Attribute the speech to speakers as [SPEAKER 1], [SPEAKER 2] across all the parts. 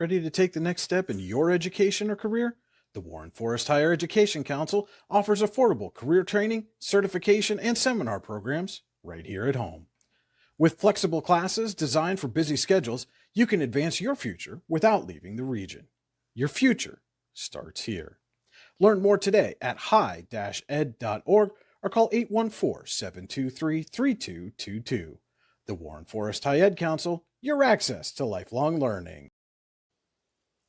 [SPEAKER 1] Ready to take the next step in your education or career? The Warren Forest Higher Education Council offers affordable career training, certification, and seminar programs right here at home. With flexible classes designed for busy schedules, you can advance your future without leaving the region. Your future starts here. Learn more today at high-ed.org or call 814-723-3222. The Warren Forest High Ed Council, your access to lifelong learning.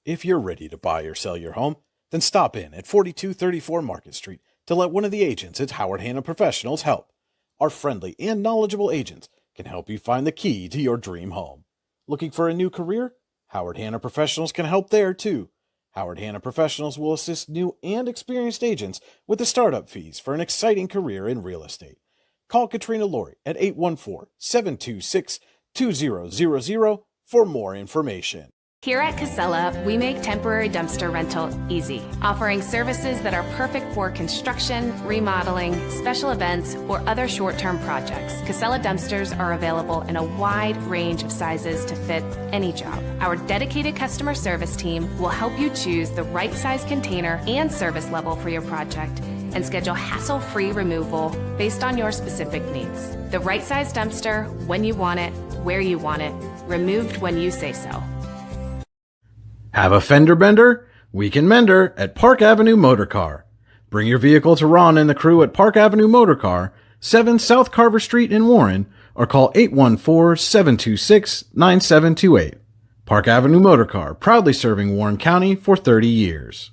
[SPEAKER 1] If you're ready to buy or sell your home, then stop in at 4234 Market Street to let one of the agents at Howard Hanna Professionals help. Our friendly and knowledgeable agents can help you find the key to your dream home. Looking for a new career? Howard Hanna Professionals can help there too. Howard Hanna Professionals will assist new and experienced agents with the startup fees for an exciting career in real estate. Call Katrina Laurie at 814-726-2000 for more information.
[SPEAKER 2] Here at Casella, we make temporary dumpster rental easy, offering services that are perfect for construction, remodeling, special events, or other short-term projects. Casella dumpsters are available in a wide range of sizes to fit any job. Our dedicated customer service team will help you choose the right size container and service level for your project and schedule hassle-free removal based on your specific needs. The right size dumpster, when you want it, where you want it, removed when you say so.
[SPEAKER 1] Have a fender bender? We can mender at Park Avenue Motor Car. Bring your vehicle to Ron and the crew at Park Avenue Motor Car, 7 South Carver Street in Warren, or call 814-726-9728. Park Avenue Motor Car, proudly serving Warren County for 30 years.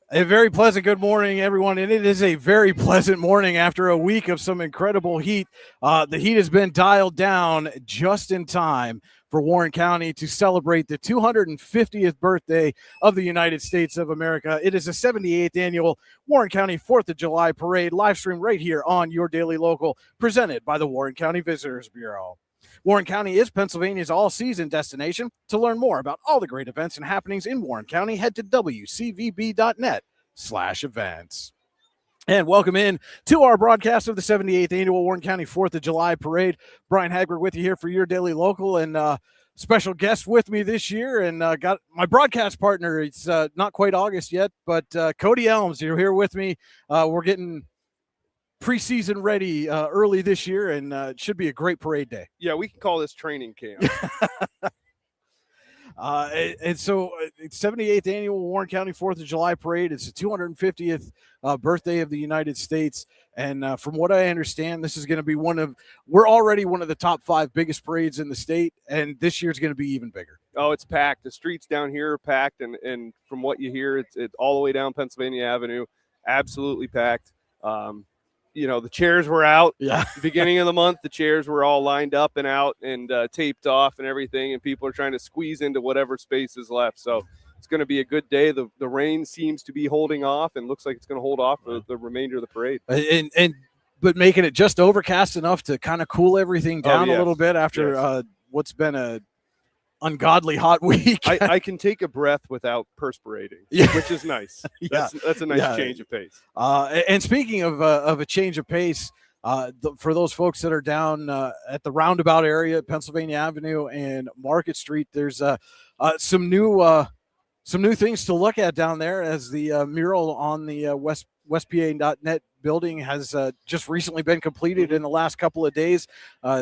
[SPEAKER 1] A very pleasant good morning, everyone, and it is a very pleasant morning after a week of some incredible heat. The heat has been dialed down just in time for Warren County to celebrate the 250th birthday of the United States of America. It is the 78th annual Warren County 4th of July Parade, live stream right here on your Daily Local, presented by the Warren County Visitors Bureau. Warren County is Pennsylvania's all-season destination. To learn more about all the great events and happenings in Warren County, head to wcvb.net/events. And welcome in to our broadcast of the 78th Annual Warren County 4th of July Parade. Brian Hagberg with you here for your Daily Local, and special guest with me this year, and got my broadcast partner. It's not quite August yet, but Cody Elms, you're here with me. We're getting preseason ready early this year, and it should be a great parade day.
[SPEAKER 3] Yeah, we can call this training camp.
[SPEAKER 1] And so it's 78th annual Warren County 4th of July Parade. It's the 250th birthday of the United States. And from what I understand, this is going to be we're already one of the top 5 biggest parades in the state. And this year's going to be even bigger.
[SPEAKER 3] Oh, it's packed. The streets down here are packed. And from what you hear, it's all the way down Pennsylvania Avenue, absolutely packed. The chairs were out.
[SPEAKER 1] Yeah.
[SPEAKER 3] The beginning of the month, the chairs were all lined up and out and taped off and everything, and people are trying to squeeze into whatever space is left. So it's going to be a good day. The rain seems to be holding off and looks like it's going to hold off for the remainder of the parade.
[SPEAKER 1] But making it just overcast enough to kind of cool everything down a little bit after what's been a ungodly hot week.
[SPEAKER 3] I can take a breath without perspirating, which is nice. That's a nice change of pace.
[SPEAKER 1] And speaking of a change of pace, for those folks that are down at the roundabout area, Pennsylvania Avenue and Market Street, there's some new things to look at down there, as the mural on the westpa.net building has just recently been completed in the last couple of days.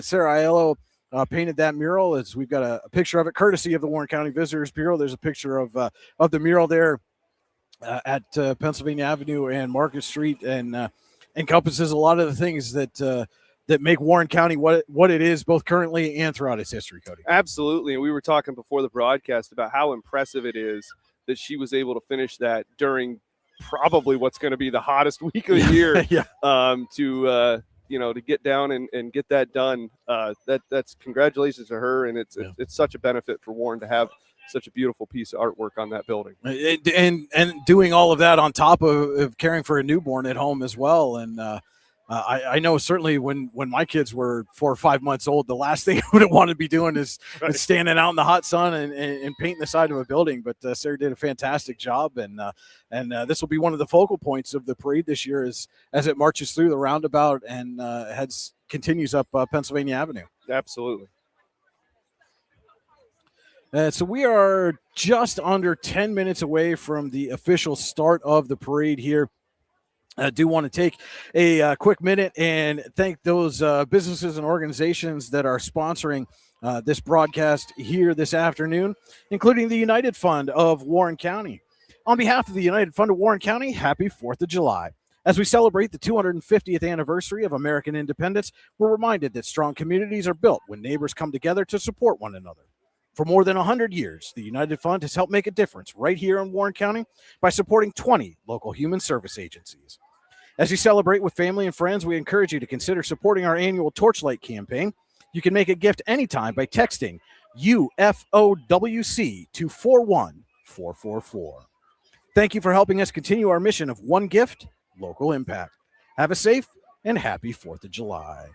[SPEAKER 1] Sarah Aiello painted that mural. As we've got a picture of it, courtesy of the Warren County Visitors Bureau. There's a picture of the mural there at Pennsylvania Avenue and Market Street, and encompasses a lot of the things that make Warren County what it is, both currently and throughout its history, Cody.
[SPEAKER 3] Absolutely. And we were talking before the broadcast about how impressive it is that she was able to finish that during probably what's going to be the hottest week of the year. To get down and get that done. That's congratulations to her. And it's such a benefit for Warren to have such a beautiful piece of artwork on that building.
[SPEAKER 1] And doing all of that on top of caring for a newborn at home as well. And I know certainly when my kids were 4 or 5 months old, the last thing I would have wanted to be doing is standing out in the hot sun and painting the side of a building. But Sarah did a fantastic job, and this will be one of the focal points of the parade this year as it marches through the roundabout and continues up Pennsylvania Avenue.
[SPEAKER 3] Absolutely.
[SPEAKER 1] So we are just under 10 minutes away from the official start of the parade here. I do want to take a quick minute and thank those businesses and organizations that are sponsoring this broadcast here this afternoon, including the United Fund of Warren County. On behalf of the United Fund of Warren County, happy 4th of July. As we celebrate the 250th anniversary of American independence, we're reminded that strong communities are built when neighbors come together to support one another. For more than 100 years, the United Fund has helped make a difference right here in Warren County by supporting 20 local human service agencies. As you celebrate with family and friends, we encourage you to consider supporting our annual Torchlight campaign. You can make a gift anytime by texting UFOWC to 41444. Thank you for helping us continue our mission of one gift, local impact. Have a safe and happy 4th of July.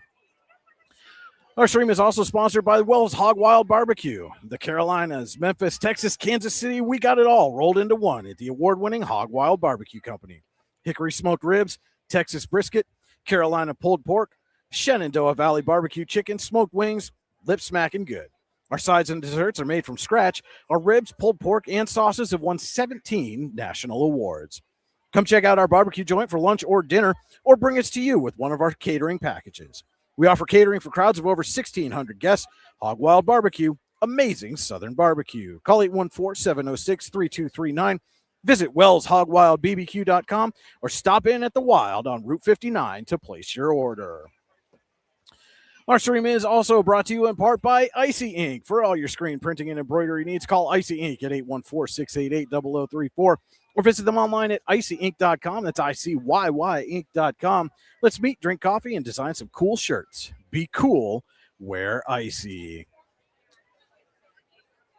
[SPEAKER 1] Our stream is also sponsored by Wells Hog Wild Barbecue. The Carolinas, Memphis, Texas, Kansas City, we got it all rolled into one at the award-winning Hog Wild Barbecue Company. Hickory smoked ribs, Texas brisket, Carolina pulled pork, Shenandoah Valley barbecue chicken, smoked wings, lip smacking good. Our sides and desserts are made from scratch. Our ribs, pulled pork, and sauces have won 17 national awards. Come check out our barbecue joint for lunch or dinner, or bring us to you with one of our catering packages. We offer catering for crowds of over 1,600 guests. Hog Wild Barbecue, amazing Southern barbecue. Call 814-706-3239. Visit WellsHogWildBBQ.com or stop in at the Wild on Route 59 to place your order. Our stream is also brought to you in part by Icy Ink. For all your screen printing and embroidery needs, call Icy Ink at 814-688-0034 or visit them online at icyink.com. That's ICYYink.com. Let's meet, drink coffee, and design some cool shirts. Be cool, wear Icy.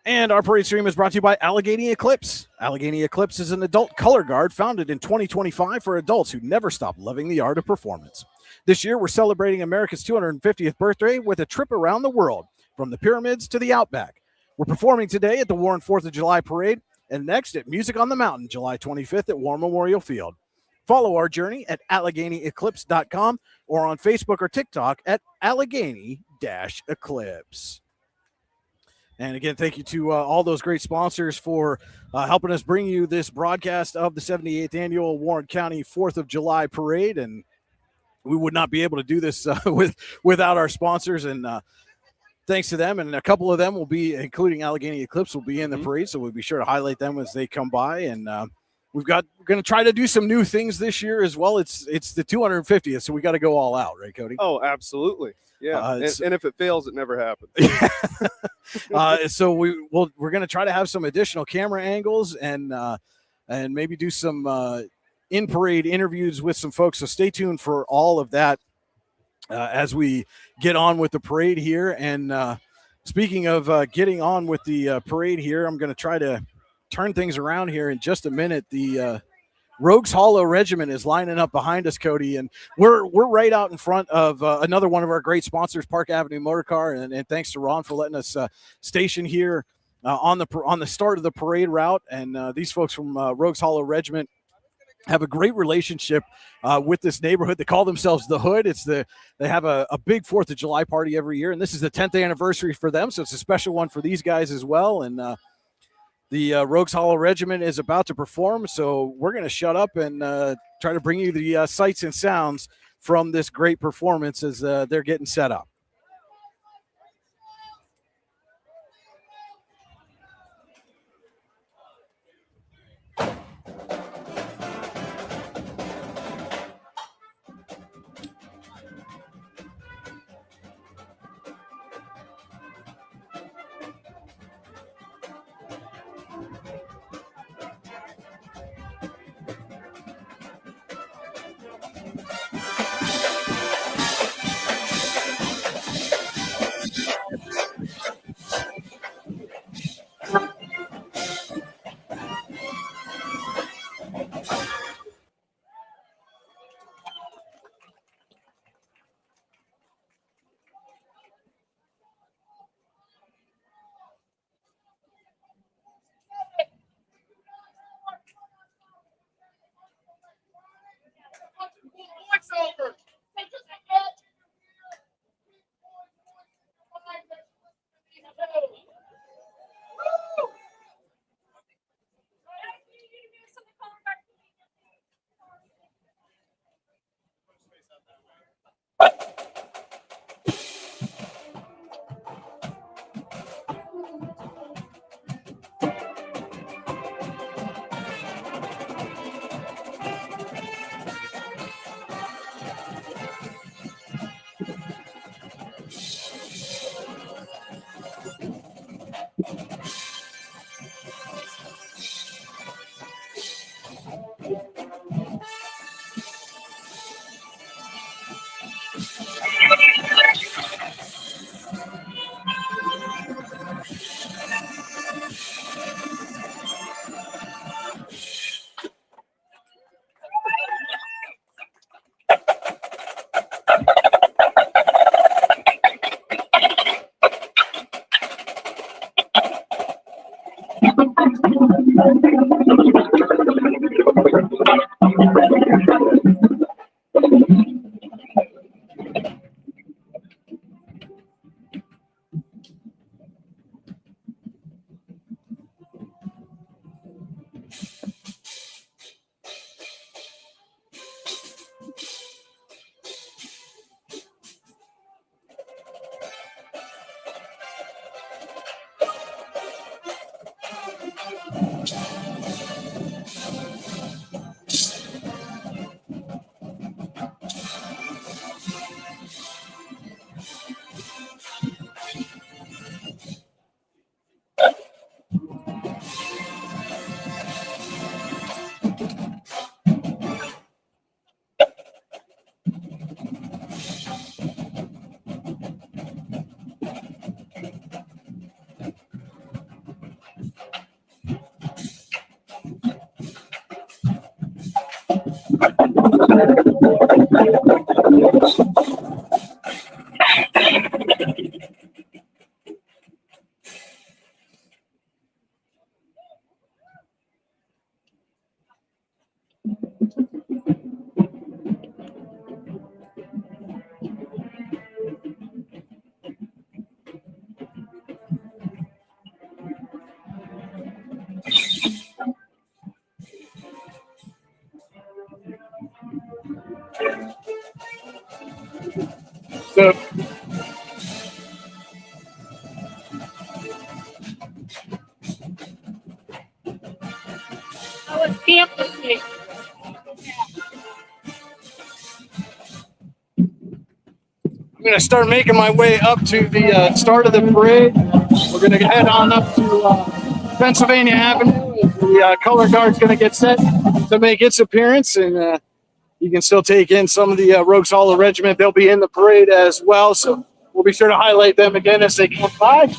[SPEAKER 1] And our parade stream is brought to you by Allegheny Eclipse. Allegheny Eclipse is an adult color guard founded in 2025 for adults who never stop loving the art of performance. This year, we're celebrating America's 250th birthday with a trip around the world, from the pyramids to the Outback. We're performing today at the Warren 4th of July Parade, and next at Music on the Mountain, July 25th at War Memorial Field. Follow our journey at AlleghenyEclipse.com or on Facebook or TikTok at Allegheny-Eclipse. And again, thank you to all those great sponsors for helping us bring you this broadcast of the 78th Annual Warren County 4th of July Parade. And we would not be able to do this without our sponsors. And thanks to them, and a couple of them will be, including Allegheny Eclipse, will be in the parade. So we'll be sure to highlight them as they come by. And we're going to try to do some new things this year as well. It's the 250th, so we got to go all out, right, Cody?
[SPEAKER 3] Oh, absolutely. Yeah. And if it fails, it never happens.
[SPEAKER 1] So we're going to try to have some additional camera angles and maybe do some in-parade interviews with some folks. So stay tuned for all of that as we get on with the parade here. And speaking of getting on with the parade here, I'm going to try to turn things around here in just a minute. The Rogues Hollow Regiment is lining up behind us, Cody, and we're right out in front of another one of our great sponsors, Park Avenue Motor Car, and thanks to Ron for letting us station here on the start of the parade route. And these folks from Rogues Hollow Regiment have a great relationship with this neighborhood. They call themselves the Hood. They have a big 4th of July party every year, and this is the 10th anniversary for them, so it's a special one for these guys as well. And The Rogues Hollow Regiment is about to perform, so we're going to shut up and try to bring you the sights and sounds from this great performance as they're getting set up. So I'm going to start making my way up to the start of the parade. We're going to head on up to Pennsylvania Avenue. The color guard's going to get set to make its appearance, and you can still take in some of the Rogues Hollow Regiment. They'll be in the parade as well, so we'll be sure to highlight them again as they come by.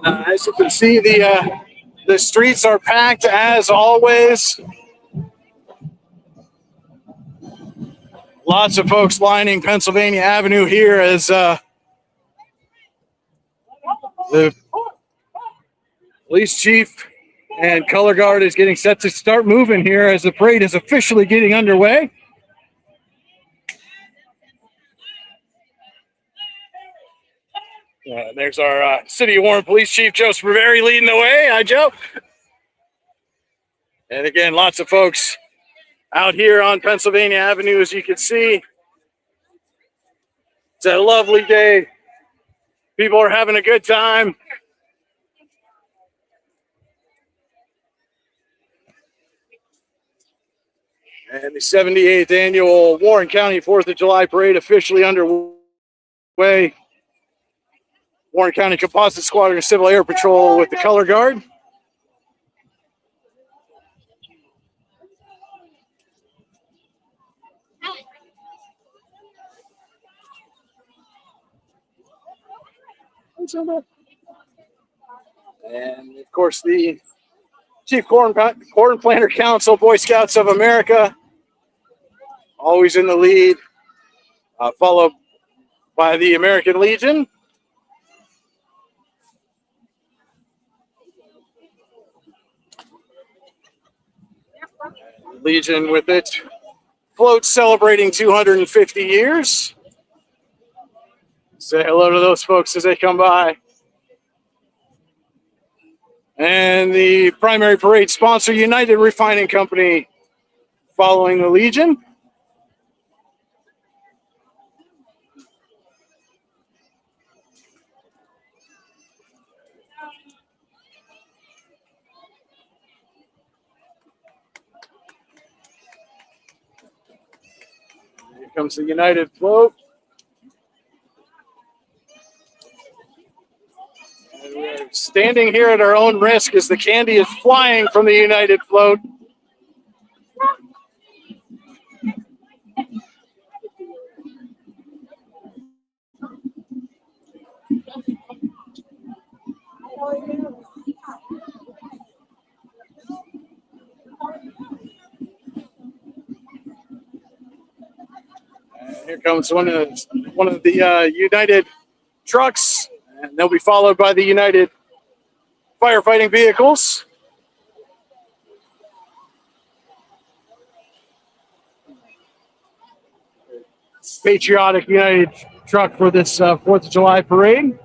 [SPEAKER 1] And as you can see, the streets are packed as always. Lots of folks lining Pennsylvania Avenue here as the police chief And color guard is getting set to start moving here as the parade is officially getting underway. There's our City of Warren Police Chief, Joe Sperveri, leading the way. Hi, Joe. And again, lots of folks out here on Pennsylvania Avenue, as you can see. It's a lovely day. People are having a good time. And the 78th annual Warren County 4th of July parade officially underway. Warren County Composite Squadron Civil Air Patrol with the color guard. And of course, the Chief Corn Planter Council, Boy Scouts of America, always in the lead, followed by the American Legion. Legion with its float celebrating 250 years. Say hello to those folks as they come by. And the primary parade sponsor, United Refining Company, following the Legion. Here comes the United float. And we are standing here at our own risk as the candy is flying from the United float. Here comes one of the United trucks, and they'll be followed by the United firefighting vehicles. Patriotic United truck for this 4th of July parade.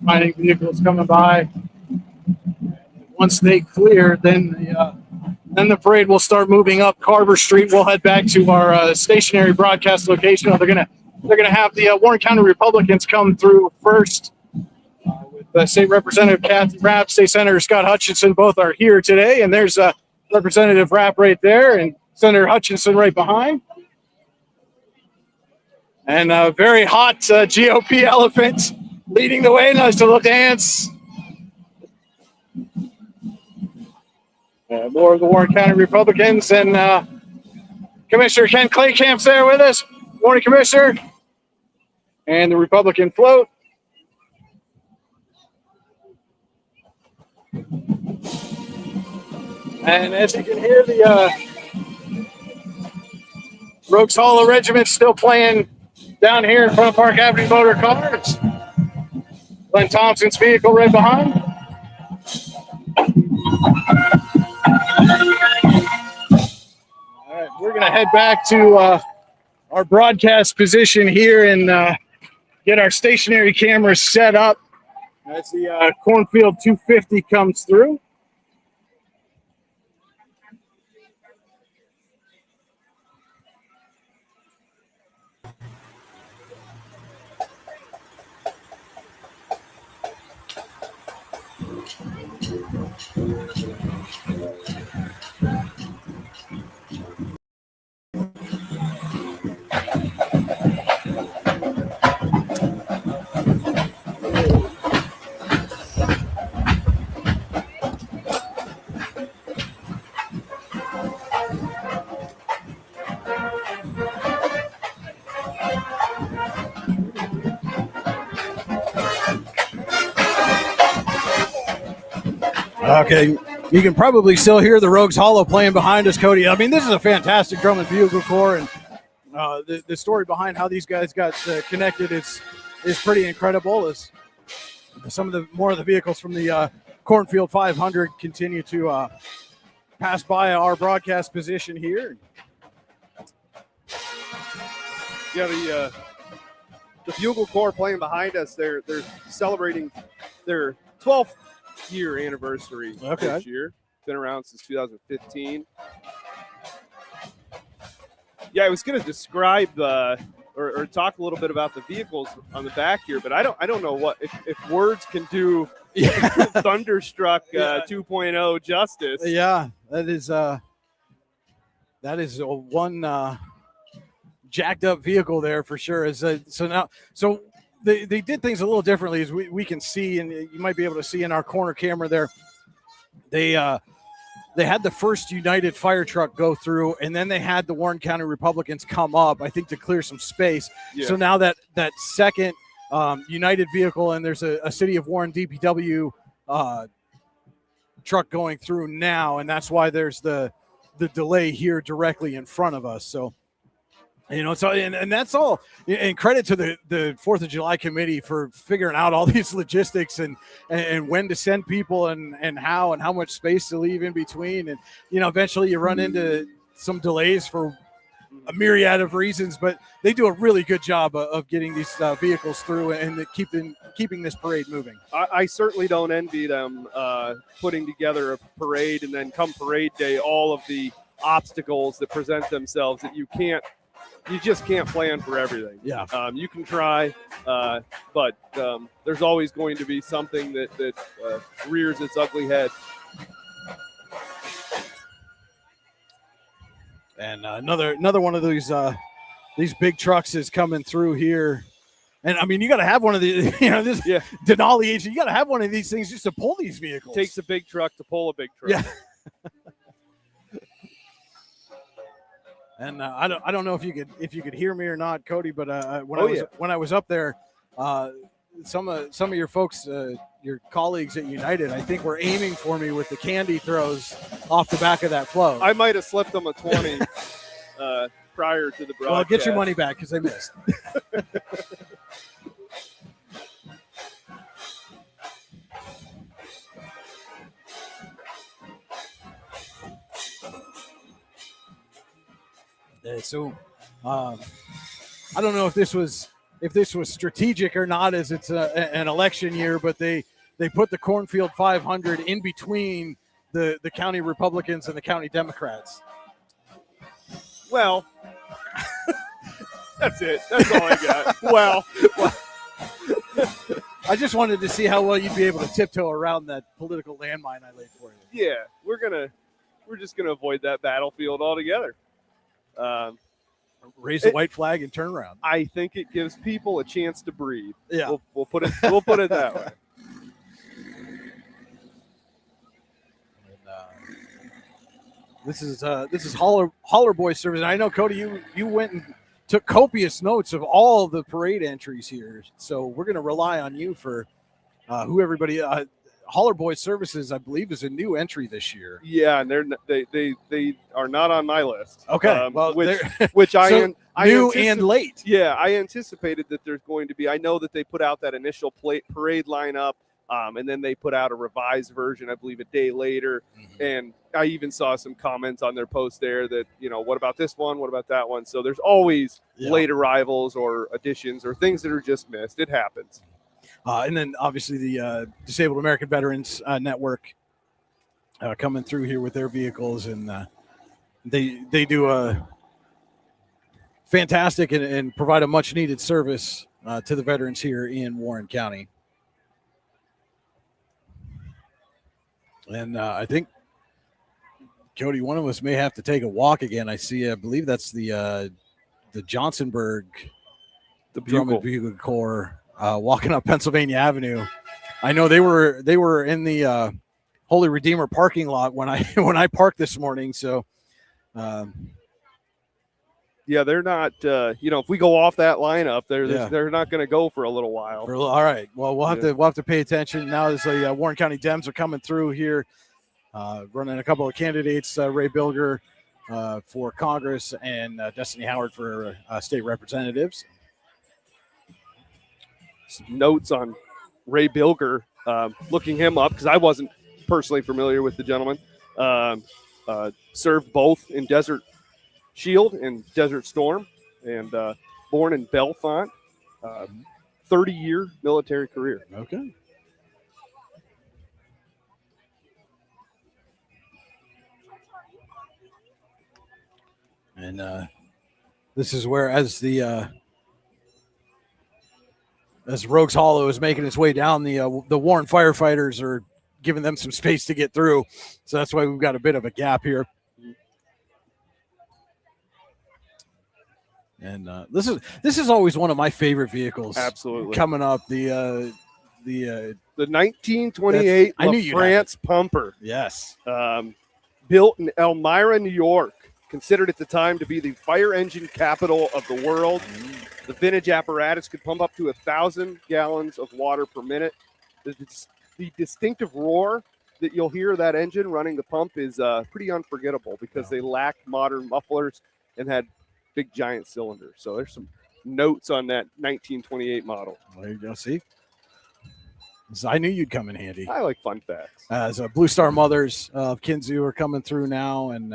[SPEAKER 1] Fighting vehicles coming by. Once they clear, then the parade will start moving up Carver Street. We'll head back to our stationary broadcast location. They're gonna have the Warren County Republicans come through first. With State Representative Kathy Rapp, State Senator Scott Hutchinson, both are here today, and there's Representative Rapp right there, and Senator Hutchinson right behind. And a very hot GOP elephant leading the way. Nice to look dance. More of the Warren County Republicans, and Commissioner Ken Claycamp's there with us. Morning, Commissioner. And the Republican float. And as you can hear, the Rogues Hall Regiment still playing down here in front of Park Avenue Motor Cars. Glenn Thompson's vehicle right behind. All right, we're going to head back to our broadcast position here and get our stationary cameras set up as the Cornfield 250 comes through. Okay, you can probably still hear the Rogues Hollow playing behind us, Cody. I mean, this is a fantastic drum and bugle corps, and the story behind how these guys got connected is pretty incredible. As some of the more of the vehicles from the Cornfield 500 continue to pass by our broadcast position here.
[SPEAKER 3] Yeah, the Bugle Corps playing behind us, they're celebrating their 12th year anniversary this year. Been around since 2015. Yeah, I was going to describe or talk a little bit about the vehicles on the back here, but I don't know what if words can do Thunderstruck 2.0 justice.
[SPEAKER 1] Yeah, that is one jacked up vehicle there for sure. So they did things a little differently, as we can see, and you might be able to see in our corner camera there. They had the first United fire truck go through, and then they had the Warren County Republicans come up, I think, to clear some space. Yeah. So now that second United vehicle, and there's a City of Warren DPW truck going through now, and that's why there's the delay here directly in front of us. So, so and that's all. And credit to the 4th of July committee for figuring out all these logistics and when to send people and how much space to leave in between. And, eventually you run into some delays for a myriad of reasons, but they do a really good job of getting these vehicles through and keeping this parade moving.
[SPEAKER 3] I certainly don't envy them putting together a parade, and then come parade day, all of the obstacles that present themselves that you just can't plan for everything.
[SPEAKER 1] Yeah.
[SPEAKER 3] You can try, but there's always going to be something that rears its ugly head.
[SPEAKER 1] And another one of these big trucks is coming through here. And I mean, you got to have one of these, Denali agent. You got to have one of these things just to pull these vehicles.
[SPEAKER 3] Takes a big truck to pull a big truck.
[SPEAKER 1] Yeah. And I don't know if you could hear me or not, Cody, but when I was up there, some of your folks, your colleagues at United, I think were aiming for me with the candy throws off the back of that float.
[SPEAKER 3] I might have slipped them a 20 prior to the broadcast.
[SPEAKER 1] Well, get your money back because I missed. So, I don't know if this was strategic or not, as it's an election year, but they put the Cornfield 500 in between the county Republicans and the county Democrats.
[SPEAKER 3] Well, that's it. That's all I got. Well,
[SPEAKER 1] I just wanted to see how well you'd be able to tiptoe around that political landmine I laid for you.
[SPEAKER 3] Yeah, we're just gonna avoid that battlefield altogether.
[SPEAKER 1] Raise the white flag and turn around.
[SPEAKER 3] I think it gives people a chance to breathe.
[SPEAKER 1] Yeah,
[SPEAKER 3] we'll put it that way.
[SPEAKER 1] And, this is Holler Boy service. And I know, Cody, you went and took copious notes of all the parade entries here. So we're going to rely on you for who everybody. Holler Boy Services, I believe, is a new entry this year.
[SPEAKER 3] Yeah, and they are not on my list.
[SPEAKER 1] Okay,
[SPEAKER 3] which
[SPEAKER 1] so new and late.
[SPEAKER 3] Yeah, I anticipated that there's going to be. I know that they put out that initial parade lineup, and then they put out a revised version, I believe, a day later. Mm-hmm. And I even saw some comments on their post there that, what about this one? What about that one? So there's always late arrivals or additions or things that are just missed. It happens.
[SPEAKER 1] And then obviously the Disabled American Veterans Network coming through here with their vehicles, and they do a fantastic and provide a much needed service to the veterans here in Warren County. And I think, Cody, one of us may have to take a walk again. I believe that's the Johnsonburg, the Drum and Bugle Corps. Walking up Pennsylvania Avenue. I know they were in the Holy Redeemer parking lot when I parked this morning. So
[SPEAKER 3] Yeah, they're not. If we go off that lineup,
[SPEAKER 1] Yeah.
[SPEAKER 3] they're not going to go for a little while.
[SPEAKER 1] All right. Well, we'll have to pay attention now. As the Warren County Dems are coming through here, running a couple of candidates: Ray Bilger for Congress and Destiny Howard for state representatives.
[SPEAKER 3] Some notes on Ray Bilger, looking him up because I wasn't personally familiar with the gentleman. Served both in Desert Shield and Desert Storm, and born in Bellefonte. 30-year military career.
[SPEAKER 1] Okay. And this is where, as Rogues Hollow is making its way down, the Warren firefighters are giving them some space to get through. So that's why we've got a bit of a gap here. And this is always one of my favorite vehicles.
[SPEAKER 3] Absolutely.
[SPEAKER 1] Coming up, the
[SPEAKER 3] 1928
[SPEAKER 1] I knew you'd have
[SPEAKER 3] France Pumper.
[SPEAKER 1] Yes.
[SPEAKER 3] Built in Elmira, New York. Considered at the time to be the fire engine capital of the world. The vintage apparatus could pump up to 1,000 gallons of water per minute. The distinctive roar that you'll hear of that engine running the pump is pretty unforgettable because they lacked modern mufflers and had big giant cylinders. So there's some notes on that 1928 model.
[SPEAKER 1] There you go. See, so I knew you'd come in handy.
[SPEAKER 3] I like fun facts.
[SPEAKER 1] As Blue Star Mothers of Kinzua are coming through now, and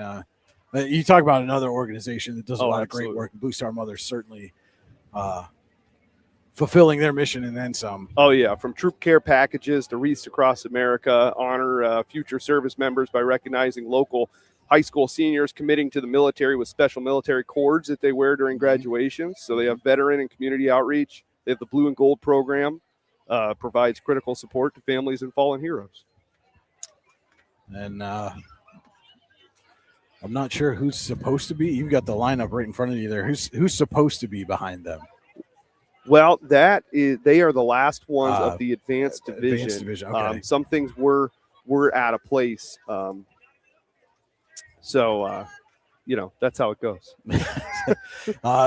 [SPEAKER 1] you talk about another organization that does a lot of great work. Blue Star Mothers certainly fulfilling their mission and then some.
[SPEAKER 3] Oh yeah, from troop care packages to wreaths across America, honor future service members by recognizing local high school seniors committing to the military with special military cords that they wear during graduations. So they have veteran and community outreach. They have the Blue and Gold program, provides critical support to families and fallen heroes.
[SPEAKER 1] And I'm not sure who's supposed to be. You've got the lineup right in front of you there. Who's supposed to be behind them?
[SPEAKER 3] Well, they are the last ones of the advanced division.
[SPEAKER 1] Advanced division. Okay.
[SPEAKER 3] Some things were out of place. So that's how it goes.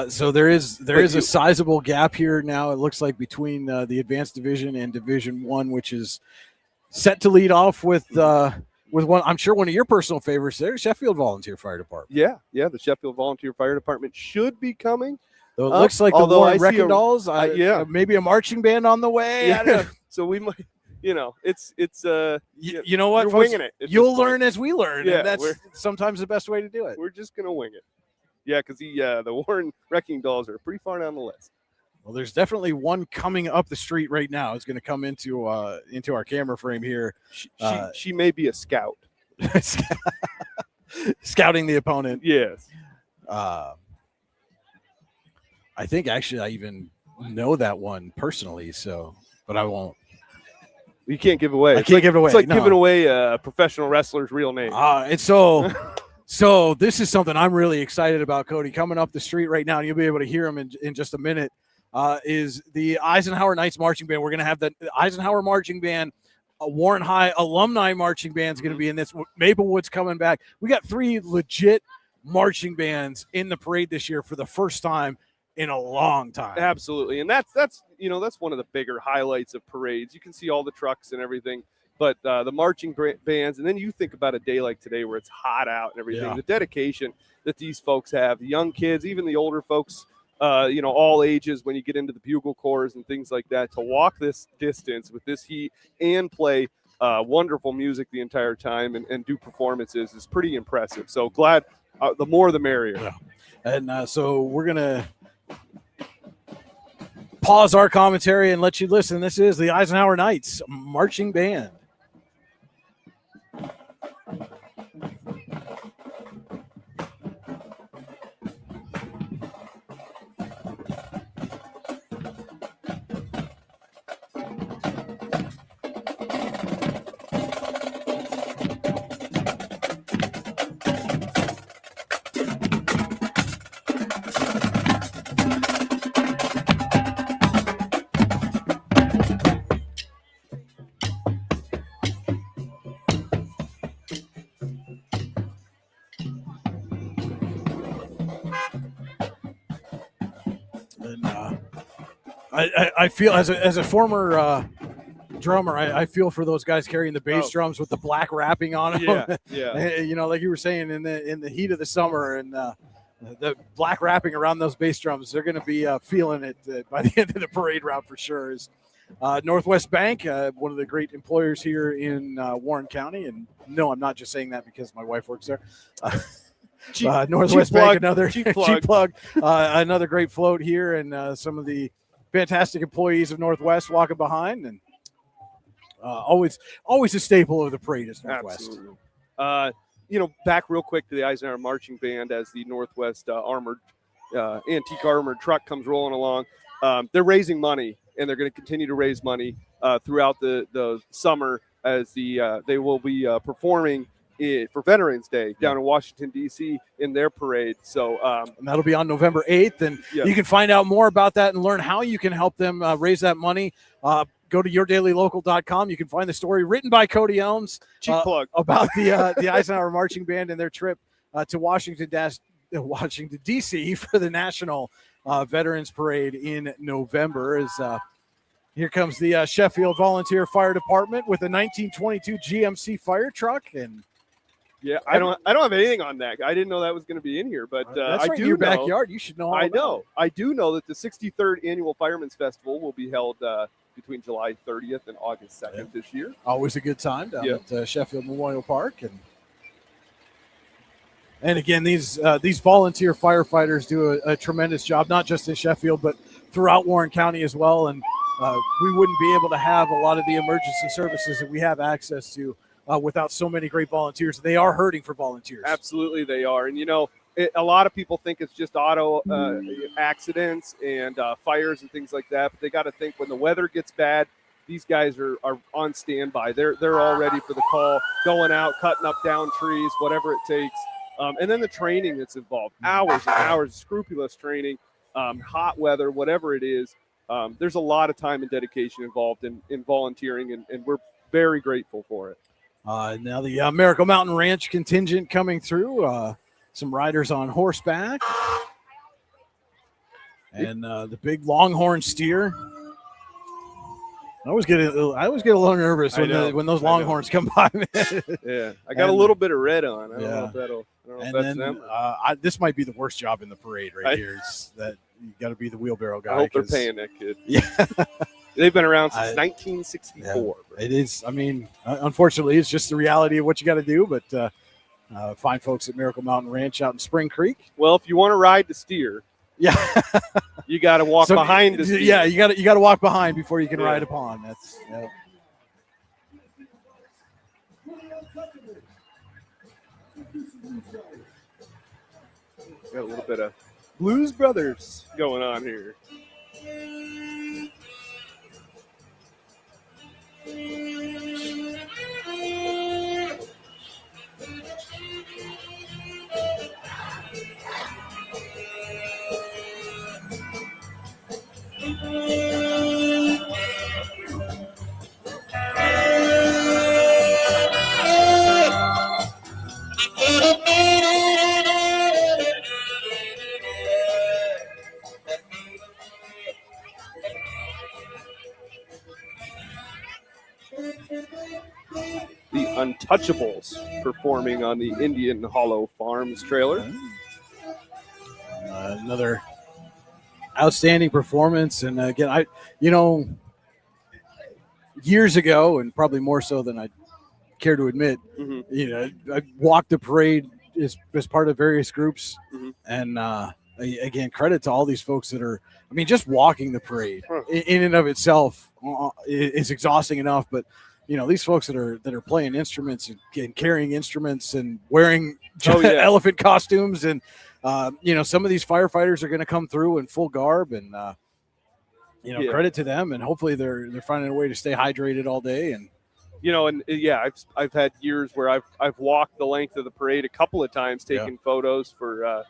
[SPEAKER 1] So there is a sizable gap here now. It looks like between the advanced division and Division I, which is set to lead off with one. I'm sure one of your personal favorites there, Sheffield Volunteer Fire Department.
[SPEAKER 3] Yeah. The Sheffield Volunteer Fire Department should be coming.
[SPEAKER 1] Though it looks like the Warren Wrecking Dolls. Maybe a marching band on the way.
[SPEAKER 3] Yeah. So we might. It's
[SPEAKER 1] you know what,
[SPEAKER 3] you're
[SPEAKER 1] folks,
[SPEAKER 3] winging it.
[SPEAKER 1] You'll learn as we learn.
[SPEAKER 3] Yeah,
[SPEAKER 1] and that's sometimes the best way to do it.
[SPEAKER 3] We're just gonna wing it. Yeah, because the Warren Wrecking Dolls are pretty far down the list.
[SPEAKER 1] Well, there's definitely one coming up the street right now. It's going to come into our camera frame here.
[SPEAKER 3] She may be a scout,
[SPEAKER 1] scouting the opponent.
[SPEAKER 3] Yes.
[SPEAKER 1] I think actually I even know that one personally. So, but I won't.
[SPEAKER 3] You can't give away.
[SPEAKER 1] I can't give it away.
[SPEAKER 3] It's like giving away a professional wrestler's real name.
[SPEAKER 1] It's so. So this is something I'm really excited about, Cody. Coming up the street right now, and you'll be able to hear him in just a minute. Is the Eisenhower Knights Marching Band. We're going to have the Eisenhower Marching Band, a Warren High Alumni Marching Band is going to be in this. Maplewood's coming back. We got 3 legit marching bands in the parade this year for the first time in a long time.
[SPEAKER 3] Absolutely. And that's one of the bigger highlights of parades. You can see all the trucks and everything, but the marching bands, and then you think about a day like today where it's hot out and everything, the dedication that these folks have, the young kids, even the older folks, all ages, when you get into the bugle corps and things like that, to walk this distance with this heat and play wonderful music the entire time and do performances is pretty impressive. So glad, the more the merrier.
[SPEAKER 1] Yeah. And so we're going to pause our commentary and let you listen. This is the Eisenhower Knights Marching Band. I feel as a former drummer, I feel for those guys carrying the bass drums with the black wrapping on them.
[SPEAKER 3] Yeah, yeah.
[SPEAKER 1] You know, like you were saying, in the heat of the summer and the black wrapping around those bass drums, they're going to be feeling it by the end of the parade route for sure. Is Northwest Bank, one of the great employers here in Warren County, and no, I'm not just saying that because my wife works there. Northwest Bank, another cheap plug, another great float here, and some of the fantastic employees of Northwest walking behind, and always a staple of the parade is Northwest.
[SPEAKER 3] Absolutely. You know, back real quick to the Eisenhower Marching Band as the Northwest armored antique armored truck comes rolling along. They're raising money, and they're going to continue to raise money throughout the summer as they will be performing for Veterans Day down in Washington, D.C. in their parade. So
[SPEAKER 1] and that'll be on November 8th. And you can find out more about that and learn how you can help them raise that money. Go to yourdailylocal.com. You can find the story written by Cody Elms about the Eisenhower Marching Band and their trip to Washington, D.C. for the National Veterans Parade in November. Here comes the Sheffield Volunteer Fire Department with a 1922 GMC fire truck. And
[SPEAKER 3] I don't have anything on that. I didn't know that was going to be in here, but
[SPEAKER 1] that's
[SPEAKER 3] I
[SPEAKER 1] right
[SPEAKER 3] do
[SPEAKER 1] in your
[SPEAKER 3] know,
[SPEAKER 1] backyard. You should know.
[SPEAKER 3] I do know that the 63rd Annual Firemen's Festival will be held between July 30th and August 2nd this year.
[SPEAKER 1] Always a good time down at Sheffield Memorial Park, and again, these volunteer firefighters do a tremendous job, not just in Sheffield, but throughout Warren County as well. And we wouldn't be able to have a lot of the emergency services that we have access to without so many great volunteers. They are hurting for volunteers.
[SPEAKER 3] Absolutely, they are. And, you know, a lot of people think it's just auto accidents and fires and things like that. But they got to think when the weather gets bad, these guys are on standby. They're all ready for the call, going out, cutting up down trees, whatever it takes. And then the training that's involved, hours and hours, scrupulous training, hot weather, whatever it is. There's a lot of time and dedication involved in volunteering, and we're very grateful for it.
[SPEAKER 1] Now the Miracle Mountain Ranch contingent coming through, some riders on horseback, and the big longhorn steer. I always get a little nervous when those longhorns come by.
[SPEAKER 3] Yeah, I got a little bit of red on. I don't know if that's them.
[SPEAKER 1] This might be the worst job in the parade here. Is that you got to be the wheelbarrow guy.
[SPEAKER 3] I hope they're paying that kid.
[SPEAKER 1] Yeah.
[SPEAKER 3] They've been around since 1964.
[SPEAKER 1] Yeah, it is. I mean, unfortunately, it's just the reality of what you got to do. But fine folks at Miracle Mountain Ranch out in Spring Creek.
[SPEAKER 3] Well, if you want to ride the steer, you got to walk behind the steer.
[SPEAKER 1] Yeah, you got to walk behind before you can ride upon. That's.
[SPEAKER 3] Got a little bit of Blues Brothers going on here. The Untouchables performing on the Indian Hollow Farms trailer.
[SPEAKER 1] Another outstanding performance. And again, years ago, and probably more so than I care to admit, I walked the parade as part of various groups. And again, credit to all these folks that are, just walking the parade in and of itself is exhausting enough. But these folks that are playing instruments and carrying instruments and wearing elephant costumes, and some of these firefighters are going to come through in full garb, and credit to them, and hopefully they're finding a way to stay hydrated all day. And
[SPEAKER 3] I've had years where I've walked the length of the parade a couple of times, taking photos for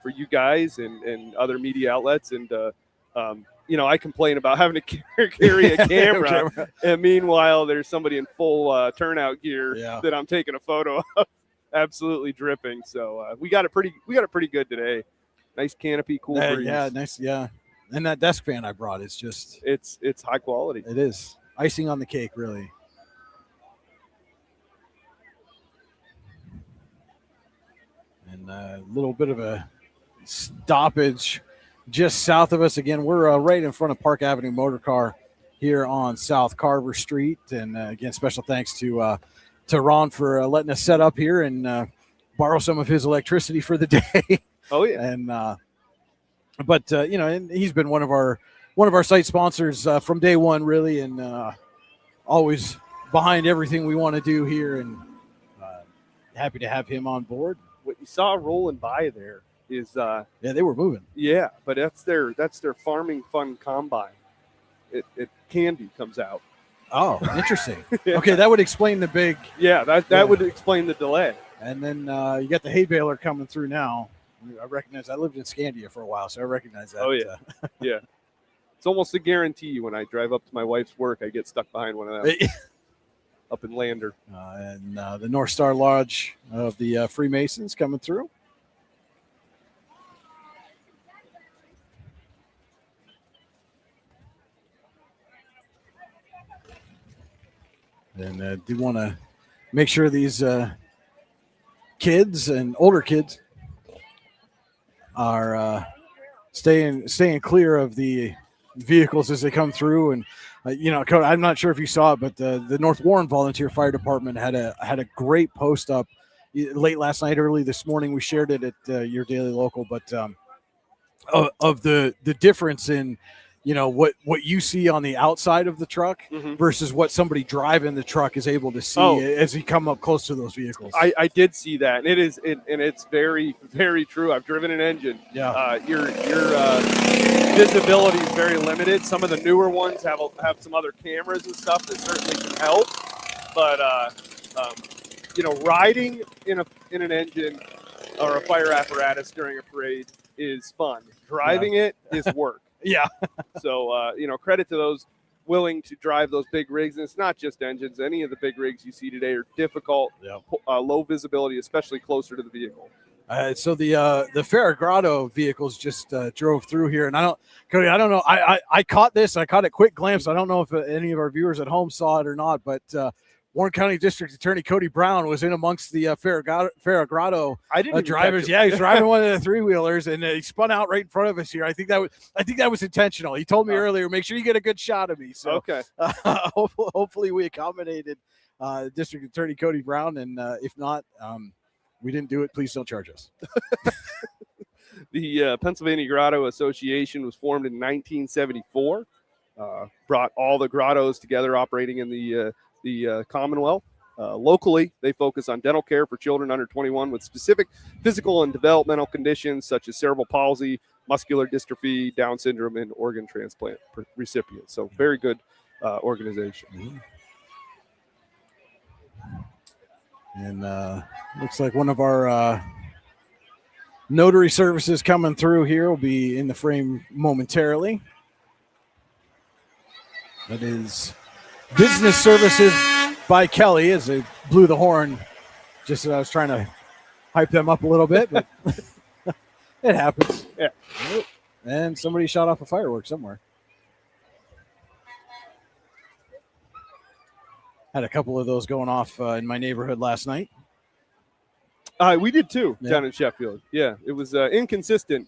[SPEAKER 3] you guys and other media outlets, and I complain about having to carry a camera, and meanwhile there's somebody in full turnout gear that I'm taking a photo of, absolutely dripping. So we got it pretty good today. Nice canopy, cool breeze.
[SPEAKER 1] Yeah, nice. Yeah, And that desk fan I brought is just
[SPEAKER 3] It's high quality.
[SPEAKER 1] it is icing on the cake, really. And a little bit of a stoppage just south of us. Again, we're right in front of Park Avenue Motor Car here on South Carver Street. And again, special thanks to Ron for letting us set up here and borrow some of his electricity for the day.
[SPEAKER 3] Oh yeah.
[SPEAKER 1] And and he's been one of our site sponsors from day one, really, and always behind everything we want to do here. And happy to have him on board.
[SPEAKER 3] What you saw rolling by there is
[SPEAKER 1] Yeah, they were moving.
[SPEAKER 3] yeah, but that's their farming fun combine. It candy comes out.
[SPEAKER 1] Oh, interesting. Okay, that would explain the big.
[SPEAKER 3] Yeah, that
[SPEAKER 1] Yeah.
[SPEAKER 3] would explain the delay.
[SPEAKER 1] And then you got the hay baler coming through now. I recognize. I lived in Scandia for a while, so I recognize that.
[SPEAKER 3] Oh, yeah. Yeah. It's almost a guarantee when I drive up to my wife's work, I get stuck behind one of them up in Lander.
[SPEAKER 1] And the North Star Lodge of the Freemasons coming through. And do want to make sure these kids and older kids are staying clear of the vehicles as they come through. And Cody, I'm not sure if you saw it, but the North Warren Volunteer Fire Department had a great post up late last night, early this morning. We shared it at your daily local, but of the difference in what you see on the outside of the truck versus what somebody driving the truck is able to see as you come up close to those vehicles.
[SPEAKER 3] I did see that, and it's very, very true. I've driven an engine.
[SPEAKER 1] Yeah.
[SPEAKER 3] Your visibility is very limited. Some of the newer ones have some other cameras and stuff that certainly can help. But riding in an engine or a fire apparatus during a parade is fun. Driving it is work.
[SPEAKER 1] Yeah.
[SPEAKER 3] So, credit to those willing to drive those big rigs. And it's not just engines. Any of the big rigs you see today are difficult, low visibility, especially closer to the vehicle.
[SPEAKER 1] So the Ferragrado vehicles just drove through here. And I don't know. I caught this. I caught a quick glimpse. I don't know if any of our viewers at home saw it or not, but Warren County District Attorney Cody Brown was in amongst the Ferragrado drivers. Yeah, he's driving one of the three-wheelers, and he spun out right in front of us here. I think that was intentional. He told me earlier, make sure you get a good shot of me. So
[SPEAKER 3] okay.
[SPEAKER 1] Hopefully we accommodated District Attorney Cody Brown, and if not, we didn't do it. Please don't charge us.
[SPEAKER 3] The Pennsylvania Grotto Association was formed in 1974. Brought all the grottos together, operating in the Commonwealth. Locally, they focus on dental care for children under 21 with specific physical and developmental conditions such as cerebral palsy, muscular dystrophy, Down syndrome, and organ transplant recipients. So very good organization.
[SPEAKER 1] Mm-hmm. And looks like one of our notary services coming through here will be in the frame momentarily. That is Business Services by Kelly, as they blew the horn just as I was trying to hype them up a little bit, but it happens.
[SPEAKER 3] Yeah.
[SPEAKER 1] And somebody shot off a firework somewhere. Had a couple of those going off in my neighborhood last night.
[SPEAKER 3] We did too, down in Sheffield. Yeah, it was inconsistent.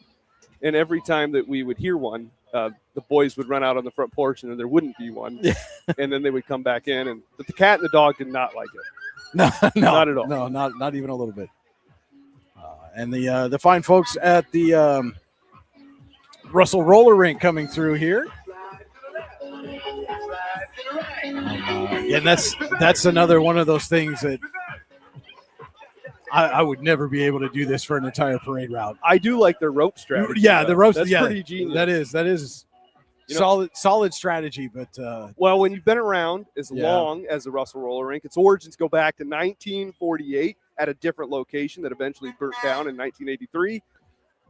[SPEAKER 3] And every time that we would hear one, the boys would run out on the front porch and there wouldn't be one. And then they would come back in. But the cat and the dog did not like it.
[SPEAKER 1] No,
[SPEAKER 3] not at all.
[SPEAKER 1] No, not even a little bit. And the fine folks at the Russell Roller Rink coming through here. And that's another one of those things that I would never be able to do this for an entire parade route.
[SPEAKER 3] I do like their rope strategy.
[SPEAKER 1] Yeah, the rope.
[SPEAKER 3] That's pretty genius.
[SPEAKER 1] That is solid strategy. But
[SPEAKER 3] well, when you've been around as long as the Russell Roller Rink, its origins go back to 1948 at a different location that eventually burnt down in 1983.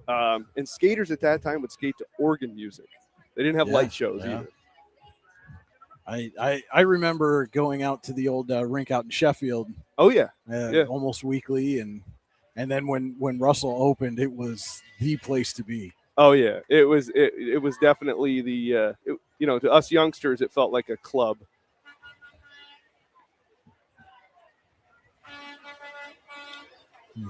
[SPEAKER 3] And skaters at that time would skate to organ music. They didn't have light shows either.
[SPEAKER 1] I remember going out to the old rink out in Sheffield.
[SPEAKER 3] Oh yeah,
[SPEAKER 1] almost weekly, and then when Russell opened, it was the place to be.
[SPEAKER 3] Oh yeah, it was definitely the to us youngsters it felt like a club.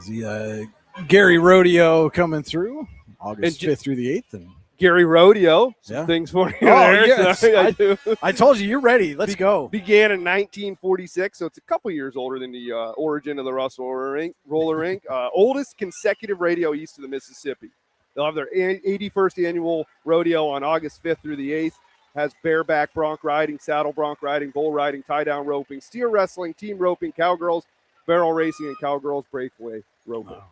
[SPEAKER 1] The Gary Rodeo coming through August 5th through the 8th. And
[SPEAKER 3] Gary Rodeo, some
[SPEAKER 1] Yeah.
[SPEAKER 3] things for you
[SPEAKER 1] Oh,
[SPEAKER 3] there.
[SPEAKER 1] yes.
[SPEAKER 3] So I do.
[SPEAKER 1] I told you, you're ready. Let's go.
[SPEAKER 3] Began in 1946, so it's a couple years older than the origin of the Russell Roller Rink. Oldest consecutive rodeo east of the Mississippi. They'll have their 81st annual rodeo on August 5th through the 8th. Has bareback bronc riding, saddle bronc riding, bull riding, tie-down roping, steer wrestling, team roping, cowgirls, barrel racing, and cowgirls breakaway roping.
[SPEAKER 1] Wow.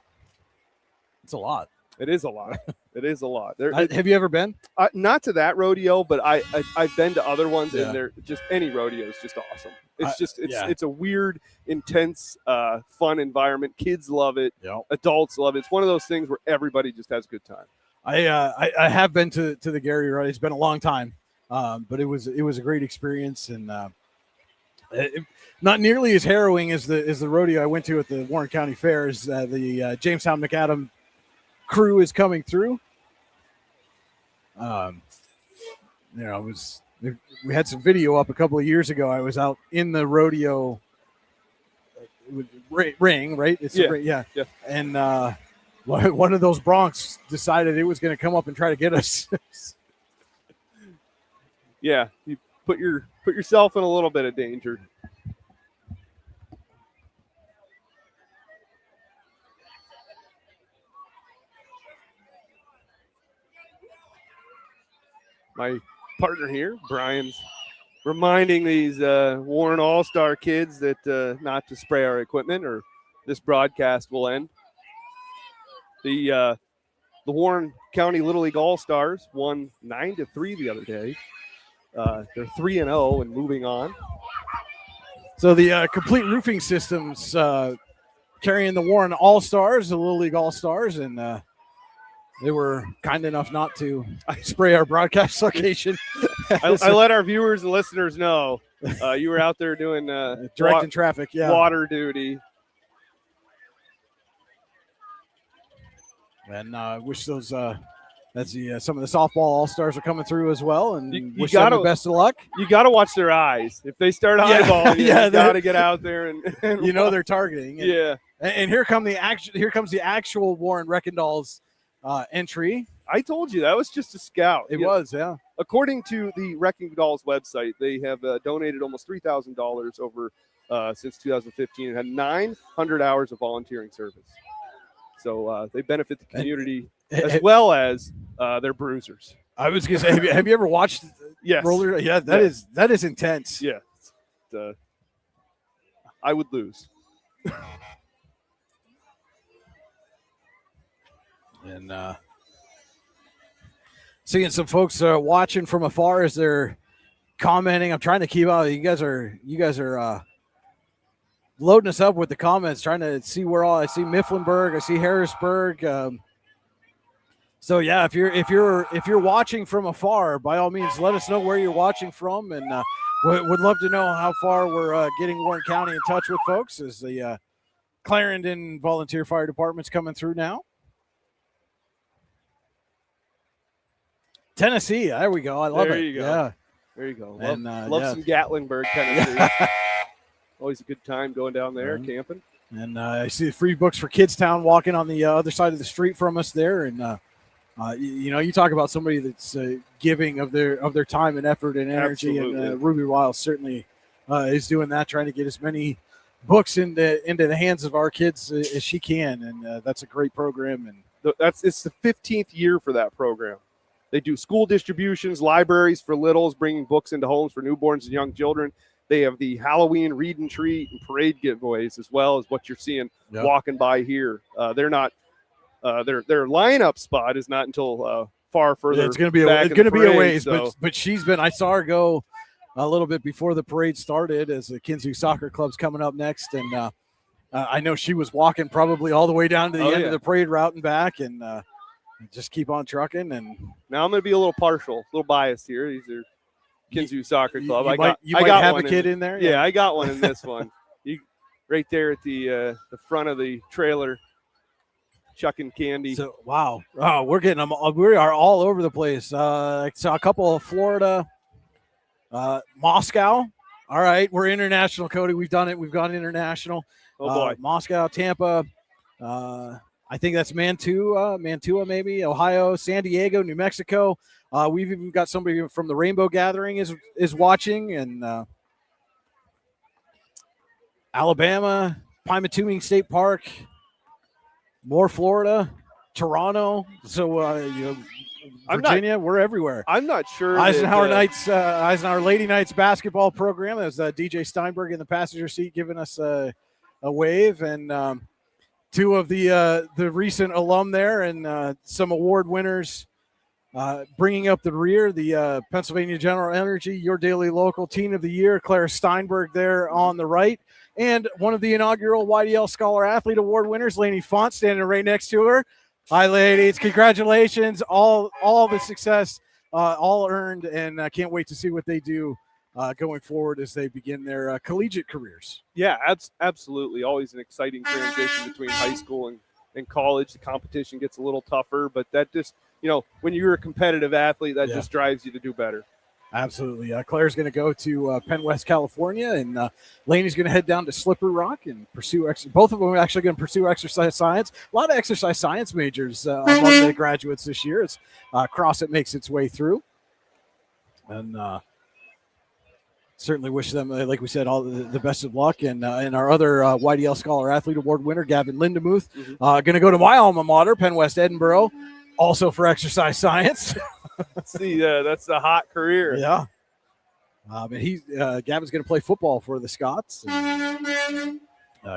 [SPEAKER 1] It's a lot.
[SPEAKER 3] It is a lot. It is a lot.
[SPEAKER 1] Have you ever been?
[SPEAKER 3] Not to that rodeo, but I've been to other ones,
[SPEAKER 1] Yeah.
[SPEAKER 3] and they're just any rodeo is just awesome. It's
[SPEAKER 1] yeah.
[SPEAKER 3] it's a weird, intense, fun environment. Kids love it.
[SPEAKER 1] Yeah.
[SPEAKER 3] Adults love it. It's one of those things where everybody just has a good time.
[SPEAKER 1] I have been to the Gary Rodeo. It's been a long time, but it was a great experience, and not nearly as harrowing as the rodeo I went to at the Warren County Fairs. The Jamestown McAdam crew is coming through. We had some video up a couple of years ago. I was out in the rodeo ring, right? It's a ring, yeah. And one of those broncs decided it was going to come up and try to get us.
[SPEAKER 3] Yeah, you put yourself in a little bit of danger. My partner here, Brian's reminding these Warren All-Star kids that not to spray our equipment or this broadcast will end. The Warren County Little League All-Stars won 9-3 the other day. They're 3-0 and moving on.
[SPEAKER 1] So the Complete Roofing Systems carrying the Warren All-Stars, the Little League All-Stars, and they were kind enough not to spray our broadcast location.
[SPEAKER 3] I let our viewers and listeners know you were out there doing
[SPEAKER 1] directing traffic,
[SPEAKER 3] water duty.
[SPEAKER 1] And wish those some of the softball all-stars are coming through as well, and
[SPEAKER 3] you
[SPEAKER 1] wish them the best of luck.
[SPEAKER 3] You got to watch their eyes. If they start eyeballing, you got to get out there and
[SPEAKER 1] they're targeting. And here comes the actual Warren Reckendall's entry.
[SPEAKER 3] I told you that was just a scout.
[SPEAKER 1] It was, yeah.
[SPEAKER 3] According to the Wrecking Dolls website, they have donated almost $3,000 over since 2015 and had 900 hours of volunteering service. So they benefit the community as well as their bruisers.
[SPEAKER 1] I was going to say, have you ever watched
[SPEAKER 3] Yes.
[SPEAKER 1] roller? Yeah, that is intense.
[SPEAKER 3] Yeah. I would lose.
[SPEAKER 1] And seeing some folks watching from afar as they're commenting. I'm trying to keep out. You guys are loading us up with the comments, trying to see where all. I see Mifflinburg, I see Harrisburg. So yeah, if you're watching from afar, by all means, let us know where you're watching from, and would love to know how far we're getting Warren County in touch with folks as the Clarendon Volunteer Fire Department's coming through now. Tennessee, there we go. I love it.
[SPEAKER 3] There you go.
[SPEAKER 1] Yeah,
[SPEAKER 3] there you go.
[SPEAKER 1] Love
[SPEAKER 3] some Gatlinburg, Tennessee. Always a good time going down there camping.
[SPEAKER 1] And I see the free books for Kidstown walking on the other side of the street from us there. And you talk about somebody that's giving of their time and effort and energy.
[SPEAKER 3] Absolutely.
[SPEAKER 1] And Ruby Wiles certainly is doing that, trying to get as many books into the hands of our kids as she can. And that's a great program. And
[SPEAKER 3] it's the 15th year for that program. They do school distributions, libraries for littles, bringing books into homes for newborns and young children. They have the Halloween read and treat and parade giveaways, as well as what you're seeing walking by here. They're not their lineup spot is not until far further.
[SPEAKER 1] It's going to be a ways, so. but she's been. I saw her go a little bit before the parade started, as the Kinzig Soccer Club's coming up next, and I know she was walking probably all the way down to the end of the parade route and back, and just keep on trucking. And
[SPEAKER 3] now I'm going to be a little partial, a little biased here. These are Kinzig Soccer Club.
[SPEAKER 1] You might have a kid in there.
[SPEAKER 3] Yeah, I got one in this one. Right there at the front of the trailer. chucking candy.
[SPEAKER 1] So wow, we're getting them. We are all over the place. I saw a couple of Florida, Moscow. All right, we're international, Cody. We've done it. We've gone international.
[SPEAKER 3] Oh boy,
[SPEAKER 1] Moscow, Tampa. I think that's Mantua, maybe Ohio, San Diego, New Mexico. We've even got somebody from the Rainbow Gathering is watching, and Alabama, Pymatuming State Park, more Florida, Toronto. So Virginia, we're everywhere.
[SPEAKER 3] I'm not sure.
[SPEAKER 1] Eisenhower Knights, Eisenhower Lady Knights basketball program. There's DJ Steinberg in the passenger seat giving us a wave, and two of the recent alum there, and some award winners bringing up the rear. The Pennsylvania General Energy Your Daily Local Teen of the Year, Claire Steinberg there on the right, and one of the inaugural YDL Scholar Athlete Award winners, Lainey Font, standing right next to her. Hi, ladies. Congratulations. All the success, all earned, and I can't wait to see what they do going forward as they begin their collegiate careers.
[SPEAKER 3] Yeah, absolutely. Always an exciting transition between high school and college. The competition gets a little tougher, but that just, when you're a competitive athlete, that just drives you to do better.
[SPEAKER 1] Absolutely. Claire's going to go to Penn West, California, and Laney's going to head down to Slippery Rock and pursue both of them are actually going to pursue exercise science. A lot of exercise science majors among the graduates this year as CrossFit makes its way through. And certainly wish them, like we said, all the best of luck. And our other YDL Scholar Athlete Award winner, Gavin Lindemuth, going to go to my alma mater, Penn West Edinburgh, also for exercise science.
[SPEAKER 3] See, that's a hot career.
[SPEAKER 1] Yeah. But Gavin's going to play football for the Scots. And,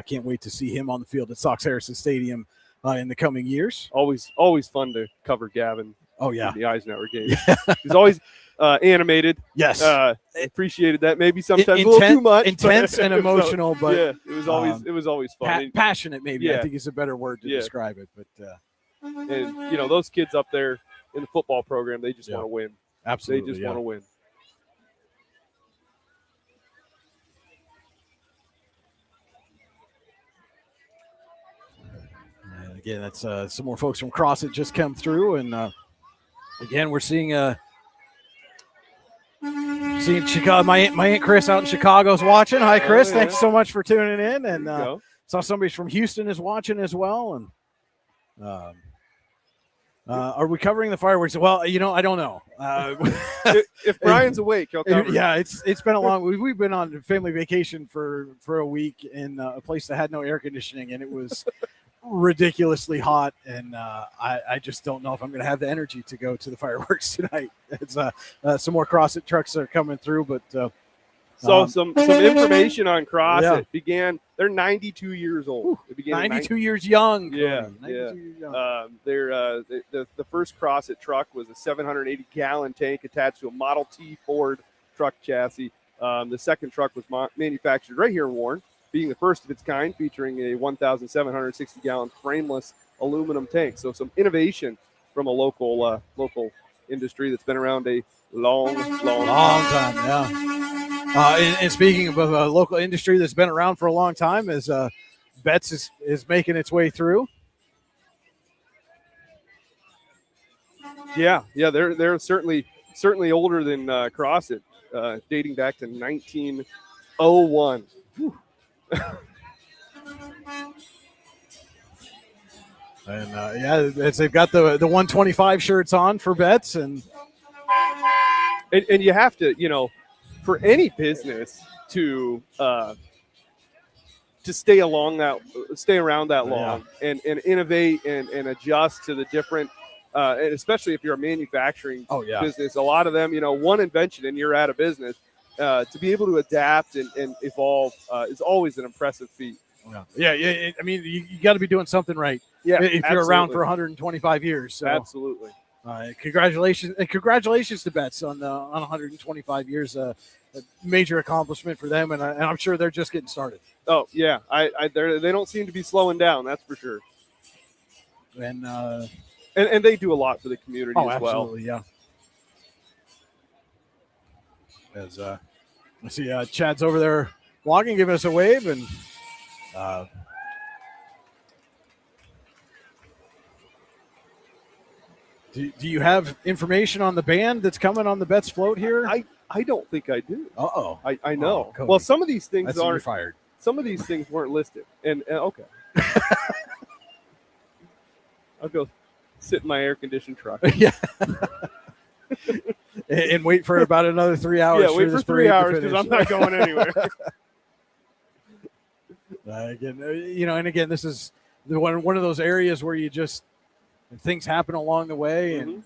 [SPEAKER 1] can't wait to see him on the field at Sox Harrison Stadium in the coming years.
[SPEAKER 3] Always fun to cover Gavin.
[SPEAKER 1] Oh, yeah.
[SPEAKER 3] The Eisenhower game. He's always animated.
[SPEAKER 1] Yes.
[SPEAKER 3] Appreciated that. Maybe sometimes a little too much.
[SPEAKER 1] Intense and emotional, but
[SPEAKER 3] yeah, it was always fun.
[SPEAKER 1] Passionate, maybe.
[SPEAKER 3] Yeah.
[SPEAKER 1] I think is a better word to describe it. But
[SPEAKER 3] and those kids up there in the football program, they just want to win.
[SPEAKER 1] Absolutely.
[SPEAKER 3] They just want to win.
[SPEAKER 1] And again, that's some more folks from CrossFit just come through, and again, we're seeing Chicago. My Aunt Chris out in Chicago is watching. Hi, Chris. Thanks so much for tuning in. And saw somebody from Houston is watching as well. And are we covering the fireworks? Well, I don't know.
[SPEAKER 3] If Brian's awake, he'll cover.
[SPEAKER 1] Yeah, it's been a long. We've been on family vacation for a week in a place that had no air conditioning, and it was ridiculously hot. And I just don't know if I'm going to have the energy to go to the fireworks tonight. It's some more CrossFit trucks are coming through, but
[SPEAKER 3] some information on CrossFit. They're 92 years old. It began
[SPEAKER 1] 92 years young.
[SPEAKER 3] Yeah,
[SPEAKER 1] 92 years young.
[SPEAKER 3] The first CrossFit truck was a 780-gallon tank attached to a Model T Ford truck chassis. The second truck was manufactured right here in Warren, being the first of its kind, featuring a 1,760-gallon frameless aluminum tank. So some innovation from a local industry that's been around a long
[SPEAKER 1] time. Yeah. And speaking of a local industry that's been around for a long time, as Betts is making its way through.
[SPEAKER 3] Yeah, they're certainly older than CrossFit, dating back to 1901.
[SPEAKER 1] And they've got the 125 shirts on for Betts, and
[SPEAKER 3] you have to, for any business to stay around that long and innovate and adjust to the different, and especially if you're a manufacturing business, a lot of them, one invention and you're out of business. To be able to adapt and evolve is always an impressive feat.
[SPEAKER 1] Yeah. I mean, you got to be doing something right.
[SPEAKER 3] Yeah,
[SPEAKER 1] if you're around for 125 years. So.
[SPEAKER 3] Absolutely.
[SPEAKER 1] Congratulations to Betts on 125 years. A major accomplishment for them, and I'm sure they're just getting started.
[SPEAKER 3] Oh yeah, they don't seem to be slowing down. That's for sure.
[SPEAKER 1] And
[SPEAKER 3] they do a lot for the community as well.
[SPEAKER 1] Absolutely, yeah. As I see Chad's over there walking, giving us a wave, and Do you have information on the band that's coming on the Betts float here?
[SPEAKER 3] I don't think I do.
[SPEAKER 1] Uh-oh.
[SPEAKER 3] I know.
[SPEAKER 1] Oh, Cody.
[SPEAKER 3] Well, some of these things
[SPEAKER 1] That's you're
[SPEAKER 3] aren't.
[SPEAKER 1] fired.
[SPEAKER 3] Some of these things weren't listed. And okay. I'll go sit in my air-conditioned truck.
[SPEAKER 1] Yeah. and wait for about another 3 hours.
[SPEAKER 3] Yeah, wait for 3 hours because I'm not going anywhere.
[SPEAKER 1] Again, this is one of those areas where you just things happen along the way, and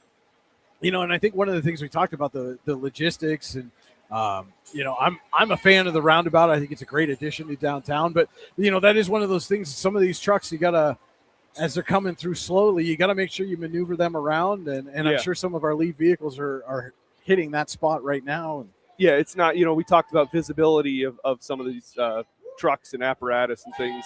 [SPEAKER 1] and I think one of the things we talked about the logistics, and I'm a fan of the roundabout. I think it's a great addition to downtown, but that is one of those things. Some of these trucks you gotta, as they're coming through slowly, you gotta make sure you maneuver them around, and I'm sure some of our lead vehicles are hitting that spot right now.
[SPEAKER 3] Yeah, it's not. We talked about visibility of some of these trucks and apparatus and things.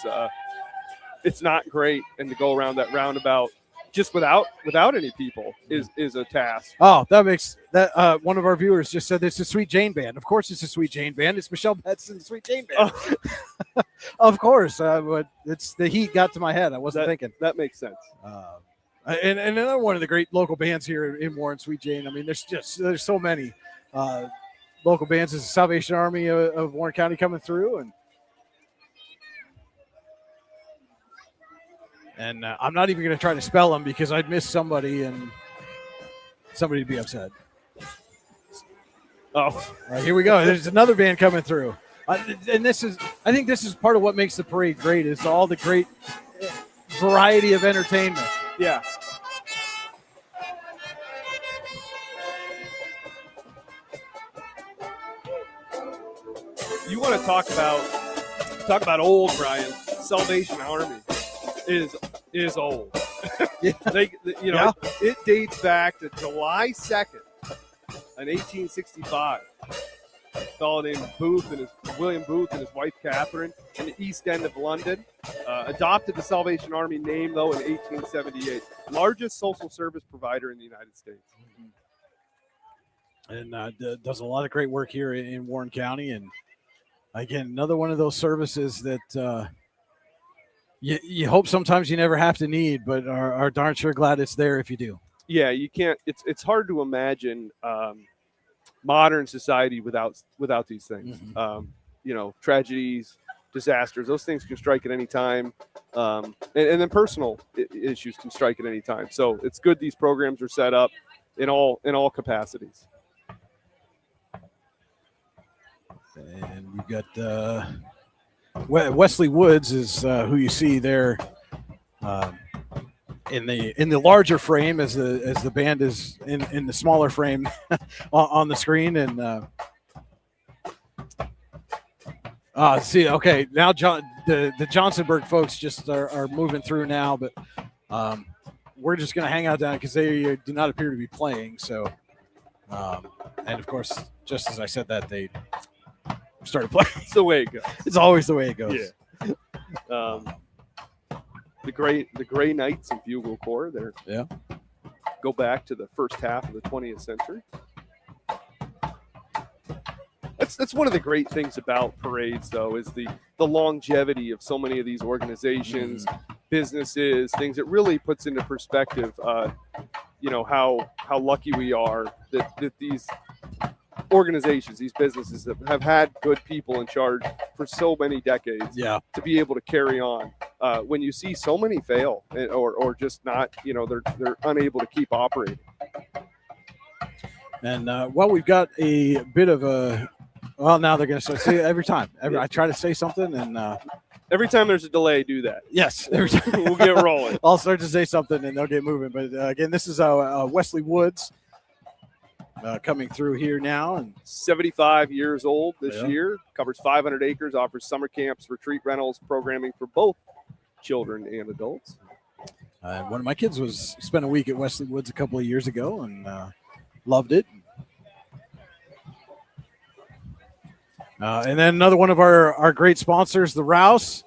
[SPEAKER 3] It's not great, and to go around that roundabout just without any people is a task.
[SPEAKER 1] Oh, that makes that one of our viewers just said it's a Sweet Jane band. Of course it's a Sweet Jane band. It's Michelle Betts and the Sweet Jane band. Oh. Of course. But it's the heat got to my head. I wasn't thinking.
[SPEAKER 3] That makes sense.
[SPEAKER 1] And another one of the great local bands here in Warren, Sweet Jane. I mean, there's so many local bands. There's the Salvation Army of Warren County coming through, and I'm not even going to try to spell them because I'd miss somebody and somebody would be upset.
[SPEAKER 3] Oh,
[SPEAKER 1] all right, here we go. There's another band coming through. And I think this is part of what makes the parade great is all the great variety of entertainment.
[SPEAKER 3] Yeah. You want to talk about old, Brian. Salvation Army is old.
[SPEAKER 1] Yeah.
[SPEAKER 3] It dates back to July 2nd in 1865. A fellow named William Booth and his wife Catherine in the East End of London. Adopted the Salvation Army name, though, in 1878. Largest social service provider in the United States.
[SPEAKER 1] And does a lot of great work here in Warren County. And, again, another one of those services that you hope sometimes you never have to need, but are darn sure glad it's there if you do.
[SPEAKER 3] Yeah, you can't. It's hard to imagine modern society without these things.
[SPEAKER 1] Mm-hmm.
[SPEAKER 3] Tragedies, disasters, those things can strike at any time, and then personal issues can strike at any time. So it's good these programs are set up in all capacities.
[SPEAKER 1] And we've got Wesley Woods is who you see there in the larger frame as the band is in the smaller frame on the screen. And see, okay, now the Johnsonburg folks just are moving through now, but we're just going to hang out down because they do not appear to be playing. So, and of course, just as I said that, they started playing.
[SPEAKER 3] It's the way it goes.
[SPEAKER 1] It's always the way it goes.
[SPEAKER 3] Yeah. The Gray Knights and Bugle Corps there.
[SPEAKER 1] Yeah.
[SPEAKER 3] Go back to the first half of the 20th century. That's one of the great things about parades, though, is the longevity of so many of these organizations, businesses, things. It really puts into perspective, how lucky we are that these organizations, these businesses have had good people in charge for so many decades.
[SPEAKER 1] Yeah. To
[SPEAKER 3] be able to carry on. When you see so many fail or just not, they're unable to keep operating.
[SPEAKER 1] And we've got a bit of a. Well, now they're going to say every time. I try to say something, and
[SPEAKER 3] every time there's a delay, do that.
[SPEAKER 1] Yes, every time.
[SPEAKER 3] We'll get rolling.
[SPEAKER 1] I'll start to say something, and they'll get moving. But again, this is Wesley Woods coming through here now, and
[SPEAKER 3] 75 years old this year. Covers 500 acres. Offers summer camps, retreat rentals, programming for both children and adults.
[SPEAKER 1] One of my kids spent a week at Wesley Woods a couple of years ago and loved it. And then another one of our great sponsors, the Rouse.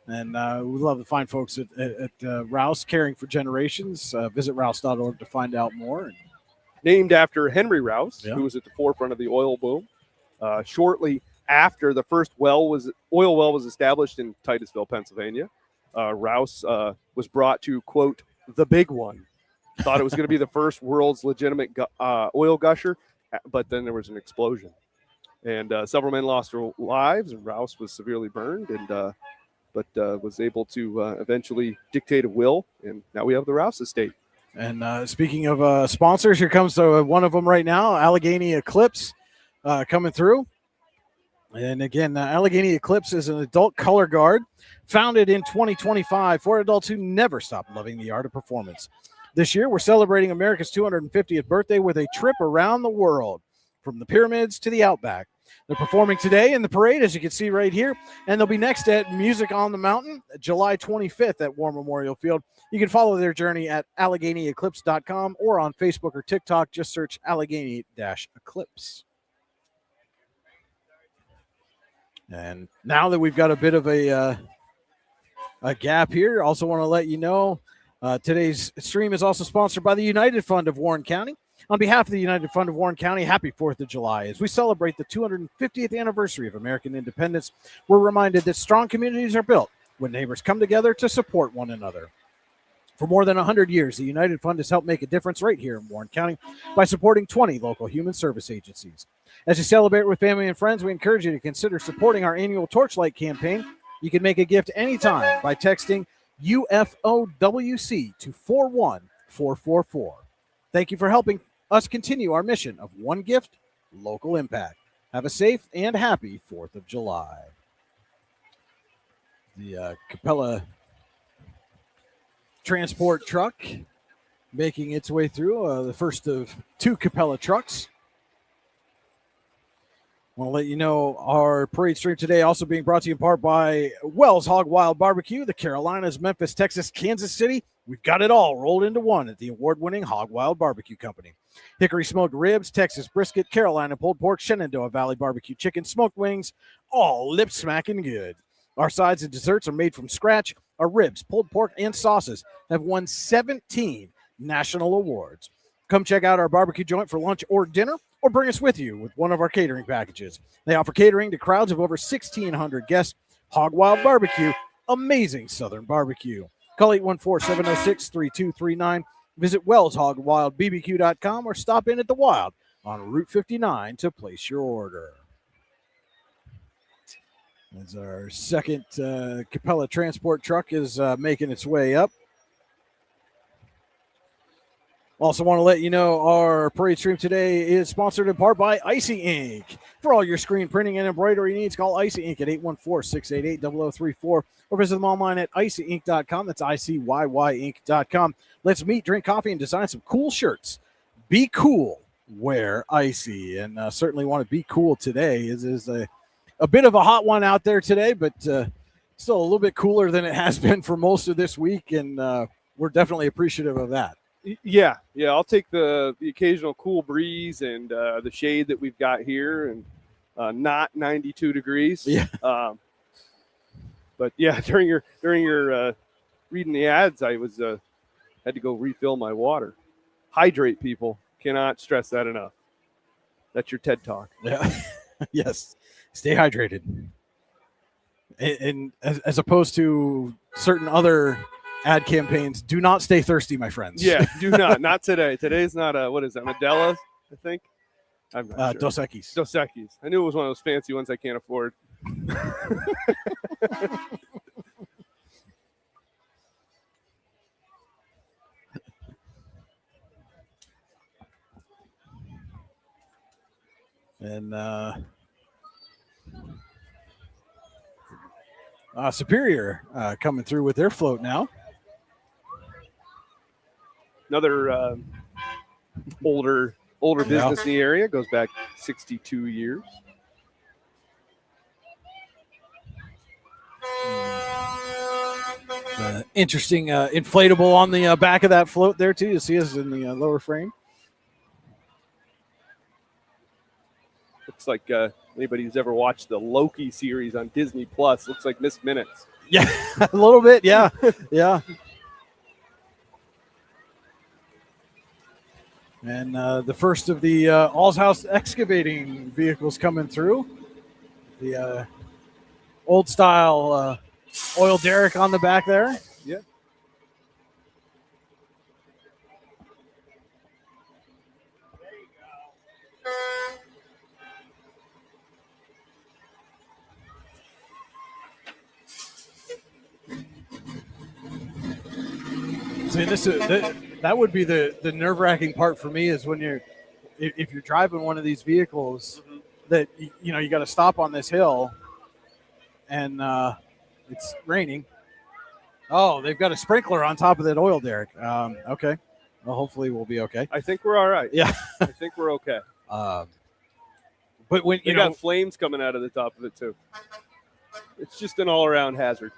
[SPEAKER 1] And we love the fine folks at Rouse, caring for generations. Visit rouse.org to find out more.
[SPEAKER 3] Named after Henry Rouse, who was at the forefront of the oil boom. Shortly after the first oil well was established in Titusville, Pennsylvania, Rouse was brought to, quote, the big one, Thought it was going to be the first world's legitimate oil gusher, but then there was an explosion. And several men lost their lives, and Rouse was severely burned, and but was able to eventually dictate a will, and now we have the Rouse estate.
[SPEAKER 1] And speaking of sponsors, here comes one of them right now, Allegheny Eclipse, coming through. And again, Allegheny Eclipse is an adult color guard founded in 2025 for adults who never stop loving the art of performance. This year, we're celebrating America's 250th birthday with a trip around the world, from the pyramids to the outback. They're performing today in the parade, as you can see right here, and they'll be next at Music on the Mountain, July 25th at War Memorial Field. You can follow their journey at AlleghenyEclipse.com or on Facebook or TikTok. Just search Allegheny-Eclipse. And now that we've got a bit of a gap here, also want to let you know today's stream is also sponsored by the United Fund of Warren County. On behalf of the United Fund of Warren County, happy 4th of July. As we celebrate the 250th anniversary of American independence, we're reminded that strong communities are built when neighbors come together to support one another. For more than 100 years, the United Fund has helped make a difference right here in Warren County by supporting 20 local human service agencies. As you celebrate with family and friends, we encourage you to consider supporting our annual Torchlight campaign. You can make a gift anytime by texting UFOWC to 41444. Thank you for helping us continue our mission of one gift, local impact. Have a safe and happy 4th of July. The Capella transport truck making its way through, the first of 2 Capella trucks. I want to let you know our parade stream today also being brought to you in part by Wells Hog Wild Barbecue, the Carolinas, Memphis, Texas, Kansas City. We've got it all rolled into one at the award-winning Hog Wild Barbecue Company. Hickory smoked ribs, Texas brisket, Carolina pulled pork, Shenandoah Valley barbecue chicken, smoked wings, all lip-smacking good. Our sides and desserts are made from scratch. Our ribs, pulled pork, and sauces have won 17 national awards. Come check out our barbecue joint for lunch or dinner, or bring us with you with one of our catering packages. They offer catering to crowds of over 1,600 guests. Hog Wild Barbecue, amazing Southern barbecue. Call 814-706-3239. Visit WellsHogWildBBQ.com or stop in at the Wild on Route 59 to place your order. As our second Capella transport truck is making its way up. Also want to let you know our parade stream today is sponsored in part by Icy Ink. For all your screen printing and embroidery needs, call Icy Ink at 814-688-0034 or visit them online at icyink.com. That's ICYYink.com. Let's meet, drink coffee, and design some cool shirts. Be cool, wear Icy. And certainly want to be cool today. It is a bit of a hot one out there today, but still a little bit cooler than it has been for most of this week, and we're definitely appreciative of that.
[SPEAKER 3] Yeah, I'll take the occasional cool breeze and the shade that we've got here, and not 92 degrees.
[SPEAKER 1] Yeah.
[SPEAKER 3] But yeah, during your reading the ads, I was had to go refill my water. Hydrate, people. Cannot stress that enough. That's your TED Talk.
[SPEAKER 1] Yeah. Yes. Stay hydrated. And as opposed to certain other ad campaigns, do not stay thirsty, my friends.
[SPEAKER 3] Yeah, do not. Not today. Today's not what is that? Modelo, I think. I'm not sure.
[SPEAKER 1] Dos Equis.
[SPEAKER 3] Dos Equis. I knew it was one of those fancy ones I can't afford.
[SPEAKER 1] And Superior coming through with their float now.
[SPEAKER 3] Another older business in the area, goes back 62 years.
[SPEAKER 1] Interesting inflatable on the back of that float there too. You see us in the lower frame.
[SPEAKER 3] Looks like anybody who's ever watched the Loki series on Disney Plus, looks like Miss Minutes.
[SPEAKER 1] Yeah, a little bit. Yeah, yeah. And the first of the All's House excavating vehicles coming through. The old style oil derrick on the back there.
[SPEAKER 3] Yeah.
[SPEAKER 1] See, that would be the nerve-wracking part for me is when if you're driving one of these vehicles that you got to stop on this hill and it's raining. Oh, they've got a sprinkler on top of that oil derrick. Okay, well, hopefully we'll be okay.
[SPEAKER 3] I think we're all right.
[SPEAKER 1] Yeah,
[SPEAKER 3] I think we're okay.
[SPEAKER 1] But when
[SPEAKER 3] you got flames coming out of the top of it too. It's just an all-around hazard.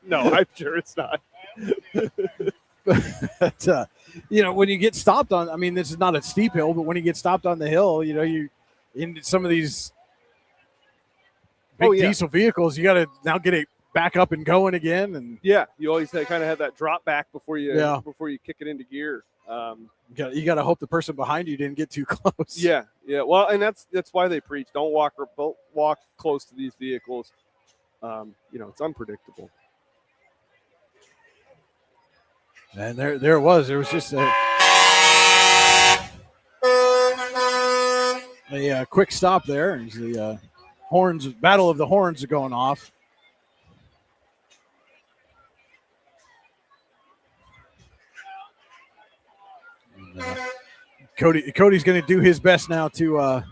[SPEAKER 3] No, I'm sure it's not.
[SPEAKER 1] But, when you get stopped on, I mean, this is not a steep hill, but when you get stopped on the hill, you in some of these big diesel vehicles, you got to now get it back up and going again. And
[SPEAKER 3] yeah, you always kind of have that drop back before you kick it into gear.
[SPEAKER 1] You got to hope the person behind you didn't get too close.
[SPEAKER 3] Yeah. Well, and that's why they preach: don't walk close to these vehicles. It's unpredictable.
[SPEAKER 1] And there it was. There was just a quick stop there. And the battle of the horns are going off. And, Cody's going to do his best now to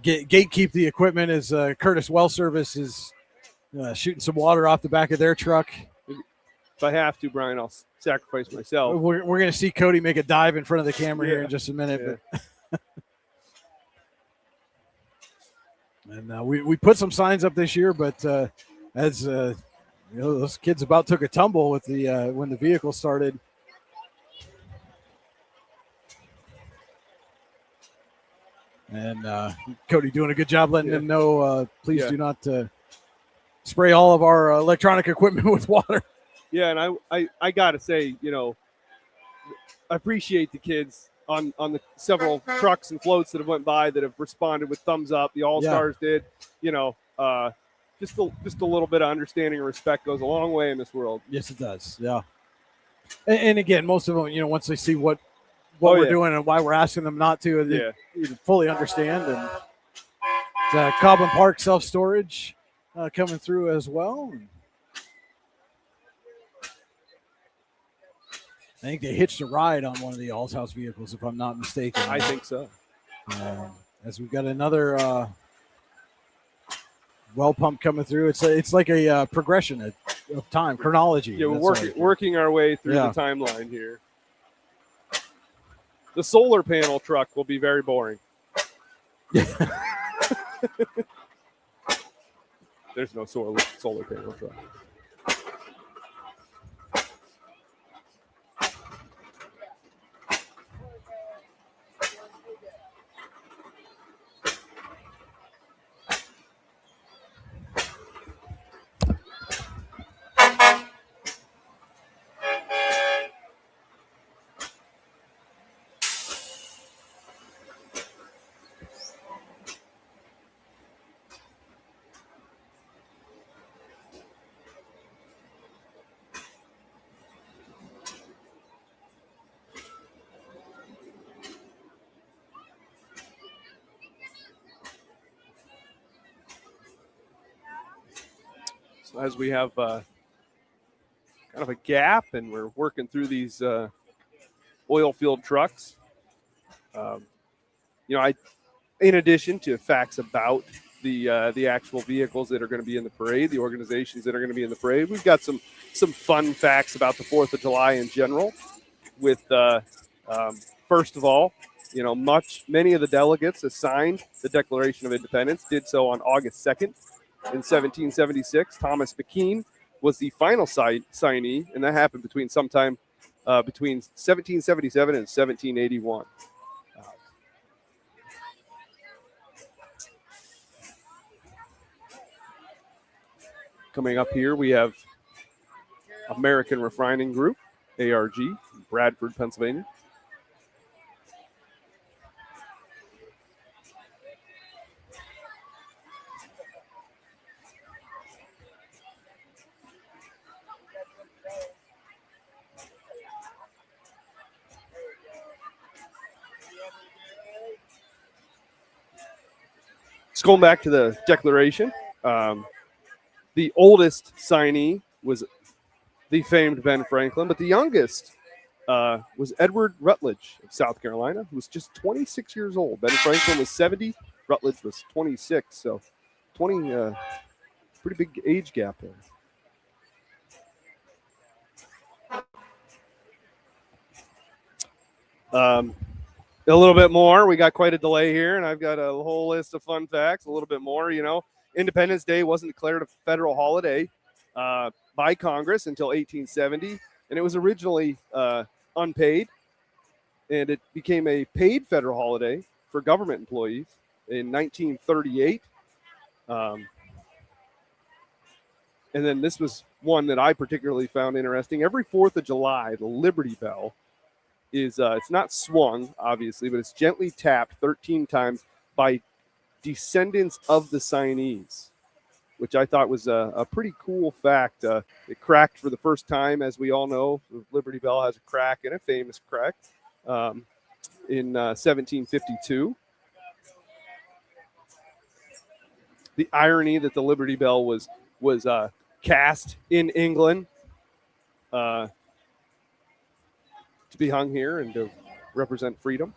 [SPEAKER 1] gatekeep the equipment as Curtis Well Service is shooting some water off the back of their truck.
[SPEAKER 3] If I have to, Brian, I'll sacrifice myself.
[SPEAKER 1] We're going to see Cody make a dive in front of the camera here in just a minute.
[SPEAKER 3] Yeah.
[SPEAKER 1] But and we put some signs up this year, but as those kids about took a tumble with the when the vehicle started. And Cody doing a good job letting them know, please do not spray all of our electronic equipment with water.
[SPEAKER 3] Yeah, and I got to say, I appreciate the kids on the several trucks and floats that have went by that have responded with thumbs up. The All-Stars did. Just a little bit of understanding and respect goes a long way in this world.
[SPEAKER 1] Yes, it does. Yeah. And again, most of them, once they see what we're doing and why we're asking them not to, they fully understand. And it's Cobham Park self-storage coming through as well. I think they hitched a ride on one of the Allshouse vehicles, if I'm not mistaken.
[SPEAKER 3] I think so.
[SPEAKER 1] As we've got another well pump coming through. It's like a progression of time, chronology.
[SPEAKER 3] Yeah, we're working our way through the timeline here. The solar panel truck will be very boring. There's no solar panel truck. As we have kind of a gap and we're working through these oil field trucks, in addition to facts about the actual vehicles that are going to be in the parade, the organizations that are going to be in the parade, we've got some fun facts about the 4th of July in general. With first of all, many of the delegates assigned the Declaration of Independence did so on August 2nd. In 1776, Thomas McKean was the final signee, and that happened between 1777 and 1781. Coming up here, we have American Refining Group, ARG, Bradford, Pennsylvania. Going back to the Declaration, the oldest signee was the famed Ben Franklin, but the youngest was Edward Rutledge of South Carolina, who was just 26 years old. Ben Franklin was 70, Rutledge was 26, so 20, pretty big age gap there. A little bit more. We got quite a delay here, and I've got a whole list of fun facts. A little bit more, Independence Day wasn't declared a federal holiday by Congress until 1870, and it was originally unpaid, and it became a paid federal holiday for government employees in 1938. And then this was one that I particularly found interesting. Every 4th of July, the Liberty Bell is it's not swung, obviously, but it's gently tapped 13 times by descendants of the signees, which I thought was a pretty cool fact. It cracked for the first time, as we all know. The Liberty Bell has a crack, and a famous crack, in 1752. The irony that the Liberty Bell was cast in England to be hung here and to represent freedom.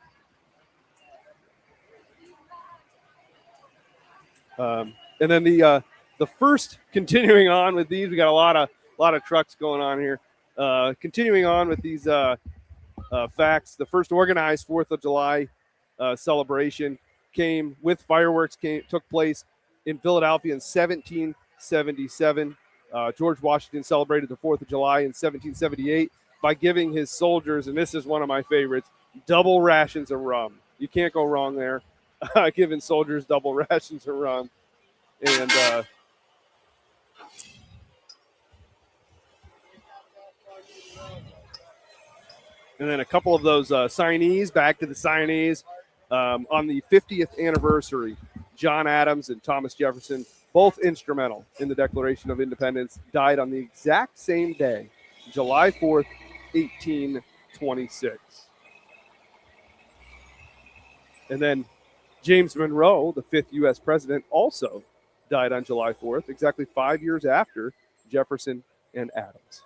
[SPEAKER 3] And then the first, continuing on with these, we got a lot of trucks going on here. Continuing on with these facts, the first organized 4th of July celebration came with fireworks. Took place in Philadelphia in 1777. George Washington celebrated the 4th of July in 1778 by giving his soldiers, and this is one of my favorites, double rations of rum. You can't go wrong there. Giving soldiers double rations of rum. And then a couple of those signees, back to the signees. On the 50th anniversary, John Adams and Thomas Jefferson, both instrumental in the Declaration of Independence, died on the exact same day, July 4th, 1826. And then James Monroe, the 5th U.S. president, also died on July 4th, exactly 5 years after Jefferson and Adams.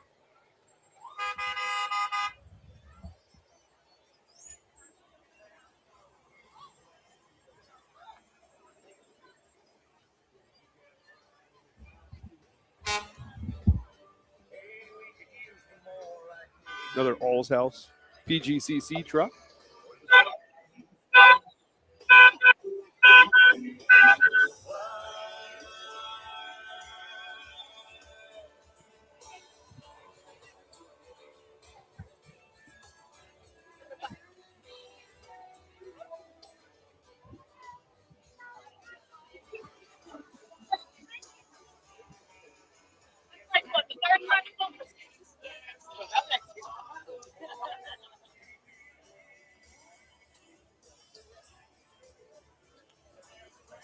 [SPEAKER 3] Another Alls House PGCC truck.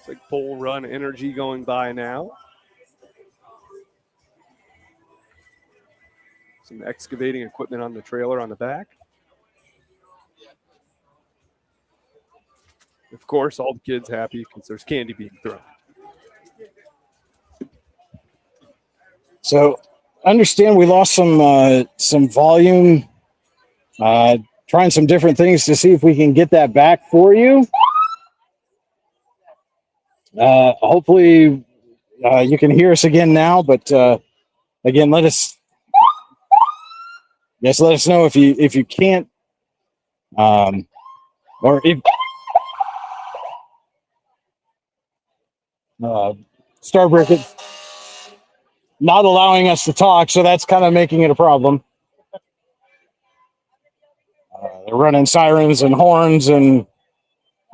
[SPEAKER 3] It's like Bull Run Energy going by now. Some excavating equipment on the trailer on the back. Of course, all the kids happy because there's candy being thrown.
[SPEAKER 1] So, understand we lost some volume. Trying some different things to see if we can get that back for you. Hopefully, you can hear us again now. But again, let us know if you can't, or if Starbreak not allowing us to talk, so that's kind of making it a problem. They're running sirens and horns and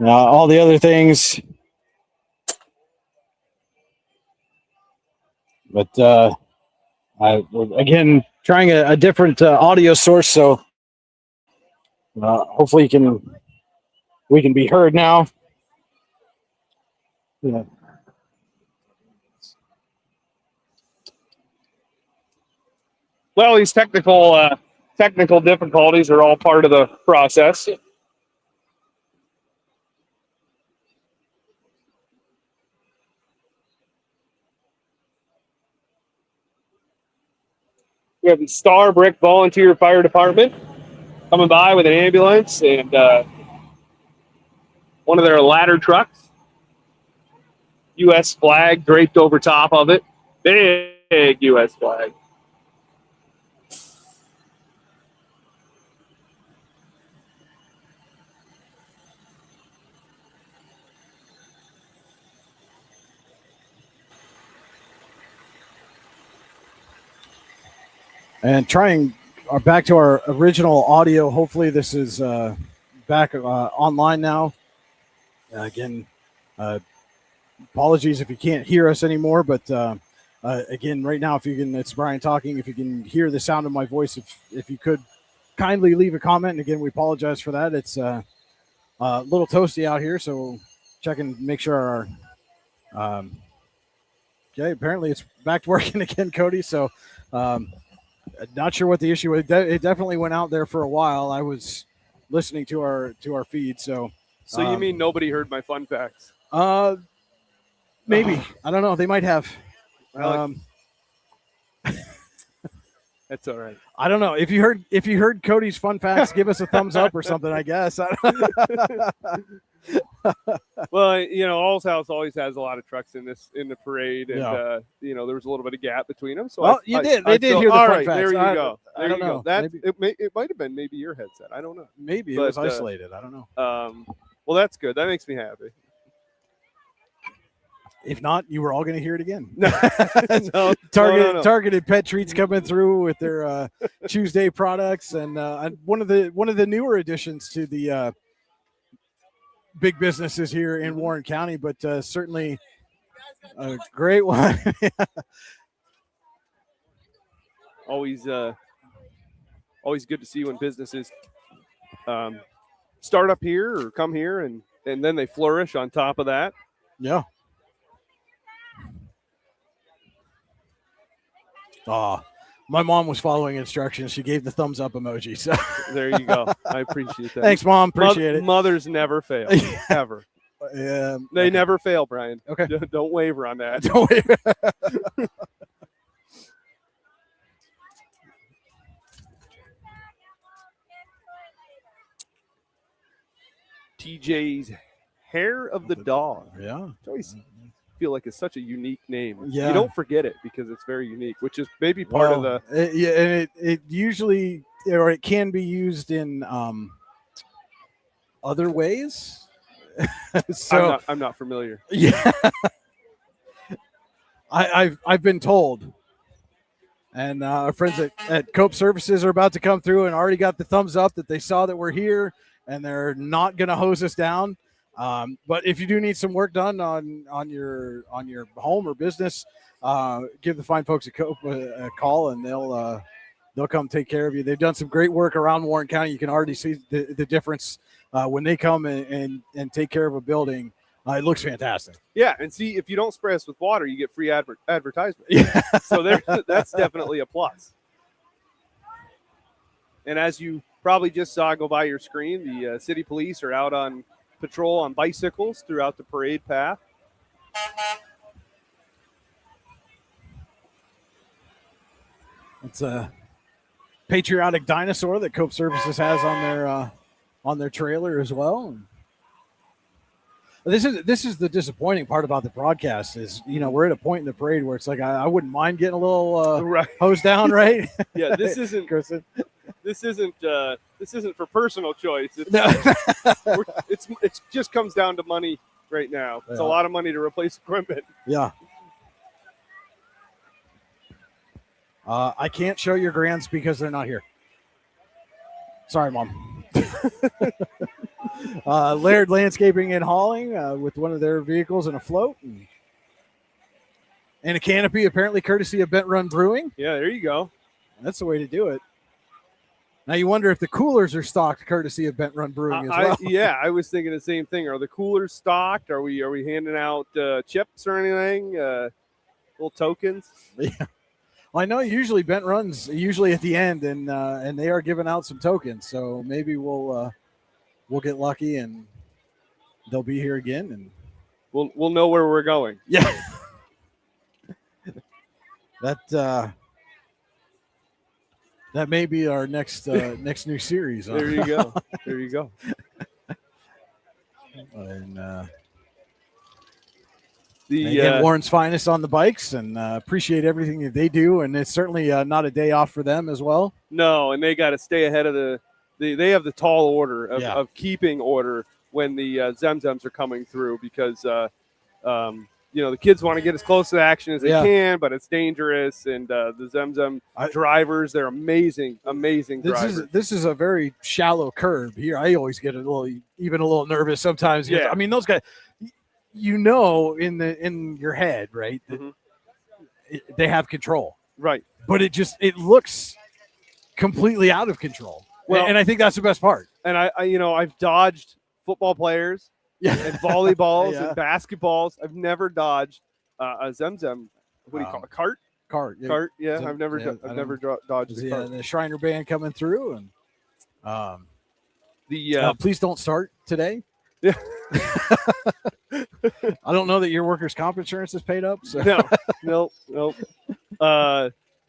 [SPEAKER 1] all the other things. But again, trying a different audio source, so hopefully we can be heard now. Yeah.
[SPEAKER 3] Well, these technical difficulties are all part of the process. We have the Star Brick Volunteer Fire Department coming by with an ambulance and one of their ladder trucks. U.S. flag draped over top of it. Big U.S. flag.
[SPEAKER 1] And trying back to our original audio. Hopefully this is back online now. Again, apologies if you can't hear us anymore, but again, right now, if you can, it's Brian talking. If you can hear the sound of my voice, if you could kindly leave a comment. And again, we apologize for that. It's a little toasty out here, so check and make sure our okay, apparently it's back to working again, Cody. So not sure what the issue was. It definitely went out there for a while. I was listening to our feed. So
[SPEAKER 3] you mean nobody heard my fun facts?
[SPEAKER 1] Maybe. I don't know. They might have.
[SPEAKER 3] That's all right.
[SPEAKER 1] I don't know. If you heard Cody's fun facts, give us a thumbs up or something, I guess.
[SPEAKER 3] Well, All's House always has a lot of trucks in the parade, and there was a little bit of gap between them. So
[SPEAKER 1] They did hear the
[SPEAKER 3] all
[SPEAKER 1] fun
[SPEAKER 3] right,
[SPEAKER 1] facts.
[SPEAKER 3] there you go.
[SPEAKER 1] I don't know.
[SPEAKER 3] It might have been maybe your headset. I don't know.
[SPEAKER 1] Maybe it was isolated. I don't know.
[SPEAKER 3] Well, that's good. That makes me happy.
[SPEAKER 1] If not, you were all going to hear it again.
[SPEAKER 3] No,
[SPEAKER 1] Targeted pet treats coming through with their Tuesday products, and one of the newer additions to the big businesses here in Warren County, but certainly a great one.
[SPEAKER 3] Always good to see when businesses start up here or come here, and then they flourish on top of that.
[SPEAKER 1] Yeah. My mom was following instructions. She gave the thumbs up emoji. So
[SPEAKER 3] there you go. I appreciate that.
[SPEAKER 1] Thanks, Mom. Appreciate it.
[SPEAKER 3] Mothers never fail, ever. They never fail, Brian.
[SPEAKER 1] Okay.
[SPEAKER 3] Don't waver on that.
[SPEAKER 1] Don't waver.
[SPEAKER 3] TJ's Hair of the Dog.
[SPEAKER 1] Yeah.
[SPEAKER 3] It's always feel like it's such a unique name.
[SPEAKER 1] Yeah.
[SPEAKER 3] You don't forget it because it's very unique, which is maybe part of the.
[SPEAKER 1] And it usually, or it can be used in other ways. So
[SPEAKER 3] I'm not familiar.
[SPEAKER 1] Yeah. I've been told. And our friends at Cope Services are about to come through and already got the thumbs up that they saw that we're here and they're not going to hose us down. But if you do need some work done on your home or business, give the fine folks at Cope a call and they'll come take care of you. They've done some great work around Warren County. You can already see the difference when they come and take care of a building. It looks fantastic.
[SPEAKER 3] Yeah, and see, if you don't spray us with water, you get free advertisement.
[SPEAKER 1] Yeah.
[SPEAKER 3] So that's definitely a plus. And as you probably just saw go by your screen, the city police are out on patrol on bicycles throughout the parade path.
[SPEAKER 1] It's a patriotic dinosaur that Cope Services has on their trailer as well. This is the disappointing part about the broadcast is, we're at a point in the parade where it's like I wouldn't mind getting a little hosed down, right?
[SPEAKER 3] Yeah, this isn't for personal choice. It just comes down to money right now. It's a lot of money to replace equipment.
[SPEAKER 1] Yeah. I can't show your grands because they're not here. Sorry, Mom. Laird Landscaping and Hauling with one of their vehicles and a float and a canopy, apparently courtesy of Bent Run Brewing.
[SPEAKER 3] Yeah, there you go.
[SPEAKER 1] That's the way to do it. Now you wonder if the coolers are stocked courtesy of Bent Run Brewing as well.
[SPEAKER 3] Yeah, I was thinking the same thing. Are the coolers stocked? Are we handing out chips or anything? Little tokens?
[SPEAKER 1] Yeah. Well, I know usually Bent Run's usually at the end, and they are giving out some tokens. So maybe we'll get lucky and they'll be here again, and
[SPEAKER 3] we'll know where we're going.
[SPEAKER 1] Yeah. That That may be our next next new series.
[SPEAKER 3] There you go. There you go.
[SPEAKER 1] And
[SPEAKER 3] The
[SPEAKER 1] again, Warren's finest on the bikes, and appreciate everything that they do. And it's certainly not a day off for them as well.
[SPEAKER 3] No, and they got to stay ahead of they have the tall order
[SPEAKER 1] Yeah.
[SPEAKER 3] of keeping order when the Zemzems are coming through because the kids want to get as close to the action as they
[SPEAKER 1] Yeah.
[SPEAKER 3] can, but it's dangerous. And the Zemzem drivers, they're amazing drivers.
[SPEAKER 1] This is a very shallow curve here. I always get a little nervous sometimes.
[SPEAKER 3] Yeah.
[SPEAKER 1] I mean, those guys, in your head, right? that
[SPEAKER 3] Mhm.
[SPEAKER 1] They have control,
[SPEAKER 3] Right.
[SPEAKER 1] but it looks completely out of control.
[SPEAKER 3] Well-
[SPEAKER 1] And I think that's the best part.
[SPEAKER 3] And I've dodged football players
[SPEAKER 1] Yeah.
[SPEAKER 3] and volleyballs
[SPEAKER 1] Yeah.
[SPEAKER 3] and basketballs. I've never dodged a Zemzem. What do you call it? A cart?
[SPEAKER 1] Cart. Yeah.
[SPEAKER 3] Cart? Yeah,
[SPEAKER 1] Zem-
[SPEAKER 3] I've never
[SPEAKER 1] yeah,
[SPEAKER 3] I've
[SPEAKER 1] I
[SPEAKER 3] never dodged a
[SPEAKER 1] Yeah,
[SPEAKER 3] cart.
[SPEAKER 1] the Shriner band coming through, and
[SPEAKER 3] The
[SPEAKER 1] please don't start today.
[SPEAKER 3] Yeah.
[SPEAKER 1] I don't know that your workers' comp insurance is paid up. So.
[SPEAKER 3] no.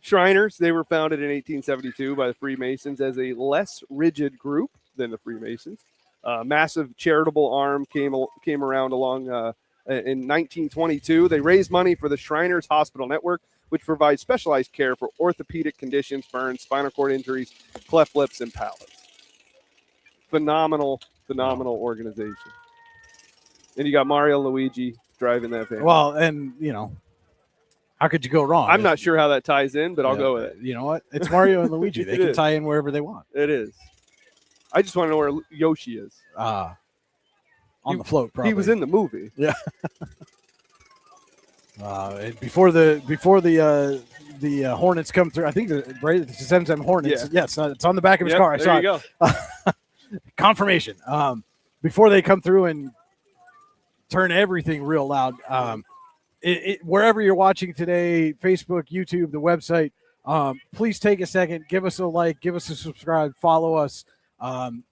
[SPEAKER 3] Shriners, they were founded in 1872 by the Freemasons as a less rigid group than the Freemasons. Massive charitable arm came around along in 1922. They raised money for the Shriners Hospital Network, which provides specialized care for orthopedic conditions, burns, spinal cord injuries, cleft lips, and palates. Phenomenal organization. And you got Mario and Luigi driving that van.
[SPEAKER 1] Well, and how could you go wrong?
[SPEAKER 3] I'm not sure how that ties in, but I'll go with it.
[SPEAKER 1] You know what? It's Mario and Luigi. They
[SPEAKER 3] It
[SPEAKER 1] can
[SPEAKER 3] is.
[SPEAKER 1] tie in wherever they want.
[SPEAKER 3] It is. I just want to know where Yoshi is.
[SPEAKER 1] On
[SPEAKER 3] He-
[SPEAKER 1] the float, probably.
[SPEAKER 3] He was in the movie.
[SPEAKER 1] And before the Hornets come through. I think the Zemzem Hornets.
[SPEAKER 3] Yeah.
[SPEAKER 1] Yes, it's on the back of his
[SPEAKER 3] Yep,
[SPEAKER 1] car. I
[SPEAKER 3] there
[SPEAKER 1] saw
[SPEAKER 3] you
[SPEAKER 1] it.
[SPEAKER 3] go.
[SPEAKER 1] Confirmation. Before they come through and turn everything real loud. Wherever you're watching today, Facebook, YouTube, the website, please take a second, give us a like, give us a subscribe, follow us.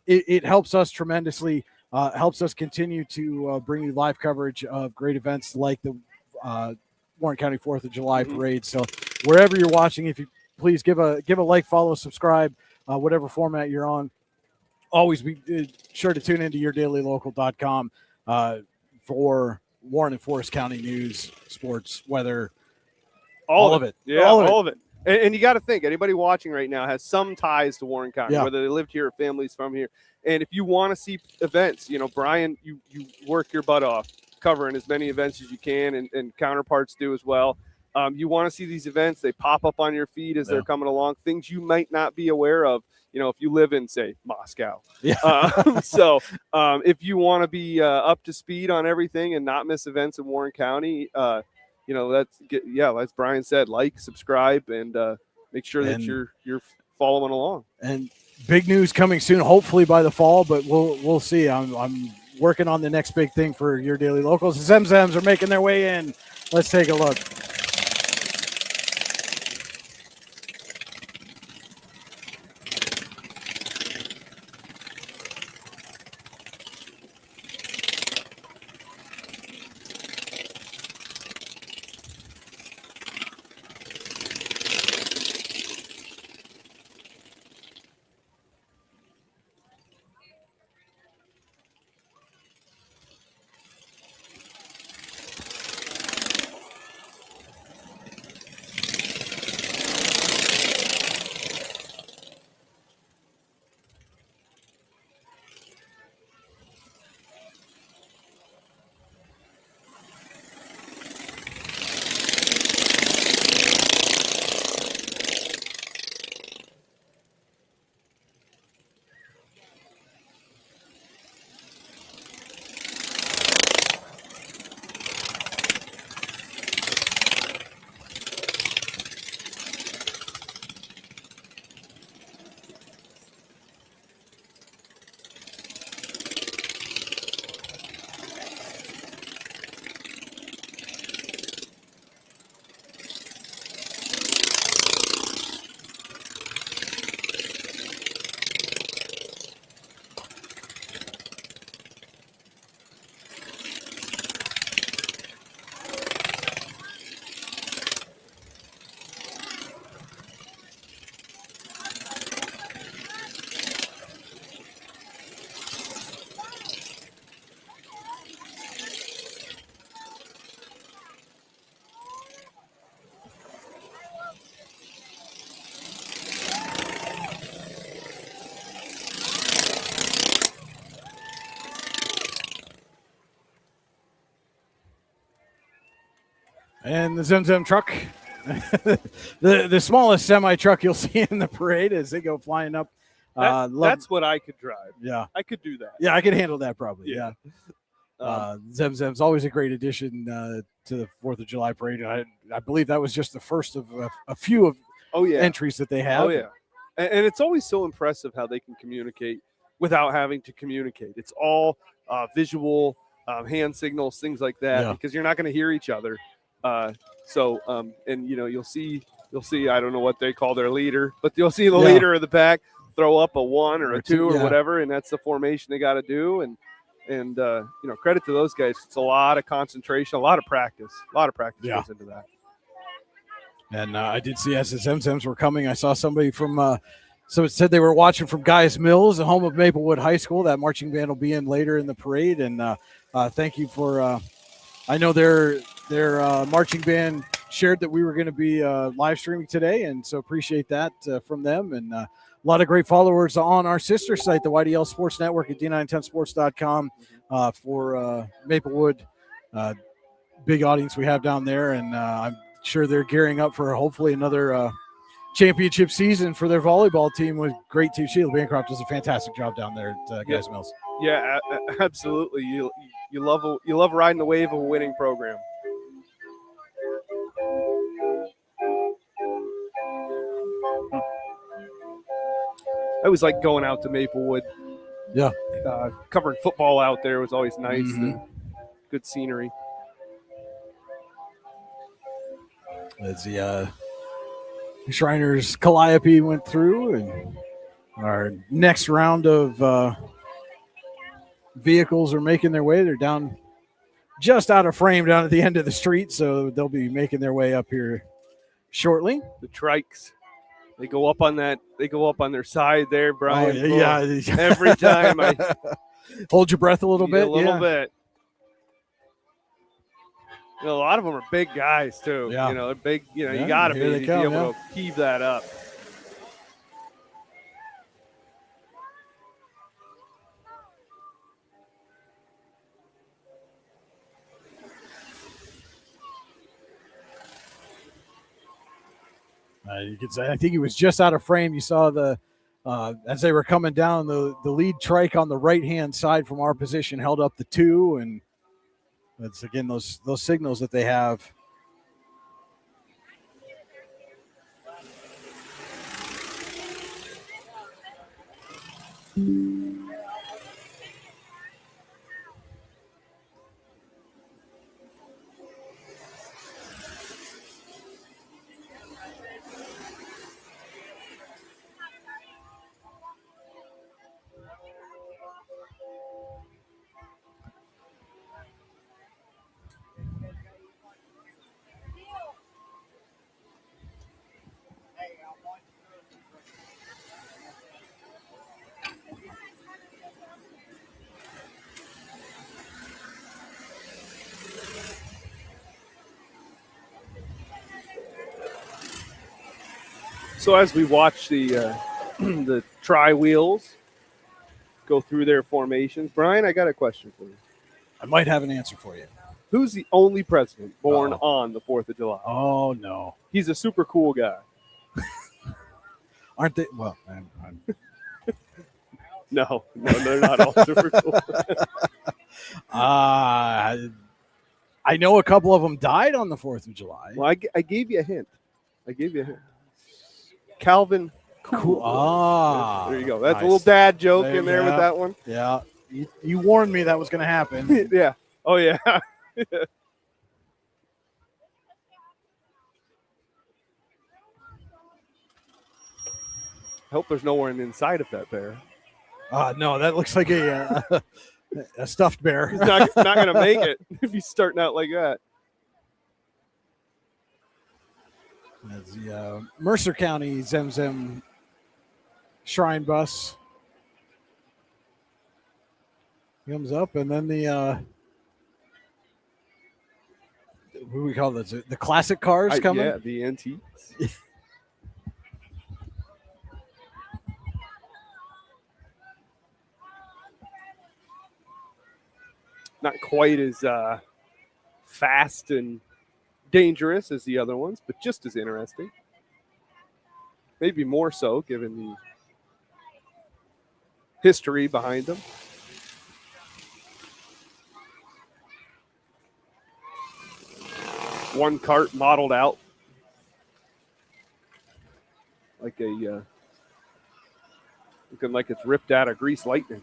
[SPEAKER 1] It helps us tremendously. Helps us continue to bring you live coverage of great events like the Warren County 4th of July
[SPEAKER 3] Mhm.
[SPEAKER 1] parade. So wherever you're watching, if you please give a like, follow, subscribe, whatever format you're on. Always be sure to tune into yourdailylocal.com for Warren and Forest County news, sports, weather, all of it.
[SPEAKER 3] Yeah, all of it. And you got to think, anybody watching right now has some ties to Warren County,
[SPEAKER 1] Yeah.
[SPEAKER 3] whether they lived here or families from here. And if you want to see events, Brian, you work your butt off covering as many events as you can, and counterparts do as well. You want to see these events, they pop up on your feed as they're
[SPEAKER 1] Yeah.
[SPEAKER 3] coming along, things you might not be aware of, if you live in, say, Moscow.
[SPEAKER 1] Yeah.
[SPEAKER 3] So if you want to be up to speed on everything and not miss events in Warren County, as Brian said, like, subscribe, and make sure that
[SPEAKER 1] And-
[SPEAKER 3] you're following along.
[SPEAKER 1] And big news coming soon, hopefully by the fall, but we'll see. I'm working on the next big thing for Your Daily Locals. The Zemzems are making their way in. Let's take a look. And the Zem truck, the smallest semi truck you'll see in the parade as they go flying up.
[SPEAKER 3] That's what I could drive.
[SPEAKER 1] Yeah.
[SPEAKER 3] I could do that.
[SPEAKER 1] Yeah, I could handle that probably.
[SPEAKER 3] Yeah.
[SPEAKER 1] Zem's always a great addition to the 4th of July parade. And I believe that was just the first of a few of entries that they have.
[SPEAKER 3] Oh, yeah. And it's always so impressive how they can communicate without having to communicate. It's all visual, hand signals, things like that, because you're not going to hear each other. And you'll see, I don't know what they call their leader, but you'll see the leader of the pack throw up a 1 or a 2 or whatever, and that's the formation they got to do. And credit to those guys. It's a lot of concentration, a lot of practice goes into that.
[SPEAKER 1] And I did see as the Zemzems were coming, I saw somebody from so it said they were watching from Guy's Mills, the home of Maplewood High School. That marching band will be in later in the parade. And thank you for I know their marching band shared that we were going to be live streaming today, and so appreciate that from them. And a lot of great followers on our sister site, the YDL Sports Network at D910sports.com for Maplewood. Big audience we have down there, and I'm sure they're gearing up for hopefully another championship season for their volleyball team with great team. Sheila Bancroft does a fantastic job down there at Guys Mills.
[SPEAKER 3] Yeah, absolutely. You love riding the wave of a winning program. I always like going out to Maplewood.
[SPEAKER 1] Yeah.
[SPEAKER 3] Covering football out there was always nice. And good scenery.
[SPEAKER 1] As the Shriners Calliope went through, and our next round of vehicles are making their way. They're down just out of frame down at the end of the street, so they'll be making their way up here shortly.
[SPEAKER 3] The trikes, they go up on their side there, Brian.
[SPEAKER 1] Oh, yeah.
[SPEAKER 3] Every time I
[SPEAKER 1] hold your breath a little bit.
[SPEAKER 3] A little bit. A lot of them are big guys too.
[SPEAKER 1] Yeah.
[SPEAKER 3] They're big. You got to be able to heave that up.
[SPEAKER 1] You could say, I think he was just out of frame. You saw the as they were coming down, the lead trike on the right hand side from our position held up the 2, and that's again those signals that they have.
[SPEAKER 3] So as we watch the tri-wheels go through their formations, Brian, I got a question for you.
[SPEAKER 1] I might have an answer for you.
[SPEAKER 3] Who's the only president born on the 4th of July?
[SPEAKER 1] Oh, no.
[SPEAKER 3] He's a super cool guy.
[SPEAKER 1] Aren't they? Well,
[SPEAKER 3] No, they're not all super cool.
[SPEAKER 1] I know a couple of them died on the 4th of July.
[SPEAKER 3] Well, I gave you a hint. Calvin Cool. There you go. That's nice. A little dad joke in there with that one.
[SPEAKER 1] Yeah. You warned me that was going to happen.
[SPEAKER 3] Yeah. Oh, yeah. I hope there's no one inside of that bear.
[SPEAKER 1] No, that looks like a stuffed bear.
[SPEAKER 3] He's not going to make it if he's starting out like that.
[SPEAKER 1] As the Mercer County Zemzem Shrine bus comes up, and then the what do we call this? The classic cars coming?
[SPEAKER 3] Yeah, the antiques. Not quite as fast and dangerous as the other ones, but just as interesting. Maybe more so, given the history behind them. One cart modeled out like a looking like it's ripped out of Grease Lightning.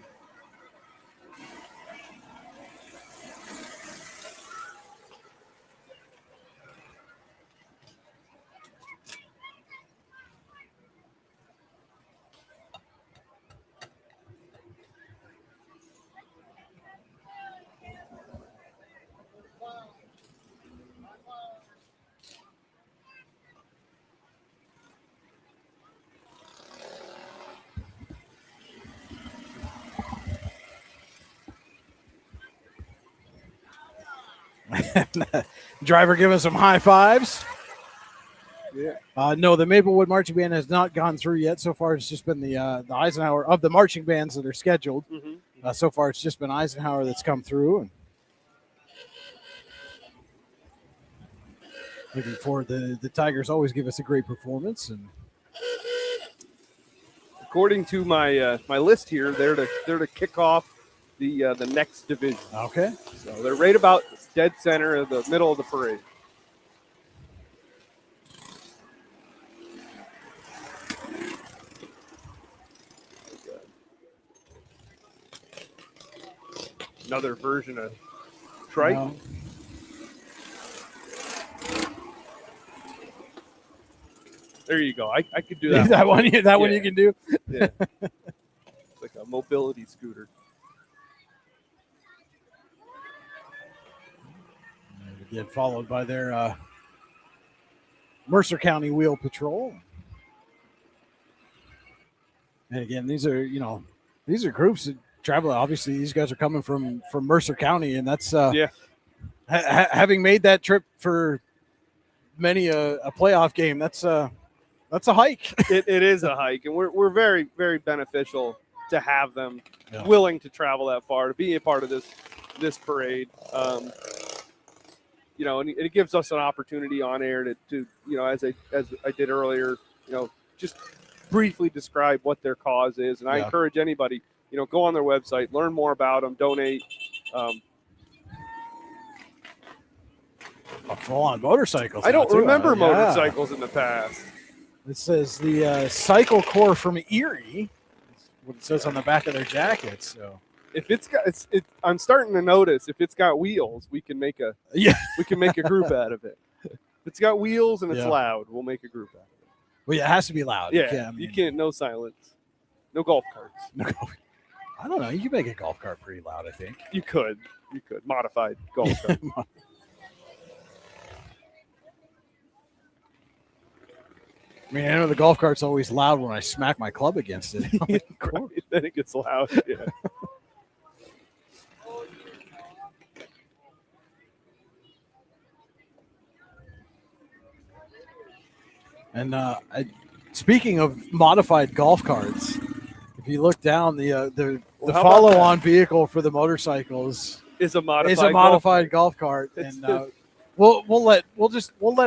[SPEAKER 1] Driver giving some high fives.
[SPEAKER 3] Yeah.
[SPEAKER 1] No, the Maplewood Marching Band has not gone through yet. So far, it's just been the Eisenhower of the marching bands that are scheduled.
[SPEAKER 3] Mm-hmm.
[SPEAKER 1] So far, it's just been Eisenhower that's come through. And looking forward, the Tigers always give us a great performance. And
[SPEAKER 3] according to my my list here, they're to kick off the next division.
[SPEAKER 1] okay,
[SPEAKER 3] So they're right about dead center of the middle of the parade. Another version of trike.
[SPEAKER 1] No.
[SPEAKER 3] There you go. I could do that.
[SPEAKER 1] that one you
[SPEAKER 3] Yeah.
[SPEAKER 1] can do.
[SPEAKER 3] Yeah. It's like a mobility scooter.
[SPEAKER 1] And again, followed by their Mercer County Wheel Patrol. And again, these are groups that travel. Obviously, these guys are coming from Mercer County, and that's having made that trip for many a playoff game. That's a hike.
[SPEAKER 3] It is a hike, and we're very, very beneficial to have them
[SPEAKER 1] Yeah.
[SPEAKER 3] willing to travel that far to be a part of this parade. And it gives us an opportunity on air to as I did earlier, just briefly describe what their cause is, and I
[SPEAKER 1] Yeah.
[SPEAKER 3] encourage anybody, go on their website, learn more about them, donate.
[SPEAKER 1] Full on motorcycles.
[SPEAKER 3] I don't
[SPEAKER 1] now, too.
[SPEAKER 3] remember
[SPEAKER 1] Yeah.
[SPEAKER 3] motorcycles in the past.
[SPEAKER 1] It says the Cycle Corps from Erie. That's what it says on the back of their jackets. So
[SPEAKER 3] If it's got, I'm starting to notice if it's got wheels, we can make a
[SPEAKER 1] yeah,
[SPEAKER 3] group out of it. If it's got wheels and it's
[SPEAKER 1] Yeah.
[SPEAKER 3] loud, we'll make a group out of it.
[SPEAKER 1] well, yeah, it has to be loud.
[SPEAKER 3] Yeah, you can't. No silence. No golf carts.
[SPEAKER 1] I don't know. You can make a golf cart pretty loud. I think.
[SPEAKER 3] You could modified golf cart.
[SPEAKER 1] I mean, I know the golf cart's always loud when I smack my club against it.
[SPEAKER 3] Right, then it gets loud. Yeah.
[SPEAKER 1] And speaking of modified golf carts, if you look down, the
[SPEAKER 3] Well, how about
[SPEAKER 1] follow-on vehicle for the motorcycles
[SPEAKER 3] Is a modified.
[SPEAKER 1] is a modified golf cart,
[SPEAKER 3] It's
[SPEAKER 1] and we'll let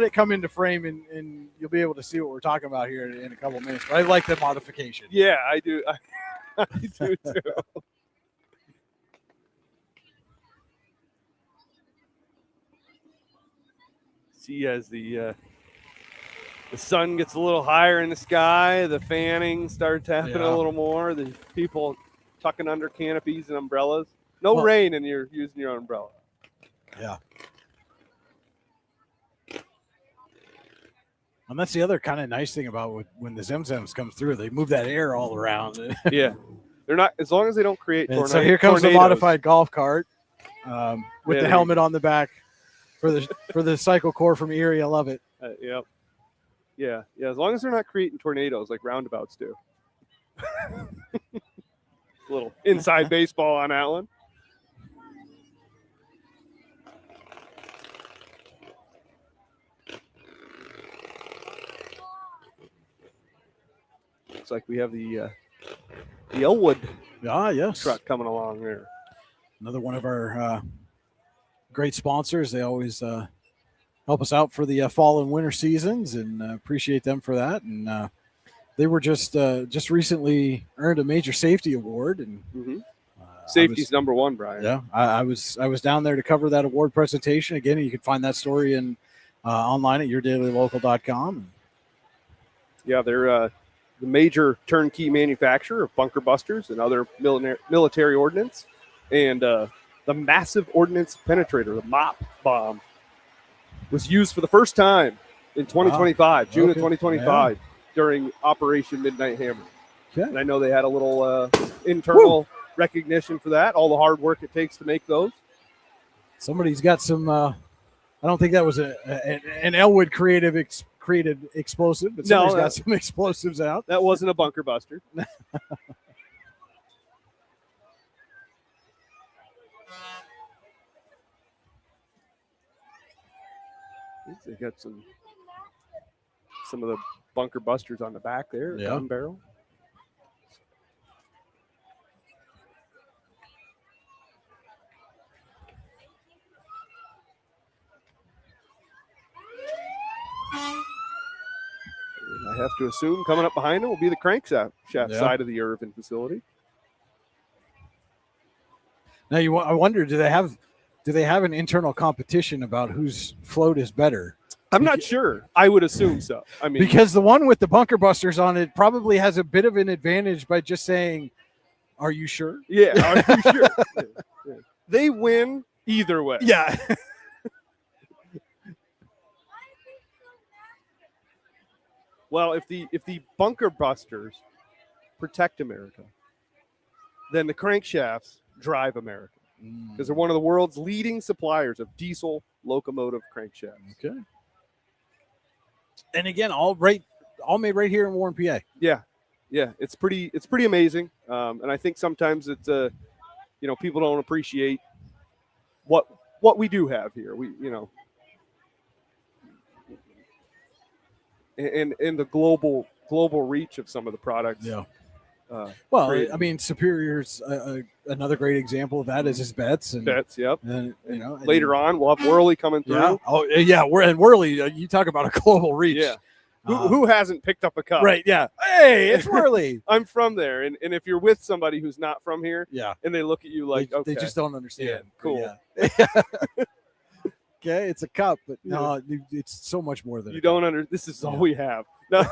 [SPEAKER 1] it come into frame, and you'll be able to see what we're talking about here in a couple of minutes. But I like the modification.
[SPEAKER 3] Yeah, I do. I do too. See, as the sun gets a little higher in the sky, the fanning starts happening
[SPEAKER 1] Yeah.
[SPEAKER 3] a little more. The people tucking under canopies and umbrellas. No
[SPEAKER 1] Well-
[SPEAKER 3] rain, and you're using your umbrella.
[SPEAKER 1] Yeah. And that's the other kind of nice thing about when the Zemzems come through. They move that air all around.
[SPEAKER 3] Yeah, they're not, as long as they don't create
[SPEAKER 1] And
[SPEAKER 3] tornadoes.
[SPEAKER 1] so here comes the modified golf cart with
[SPEAKER 3] Yeah,
[SPEAKER 1] the
[SPEAKER 3] there
[SPEAKER 1] helmet on the back for the Cycle Corps from Erie. I love it.
[SPEAKER 3] Yep. Yeah. As long as they're not creating tornadoes like roundabouts do. Little inside baseball on that one. Looks like we have the Elwood
[SPEAKER 1] Ah, yes.
[SPEAKER 3] truck coming along there.
[SPEAKER 1] Another one of our great sponsors. They always help us out for the fall and winter seasons, and appreciate them for that. And they were just recently earned a major safety award, and
[SPEAKER 3] Safety's number one, Brian.
[SPEAKER 1] yeah, I was down there to cover that award presentation. Again, you can find that story in online at yourdailylocal.com.
[SPEAKER 3] Yeah, they're the major turnkey manufacturer of bunker busters and other military ordnance, and the massive ordnance penetrator, the MOP bomb, was used for the first time in 2025, June of 2025, during Operation Midnight Hammer.
[SPEAKER 1] Okay.
[SPEAKER 3] And I know they had a little internal recognition for that, all the hard work it takes to make those.
[SPEAKER 1] Somebody's got some. I don't think that was an Elwood created explosive, but somebody's got some explosives out.
[SPEAKER 3] That wasn't a bunker buster. They got some of the bunker busters on the back there, gun barrel. I have to assume coming up behind him will be the crankshaft side of the Irvin facility.
[SPEAKER 1] Now, I wonder, do they have an internal competition about whose float is better?
[SPEAKER 3] I'm not sure. I would assume so. I mean,
[SPEAKER 1] because the one with the bunker busters on it probably has a bit of an advantage by just saying, "Are you sure?"
[SPEAKER 3] Yeah, are you sure? Yeah. They win either way.
[SPEAKER 1] Yeah.
[SPEAKER 3] Well, if the bunker busters protect America, then the crankshafts drive America, because they're one of the world's leading suppliers of diesel locomotive crankshafts.
[SPEAKER 1] Okay. And again, all made right here in Warren, PA.
[SPEAKER 3] Yeah, it's pretty amazing, and I think sometimes it's people don't appreciate what we do have here. And the global reach of some of the products.
[SPEAKER 1] Yeah.
[SPEAKER 3] Well,
[SPEAKER 1] I mean, Superior's another great example of that is his bets.
[SPEAKER 3] Yep.
[SPEAKER 1] And,
[SPEAKER 3] later on, we'll have Worley coming through.
[SPEAKER 1] Yeah. Oh, yeah. Worley, you talk about a global reach.
[SPEAKER 3] Yeah. Who hasn't picked up a cup?
[SPEAKER 1] Right. Yeah. Hey, it's Worley.
[SPEAKER 3] I'm from there, and if you're with somebody who's not from here, and they look at you like,
[SPEAKER 1] they just don't understand.
[SPEAKER 3] Yeah, cool.
[SPEAKER 1] Yeah. Okay, it's a cup, but no, it's so much more than
[SPEAKER 3] you don't This is all we have. No,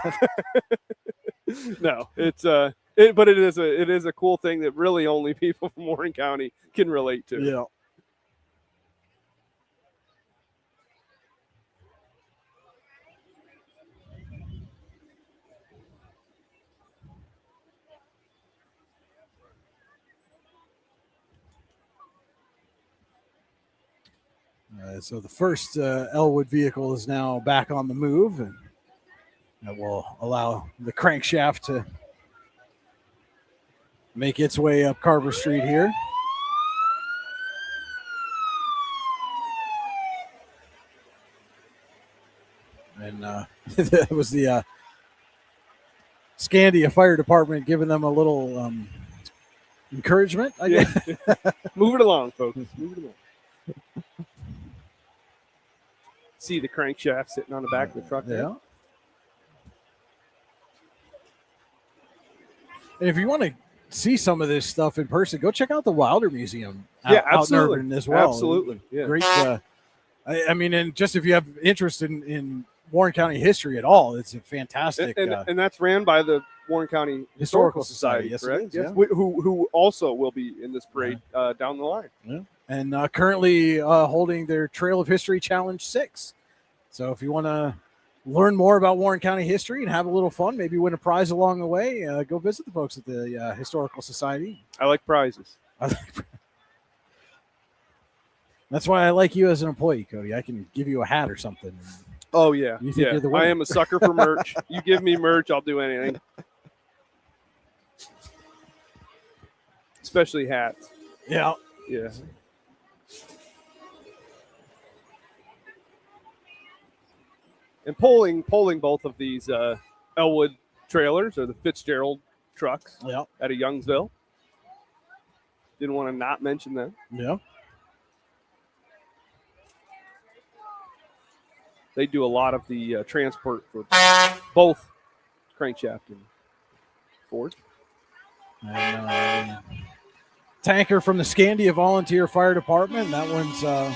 [SPEAKER 3] no, but it is a cool thing that really only people from Warren County can relate to.
[SPEAKER 1] Yeah. So the first Elwood vehicle is now back on the move, and that will allow the crankshaft to make its way up Carver Street here. And that was the Scandia Fire Department giving them a little encouragement, I guess.
[SPEAKER 3] Move it along, folks. Move it along. See the crankshaft sitting on the back of the truck there.
[SPEAKER 1] Yeah. And if you want to see some of this stuff in person, go check out the Wilder Museum out in Irvin as well.
[SPEAKER 3] Absolutely. Yeah.
[SPEAKER 1] Great. I mean, and just if you have interest in Warren County history at all, it's a fantastic.
[SPEAKER 3] And that's ran by the Warren County Historical Society,
[SPEAKER 1] yes,
[SPEAKER 3] correct?
[SPEAKER 1] Yes.
[SPEAKER 3] Who also will be in this parade down the line.
[SPEAKER 1] Yeah. And currently holding their Trail of History Challenge 6. So if you want to learn more about Warren County history and have a little fun, maybe win a prize along the way, go visit the folks at the Historical Society.
[SPEAKER 3] I like prizes.
[SPEAKER 1] That's why I like you as an employee, Cody. I can give you a hat or something.
[SPEAKER 3] Oh, yeah.
[SPEAKER 1] You think you're the winner.
[SPEAKER 3] I am a sucker for merch. You give me merch, I'll do anything. Especially hats.
[SPEAKER 1] Yeah.
[SPEAKER 3] Yeah. And polling both of these Elwood trailers or the Fitzgerald trucks out of Youngsville. Didn't want to not mention them.
[SPEAKER 1] Yeah.
[SPEAKER 3] They do a lot of the transport for both crankshaft and Ford.
[SPEAKER 1] And tanker from the Scandia Volunteer Fire Department. That one's a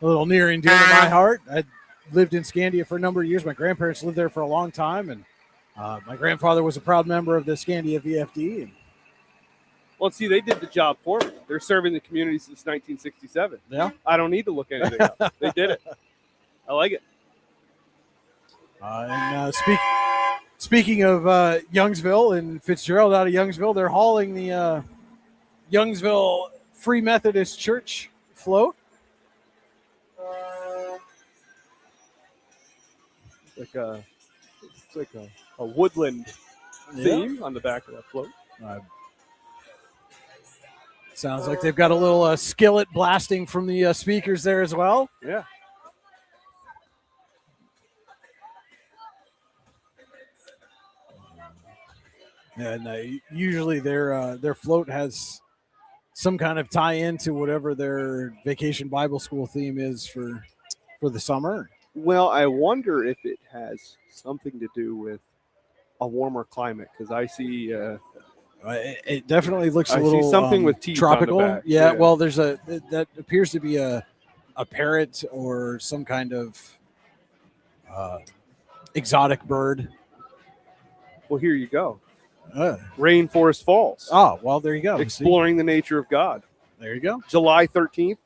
[SPEAKER 1] little near and dear to my heart. I lived in Scandia for a number of years. My grandparents lived there for a long time, and my grandfather was a proud member of the Scandia VFD. And
[SPEAKER 3] Well, see, they did the job for me. They're serving the community since 1967.
[SPEAKER 1] yeah,
[SPEAKER 3] I don't need to look anything up. They did it. I like it.
[SPEAKER 1] Speaking of Youngsville and Fitzgerald out of Youngsville, they're hauling the Youngsville Free Methodist Church float.
[SPEAKER 3] It's like a woodland theme on the back of that float.
[SPEAKER 1] Sounds like they've got a little skillet blasting from the speakers there as well.
[SPEAKER 3] Yeah.
[SPEAKER 1] And usually their float has some kind of tie-in to whatever their Vacation Bible School theme is for the summer.
[SPEAKER 3] Well, I wonder if it has something to do with a warmer climate, because I see
[SPEAKER 1] It definitely looks a
[SPEAKER 3] I
[SPEAKER 1] little
[SPEAKER 3] see something with teeth on the
[SPEAKER 1] tropical.
[SPEAKER 3] back.
[SPEAKER 1] Yeah,
[SPEAKER 3] Yeah.
[SPEAKER 1] well, there's that appears to be a parrot or some kind of exotic bird.
[SPEAKER 3] well, here you go.
[SPEAKER 1] Uh,
[SPEAKER 3] Rainforest Falls.
[SPEAKER 1] oh, well, there you go. See?
[SPEAKER 3] Exploring the nature of God.
[SPEAKER 1] There you go.
[SPEAKER 3] July 13th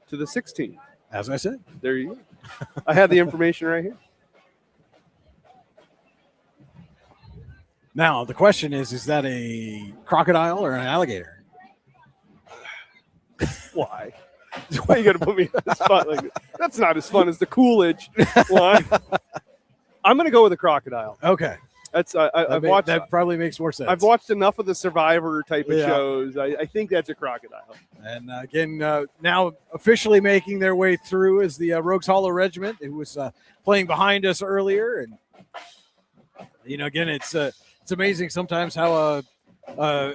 [SPEAKER 3] to the 16th.
[SPEAKER 1] As I said.
[SPEAKER 3] There you go. I have the information right here.
[SPEAKER 1] Now the question is that a crocodile or an alligator?
[SPEAKER 3] Why? Why you got to put me on the spot like that? That's not as fun as the Coolidge line. I'm going to go with a crocodile.
[SPEAKER 1] Okay,
[SPEAKER 3] That's I've watched.
[SPEAKER 1] that. Probably makes more sense.
[SPEAKER 3] I've watched enough of the Survivor type of
[SPEAKER 1] Yeah.
[SPEAKER 3] shows. I think that's a crocodile.
[SPEAKER 1] And again, now officially making their way through is the Rogues Hollow Regiment, who was playing behind us earlier. And again, it's amazing sometimes how a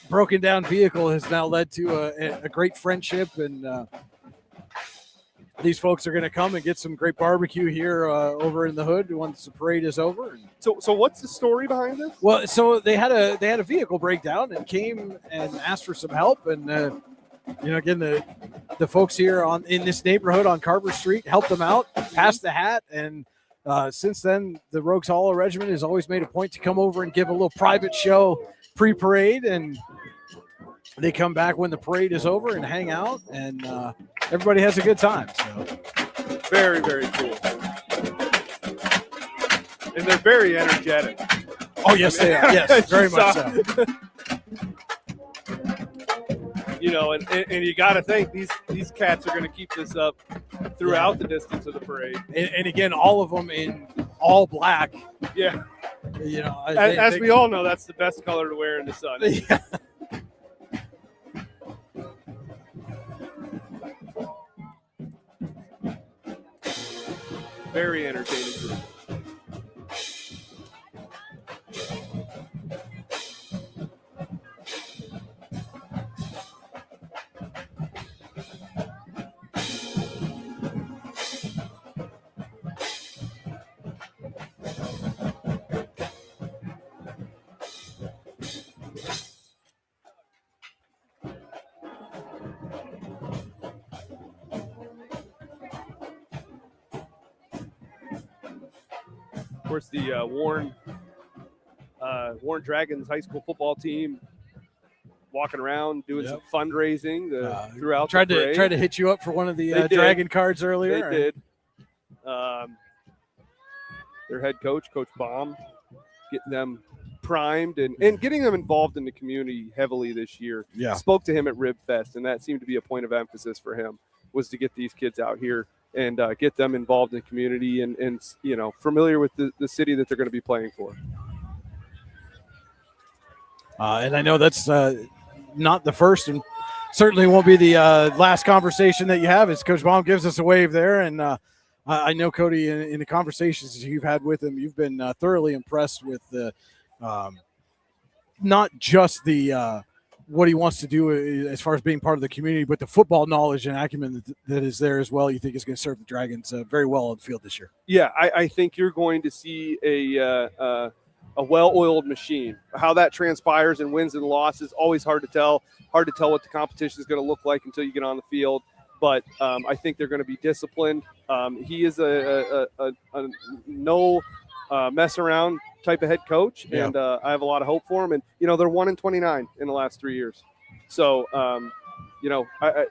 [SPEAKER 1] broken down vehicle has now led to a great friendship. And these folks are going to come and get some great barbecue here over in the hood once the parade is over. And,
[SPEAKER 3] So what's the story behind this?
[SPEAKER 1] well, so they had a vehicle breakdown and came and asked for some help. And again, the folks here in this neighborhood on Carver Street helped them out, passed the hat, and since then the Rogues Hollow Regiment has always made a point to come over and give a little private show pre-parade, and they come back when the parade is over and hang out, and everybody has a good time. So
[SPEAKER 3] Very, very cool. And they're very energetic.
[SPEAKER 1] oh yes, they are. Yes, very much so.
[SPEAKER 3] And you got to think these cats are going to keep this up throughout the distance of the parade.
[SPEAKER 1] And again, all of them in all black.
[SPEAKER 3] Yeah.
[SPEAKER 1] As
[SPEAKER 3] We all know, that's the best color to wear in the sun.
[SPEAKER 1] Yeah.
[SPEAKER 3] Very entertaining group. Of course, the Warren Dragons high school football team walking around doing
[SPEAKER 1] Yep.
[SPEAKER 3] some fundraising throughout
[SPEAKER 1] tried
[SPEAKER 3] the parade.
[SPEAKER 1] to hit you up for one of the
[SPEAKER 3] They did.
[SPEAKER 1] Dragon cards
[SPEAKER 3] They
[SPEAKER 1] earlier.
[SPEAKER 3] did. Their head coach, Coach Baum, getting them primed and getting them involved in the community heavily this year.
[SPEAKER 1] Yeah.
[SPEAKER 3] Spoke to him at Rib Fest, and that seemed to be a point of emphasis for him, was to get these kids out here and get them involved in the community and familiar with the city that they're going to be playing for.
[SPEAKER 1] And I know that's not the first and certainly won't be the last conversation that you have. As Coach Baum gives us a wave there. And I know, Cody, in the conversations you've had with him, you've been thoroughly impressed with the not just the what he wants to do as far as being part of the community, but the football knowledge and acumen that is there as well, you think is going to serve the Dragons very well on the field this year.
[SPEAKER 3] Yeah, I think you're going to see a well-oiled machine. How that transpires in wins and losses, always hard to tell. Hard to tell what the competition is going to look like until you get on the field. But I think they're going to be disciplined. He is a no mess around type of head coach,
[SPEAKER 1] Yeah.
[SPEAKER 3] and I have a lot of hope for him. And they're 1-29 in the last 3 years, so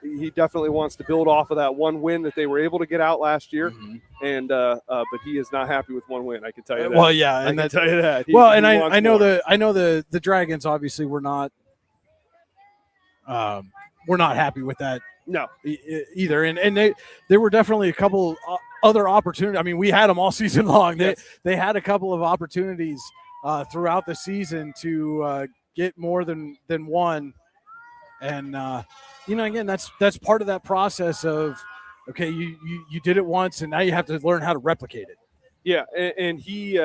[SPEAKER 3] he definitely wants to build off of that one win that they were able to get out last year. And but he is not happy with one win. I can tell you that.
[SPEAKER 1] Well, yeah,
[SPEAKER 3] I
[SPEAKER 1] and
[SPEAKER 3] can tell you that.
[SPEAKER 1] I know
[SPEAKER 3] more.
[SPEAKER 1] the Dragons obviously were not happy with that
[SPEAKER 3] No,
[SPEAKER 1] either, and there were definitely a couple other opportunities. I mean, we had them all season long.
[SPEAKER 3] Yes.
[SPEAKER 1] They had a couple of opportunities throughout the season to get more than one, and again, that's part of that process of, okay, you did it once, and now you have to learn how to replicate it.
[SPEAKER 3] Yeah, and he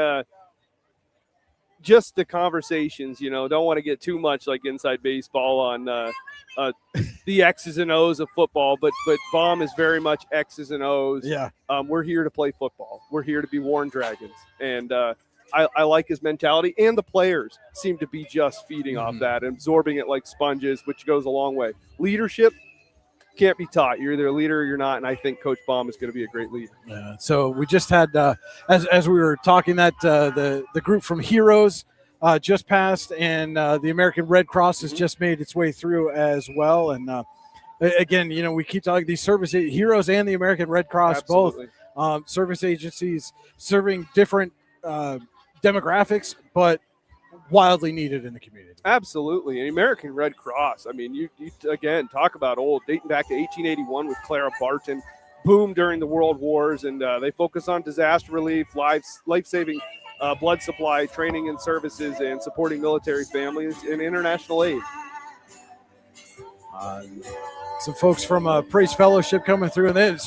[SPEAKER 3] just the conversations, don't want to get too much like inside baseball on the X's and O's of football, but Baum is very much X's and O's.
[SPEAKER 1] Yeah.
[SPEAKER 3] We're here to play football. We're here to be Warren Dragons, and I like his mentality, and the players seem to be just feeding off that and absorbing it like sponges, which goes a long way. Leadership can't be taught. You're either a leader or you're not, and I think Coach Baum is going to be a great leader.
[SPEAKER 1] Yeah. So we just had, as we were talking, that the group from Heroes just passed, and the American Red Cross has just made its way through as well. And again, we keep talking these Heroes and the American Red Cross,
[SPEAKER 3] Absolutely.
[SPEAKER 1] both service agencies serving different demographics, but wildly needed in the community.
[SPEAKER 3] Absolutely. And American Red Cross, I mean, you again, talk about old, dating back to 1881 with Clara Barton, boom during the World Wars, and they focus on disaster relief, life-saving blood supply, training and services, and supporting military families and international aid.
[SPEAKER 1] Some folks from Praise Fellowship coming through, and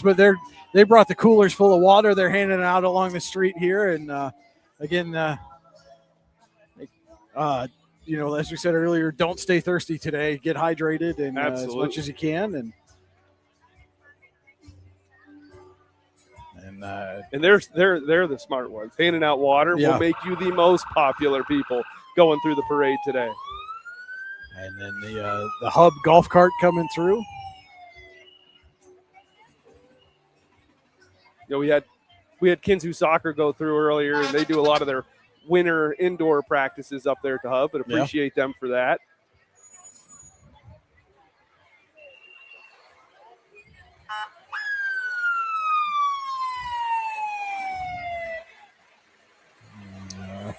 [SPEAKER 1] they brought the coolers full of water. They're handing it out along the street here, and again, as we said earlier, don't stay thirsty today. Get hydrated and as much as you can,
[SPEAKER 3] and they're the smart ones. Handing out water will make you the most popular people going through the parade today.
[SPEAKER 1] And then the Hub golf cart coming through.
[SPEAKER 3] We had Kinzu Soccer go through earlier, and they do a lot of their winter indoor practices up there at the Hub, but appreciate them for that.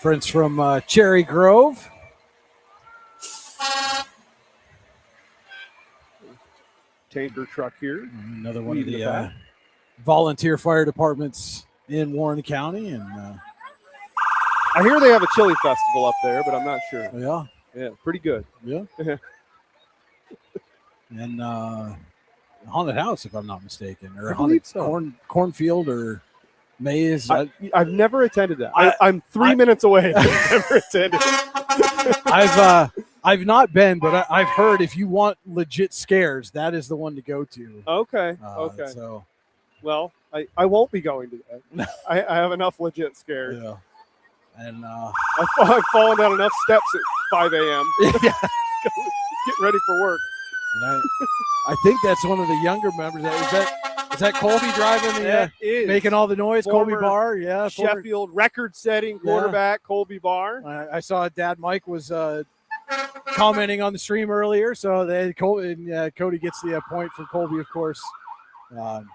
[SPEAKER 1] Friends from Cherry Grove.
[SPEAKER 3] Tanker truck here.
[SPEAKER 1] Another one of the volunteer fire departments in Warren County. And
[SPEAKER 3] I hear they have a chili festival up there, but I'm not sure.
[SPEAKER 1] Yeah,
[SPEAKER 3] pretty good.
[SPEAKER 1] Yeah. And haunted house, if I'm not mistaken, or
[SPEAKER 3] I believe
[SPEAKER 1] cornfield or maze.
[SPEAKER 3] I've never attended that. I'm 3 minutes away. I've never attended.
[SPEAKER 1] I've not been, but I've heard if you want legit scares, that is the one to go to.
[SPEAKER 3] Okay.
[SPEAKER 1] So,
[SPEAKER 3] well, I won't be going to that. I have enough legit scares.
[SPEAKER 1] Yeah. And
[SPEAKER 3] I've fallen down enough steps at 5 a.m.
[SPEAKER 1] Yeah.
[SPEAKER 3] Get ready for work.
[SPEAKER 1] And I think that's one of the younger members. Is that Colby driving making all the noise?
[SPEAKER 3] Former
[SPEAKER 1] Colby Barr, yeah.
[SPEAKER 3] Sheffield record-setting quarterback Colby Barr.
[SPEAKER 1] I saw Dad Mike was commenting on the stream earlier, so Cody gets the point from Colby, of course.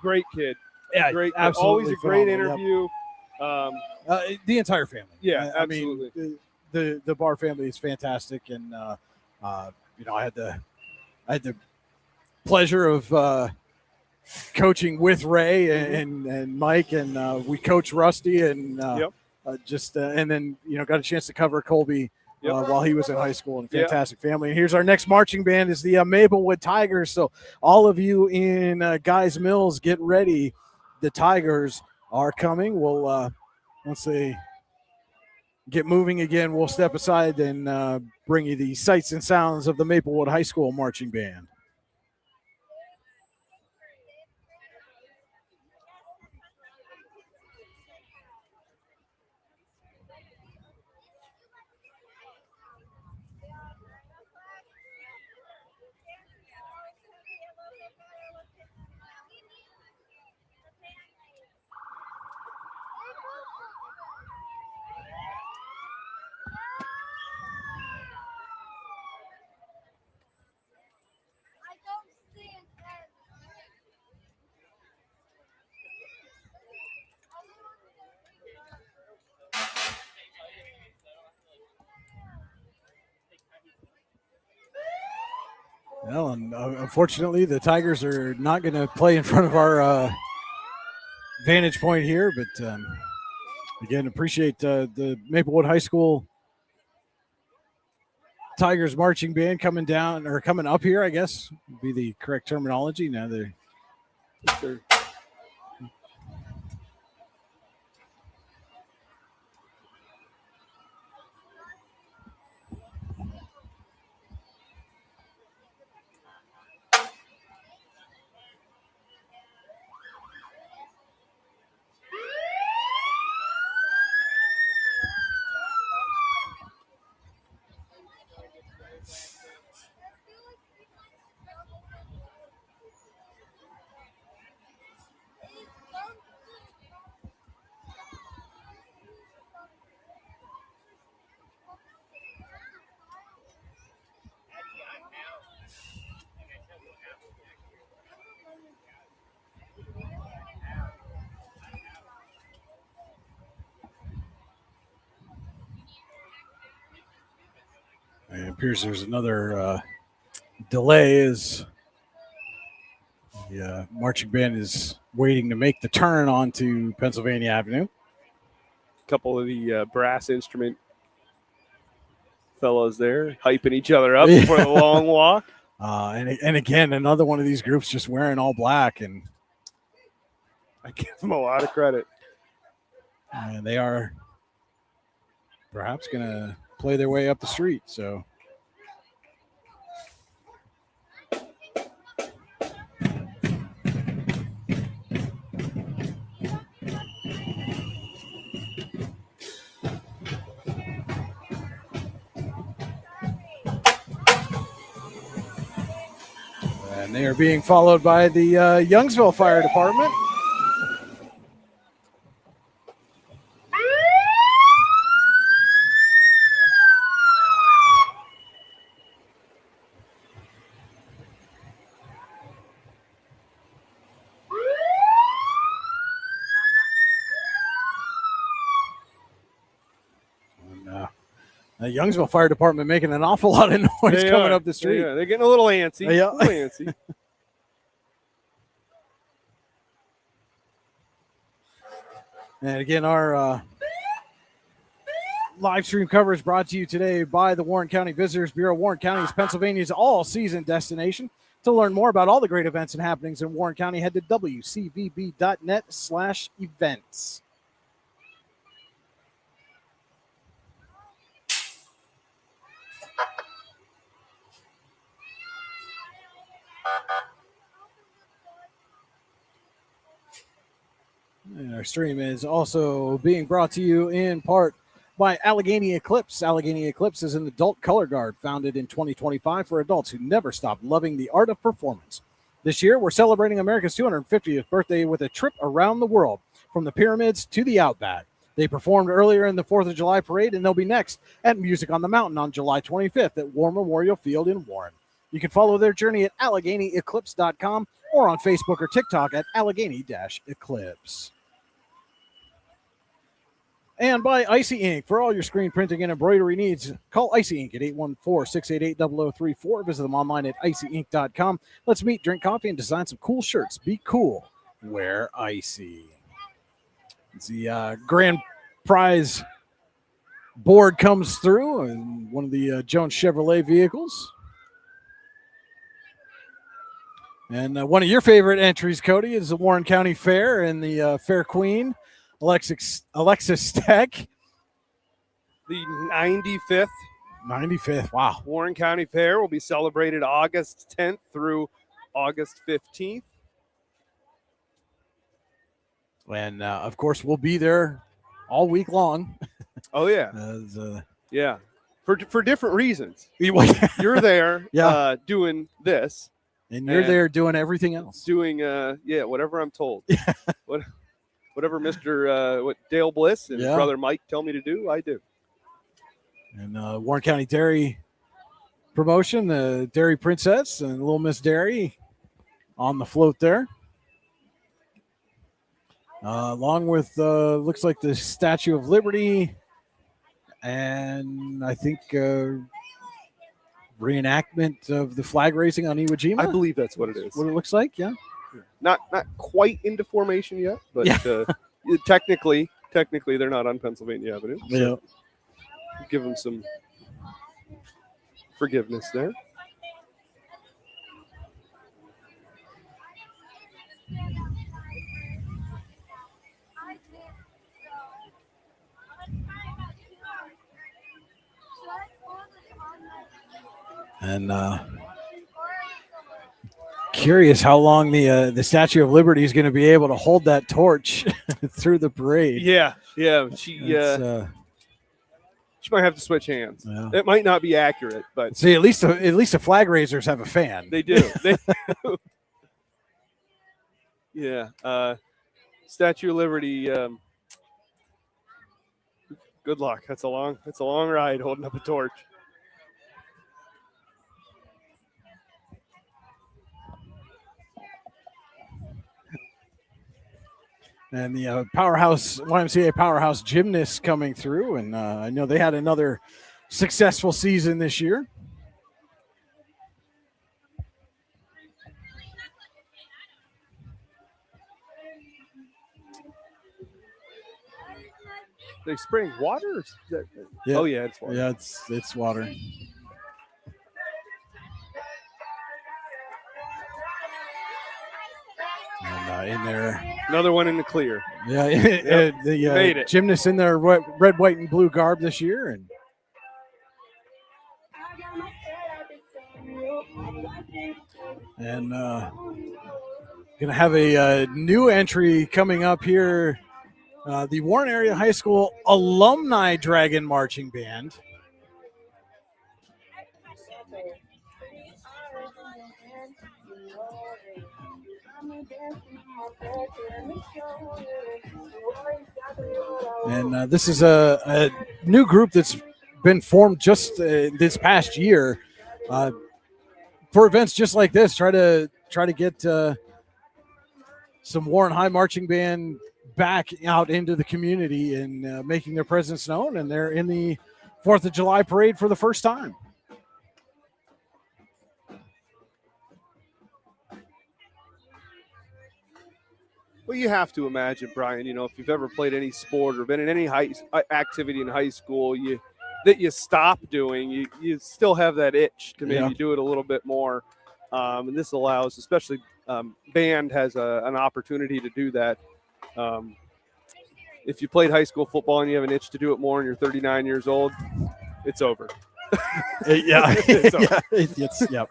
[SPEAKER 3] Great kid.
[SPEAKER 1] Yeah,
[SPEAKER 3] great.
[SPEAKER 1] Absolutely,
[SPEAKER 3] always a great
[SPEAKER 1] phenomenal.
[SPEAKER 3] interview.
[SPEAKER 1] The entire family.
[SPEAKER 3] Yeah,
[SPEAKER 1] I
[SPEAKER 3] absolutely.
[SPEAKER 1] mean, the Barr family is fantastic, and I had the pleasure of coaching with Ray and Mike, and we coached Rusty, and and then got a chance to cover Colby while he was in high school. And fantastic family. And here's our next marching band is the Maplewood Tigers. So all of you in Guys Mills, get ready. The Tigers are coming. We'll once they get moving again, we'll step aside and bring you the sights and sounds of the Maplewood High School Marching Band. Well, and unfortunately, the Tigers are not going to play in front of our vantage point here. But again, appreciate the Maplewood High School Tigers marching band coming down or coming up here, I guess would be the correct terminology. Now they're it appears there's another delay as the marching band is waiting to make the turn onto Pennsylvania Avenue.
[SPEAKER 3] A couple of the brass instrument fellows there hyping each other up for the long walk.
[SPEAKER 1] And again, another one of these groups just wearing all black, and
[SPEAKER 3] I give them a lot of credit.
[SPEAKER 1] And they are perhaps going to play their way up the street. So and they are being followed by the Youngsville Fire Department. The Youngsville Fire Department making an awful lot of noise coming up the street.
[SPEAKER 3] Yeah, they're getting a little antsy.
[SPEAKER 1] Yeah.
[SPEAKER 3] A little antsy.
[SPEAKER 1] And again, our live stream coverage brought to you today by the Warren County Visitors Bureau. Warren County is Pennsylvania's all-season destination. To learn more about all the great events and happenings in Warren County, head to wcvb.net/events. And our stream is also being brought to you in part by Allegheny Eclipse. Allegheny Eclipse is an adult color guard founded in 2025 for adults who never stop loving the art of performance. This year, we're celebrating America's 250th birthday with a trip around the world, from the pyramids to the Outback. They performed earlier in the 4th of July parade, and they'll be next at Music on the Mountain on July 25th at War Memorial Field in Warren. You can follow their journey at AlleghenyEclipse.com or on Facebook or TikTok at Allegheny-Eclipse. And by Icy Ink. For all your screen printing and embroidery needs, call Icy Ink at 814-688-0034. Visit them online at icyink.com. Let's meet, drink coffee, and design some cool shirts. Be cool. Wear icy. It's the grand prize board comes through in one of the Jones Chevrolet vehicles. And one of your favorite entries, Cody, is the Warren County Fair and the Fair Queen, Alexis Steck.
[SPEAKER 3] The 95th
[SPEAKER 1] 95th. Wow.
[SPEAKER 3] Warren County Fair will be celebrated August 10th through August 15th.
[SPEAKER 1] And of course, we'll be there all week long.
[SPEAKER 3] Oh, yeah.
[SPEAKER 1] As,
[SPEAKER 3] Yeah. For different reasons.
[SPEAKER 1] and
[SPEAKER 3] You're there
[SPEAKER 1] Yeah.
[SPEAKER 3] doing this.
[SPEAKER 1] you're
[SPEAKER 3] And-
[SPEAKER 1] there doing everything else.
[SPEAKER 3] Doing, whatever I'm told. Whatever Mr. Dale Bliss and
[SPEAKER 1] Yeah.
[SPEAKER 3] brother Mike tell me to do, I do.
[SPEAKER 1] And Warren County Dairy promotion, the Dairy Princess and Little Miss Dairy on the float there. Along with, looks like the Statue of Liberty and I think reenactment of the flag raising on Iwo Jima.
[SPEAKER 3] I believe that's what it is.
[SPEAKER 1] What it looks like, yeah.
[SPEAKER 3] Not quite into formation yet, but
[SPEAKER 1] Yeah.
[SPEAKER 3] technically they're not on Pennsylvania Avenue. So
[SPEAKER 1] Yeah.
[SPEAKER 3] give them some forgiveness there.
[SPEAKER 1] And curious how long the Statue of Liberty is going to be able to hold that torch through the parade.
[SPEAKER 3] Yeah. She
[SPEAKER 1] It's,
[SPEAKER 3] she might have to switch hands.
[SPEAKER 1] yeah.
[SPEAKER 3] It might not be accurate, but
[SPEAKER 1] See, at least the flag raisers have a fan.
[SPEAKER 3] they do. Yeah. Statue of Liberty. Good luck. That's a long ride holding up a torch.
[SPEAKER 1] And the YMCA powerhouse gymnasts coming through, and I know they had another successful season this year.
[SPEAKER 3] They spraying water? Or is that,
[SPEAKER 1] Yeah.
[SPEAKER 3] Oh yeah, it's water.
[SPEAKER 1] Yeah, it's water. And in there,
[SPEAKER 3] Another one in the clear.
[SPEAKER 1] yeah, the
[SPEAKER 3] Made it.
[SPEAKER 1] gymnasts in their red, white, and blue garb this year, and gonna have a new entry coming up here. The Warren Area High School Alumni Dragon Marching Band. And this is a new group that's been formed just this past year for events just like this. Try to get some Warren High Marching Band back out into the community and making their presence known. And they're in the 4th of July parade for the first time.
[SPEAKER 3] Well, you have to imagine, Brian, if you've ever played any sport or been in any activity in high school, that you stop doing, you still have that itch to maybe do it a little bit more. And this allows, especially band has an opportunity to do that. If you played high school football and you have an itch to do it more and you're 39 years old, it's over.
[SPEAKER 1] Yeah.
[SPEAKER 3] It's over.
[SPEAKER 1] Yep.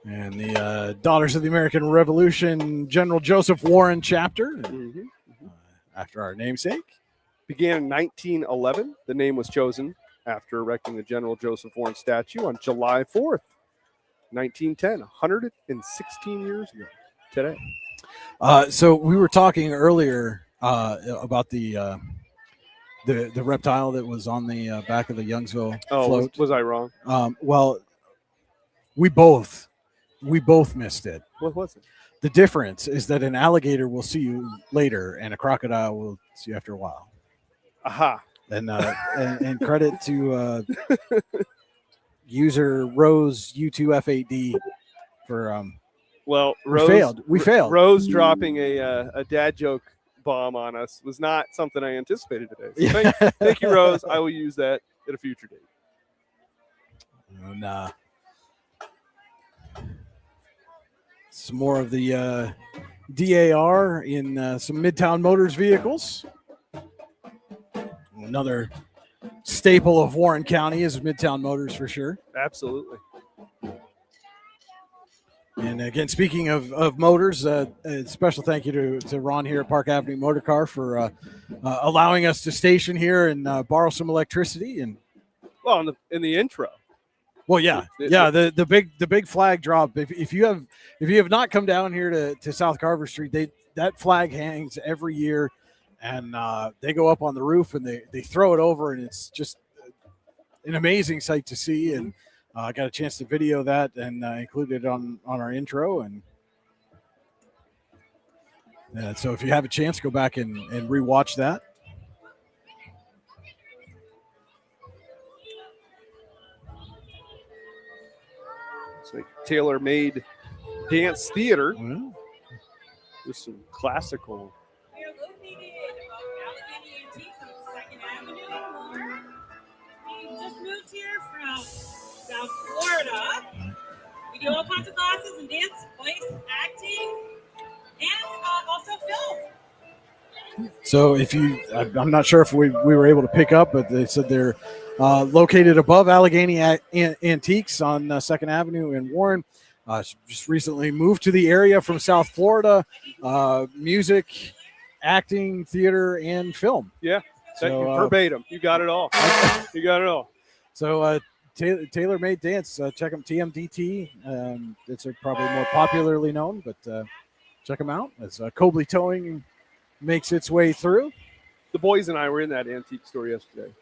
[SPEAKER 1] And the Daughters of the American Revolution General Joseph Warren chapter, after our namesake.
[SPEAKER 3] Began in 1911. The name was chosen after erecting the General Joseph Warren statue on July 4th, 1910, 116 years ago today.
[SPEAKER 1] So we were talking earlier about the reptile that was on the back of the Youngsville float.
[SPEAKER 3] Was I wrong?
[SPEAKER 1] Well, we both missed it.
[SPEAKER 3] What was it?
[SPEAKER 1] The difference is that an alligator will see you later, and a crocodile will see you after a while.
[SPEAKER 3] Aha!
[SPEAKER 1] And credit to user Rose U2F8D for
[SPEAKER 3] Well,
[SPEAKER 1] we failed.
[SPEAKER 3] Rose dropping a dad joke bomb on us was not something I anticipated today. So thank you, Rose. I will use that at a future date.
[SPEAKER 1] And, Some more of the DAR in some Midtown Motors vehicles. Another staple of Warren County is Midtown Motors for sure.
[SPEAKER 3] Absolutely.
[SPEAKER 1] And again, speaking of motors, a special thank you to Ron here at Park Avenue Motor Car for allowing us to station here and borrow some electricity. And
[SPEAKER 3] Well, in the intro.
[SPEAKER 1] well, yeah, the big flag drop. If you have not come down here to South Carver Street, that flag hangs every year, and they go up on the roof and they throw it over, and it's just an amazing sight to see. And I got a chance to video that and include it on our intro. And so if you have a chance, go back and rewatch that.
[SPEAKER 3] It's like tailor-made dance theater
[SPEAKER 1] Well,
[SPEAKER 3] with some classical.
[SPEAKER 4] We are located about Allegheny Antiques on 2nd Avenue in Warren. We just moved here from South Florida. We do all kinds of classes in dance, voice, acting, and also film.
[SPEAKER 1] so I'm not sure if we were able to pick up, but they said they're located above Allegheny Antiques on 2nd Avenue in Warren. Just recently moved to the area from South Florida. Music, acting, theater, and film.
[SPEAKER 3] Yeah,
[SPEAKER 1] So,
[SPEAKER 3] verbatim. You got it all. You got it all.
[SPEAKER 1] So tailor-made dance. Check them, TMDT. It's probably more popularly known, but check them out as Cobley Towing makes its way through.
[SPEAKER 3] The boys and I were in that antique store yesterday.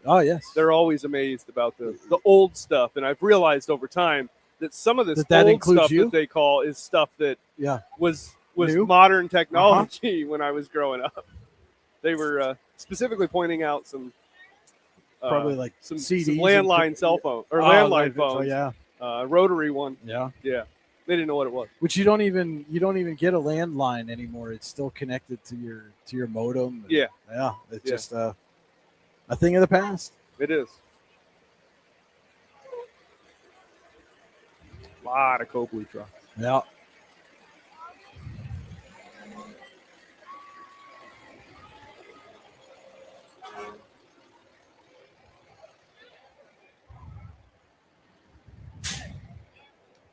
[SPEAKER 1] Oh yes,
[SPEAKER 3] They're always amazed about the old stuff, and I've realized over time that some of this
[SPEAKER 1] That
[SPEAKER 3] old
[SPEAKER 1] includes
[SPEAKER 3] stuff
[SPEAKER 1] you?
[SPEAKER 3] that they call is stuff that
[SPEAKER 1] yeah.
[SPEAKER 3] was
[SPEAKER 1] New?
[SPEAKER 3] modern technology when I was growing up. They were specifically pointing out some
[SPEAKER 1] Probably like
[SPEAKER 3] some
[SPEAKER 1] CDs and-
[SPEAKER 3] landline cell phone or
[SPEAKER 1] Oh,
[SPEAKER 3] landline
[SPEAKER 1] so,
[SPEAKER 3] phones.
[SPEAKER 1] yeah,
[SPEAKER 3] Rotary one.
[SPEAKER 1] yeah.
[SPEAKER 3] Yeah, they didn't know what it was.
[SPEAKER 1] Which you don't even get a landline anymore. It's still connected to your modem.
[SPEAKER 3] Yeah.
[SPEAKER 1] Yeah. It's
[SPEAKER 3] Yeah.
[SPEAKER 1] just a thing of the past.
[SPEAKER 3] It is. A lot of Copley trucks.
[SPEAKER 1] Yeah.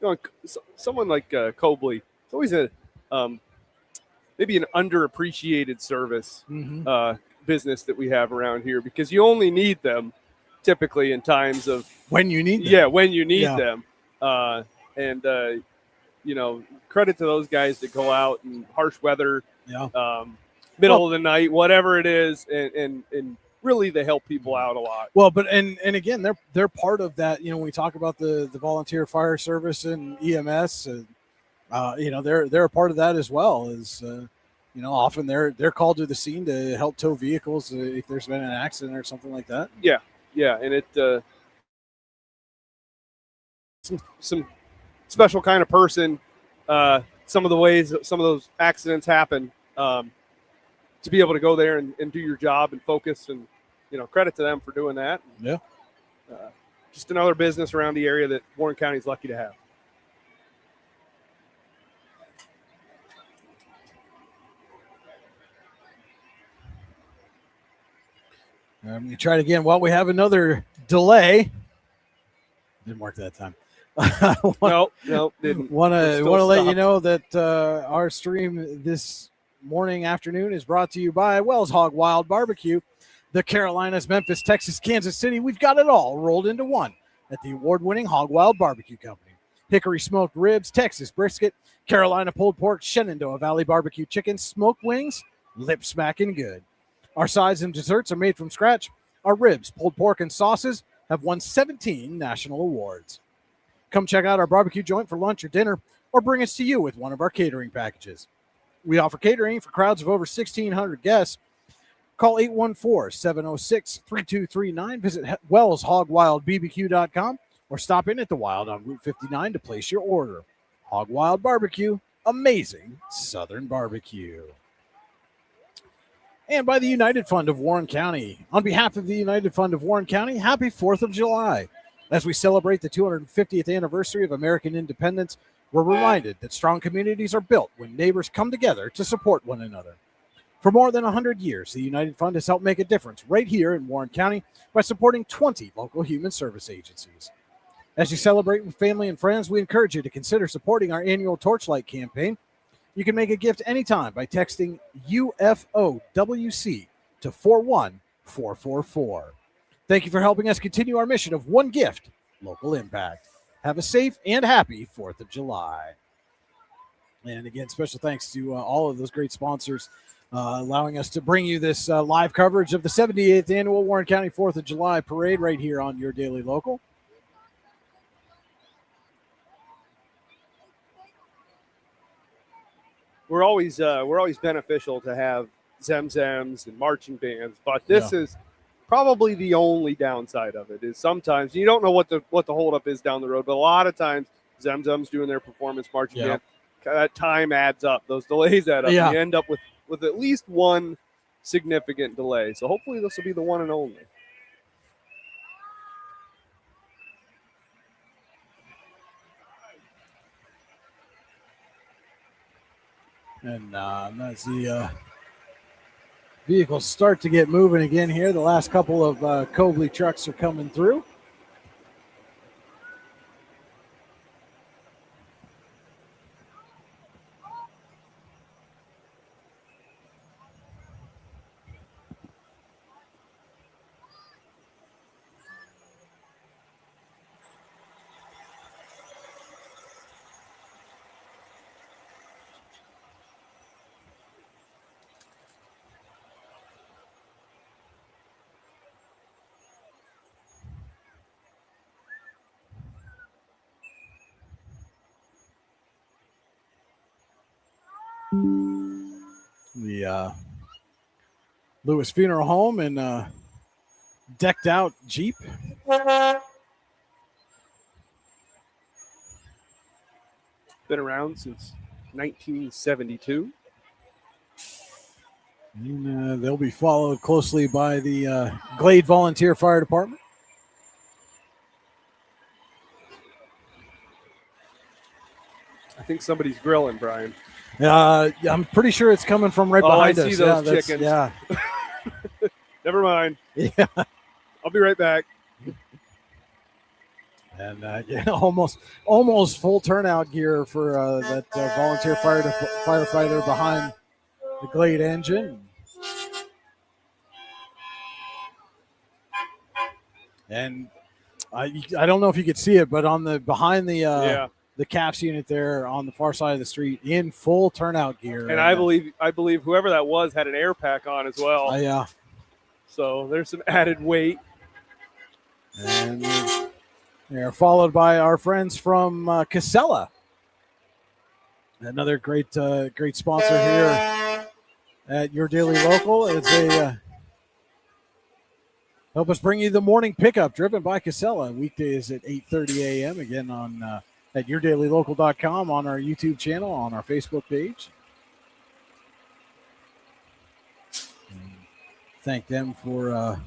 [SPEAKER 3] You know, someone like Cobley, it's always a maybe an underappreciated service
[SPEAKER 1] Mm-hmm.
[SPEAKER 3] business that we have around here, because you only need them typically in times of
[SPEAKER 1] When you need them.
[SPEAKER 3] yeah, when you need
[SPEAKER 1] Yeah.
[SPEAKER 3] them. You know, credit to those guys that go out in harsh weather,
[SPEAKER 1] Yeah.
[SPEAKER 3] middle of the night, whatever it is, and really they help people out a lot.
[SPEAKER 1] Well, but and again, they're part of that. You know, when we talk about the volunteer fire service and EMS, you know, they're a part of that as well. Is you know, often they're called to the scene to help tow vehicles if there's been an accident or something like that.
[SPEAKER 3] Yeah, and it some special kind of person. Some of the ways some of those accidents happen, to be able to go there and do your job and focus, and you know, credit to them for doing that.
[SPEAKER 1] Yeah.
[SPEAKER 3] Just another business around the area that Warren County is lucky to have.
[SPEAKER 1] You try it again. Well, we have another delay. Didn't work that time.
[SPEAKER 3] No, didn't.
[SPEAKER 1] Want
[SPEAKER 3] We're
[SPEAKER 1] to
[SPEAKER 3] still
[SPEAKER 1] let you
[SPEAKER 3] stopped.
[SPEAKER 1] know that our stream this morning, afternoon is brought to you by Wells Hog Wild Barbecue. The Carolinas, Memphis, Texas, Kansas City. We've got it all rolled into one at the award-winning Hog Wild Barbecue Company. Hickory smoked ribs, Texas brisket, Carolina pulled pork, Shenandoah Valley barbecue chicken, smoked wings, lip smacking good. Our sides and desserts are made from scratch. Our ribs, pulled pork, and sauces have won 17 national awards. Come check out our barbecue joint for lunch or dinner, or bring us to you with one of our catering packages. We offer catering for crowds of over 1,600 guests. Call 814-706-3239. Visit WellsHogWildBBQ.com or stop in at the Wild on Route 59 to place your order. Hog Wild Barbecue, amazing Southern barbecue. And by the United Fund of Warren County. On behalf of the United Fund of Warren County, happy 4th of July. As we celebrate the 250th anniversary of American independence, We're reminded that strong communities are built when neighbors come together to support one another. For more than 100 years, the United Fund has helped make a difference right here in Warren County by supporting 20 local human service agencies. As you celebrate with family and friends, we encourage you to consider supporting our annual Torchlight campaign. You can make a gift anytime by texting UFOWC to 41444. Thank you for helping us continue our mission of one gift, local impact. Have a safe and happy 4th of July. And again, special thanks to all of those great sponsors allowing us to bring you this live coverage of the 78th Annual Warren County 4th of July Parade right here on Your Daily Local.
[SPEAKER 3] We're always beneficial to have Zemzems and marching bands, but this is probably the only downside of it is sometimes you don't know what the holdup is down the road, but a lot of times Zemzems doing their performance marching band, that time adds up. Those delays add up.
[SPEAKER 1] Yeah.
[SPEAKER 3] You end up with at least one significant delay. So hopefully this will be the one and only.
[SPEAKER 1] And as the vehicles start to get moving again here, the last couple of Cobley trucks are coming through. The Lewis Funeral Home and decked out Jeep.
[SPEAKER 3] Been around since 1972.
[SPEAKER 1] And they'll be followed closely by the Glade Volunteer Fire Department.
[SPEAKER 3] I think somebody's grilling, Brian.
[SPEAKER 1] I'm pretty sure it's coming from right behind us.
[SPEAKER 3] I see those chickens.
[SPEAKER 1] Yeah.
[SPEAKER 3] Never mind.
[SPEAKER 1] Yeah.
[SPEAKER 3] I'll be right back.
[SPEAKER 1] And almost full turnout gear for that volunteer firefighter behind the Glade engine. And I don't know if you could see it, but on the behind the CAPS unit there on the far side of the street in full turnout gear.
[SPEAKER 3] And I believe whoever that was had an air pack on as well.
[SPEAKER 1] Yeah.
[SPEAKER 3] So there's some added weight.
[SPEAKER 1] And they're followed by our friends from Casella. Another great sponsor here at Your Daily Local as they help us bring you the morning pickup driven by Casella. Weekdays at 8:30 a.m. Again on at yourdailylocal.com, on our YouTube channel, on our Facebook page. And thank them for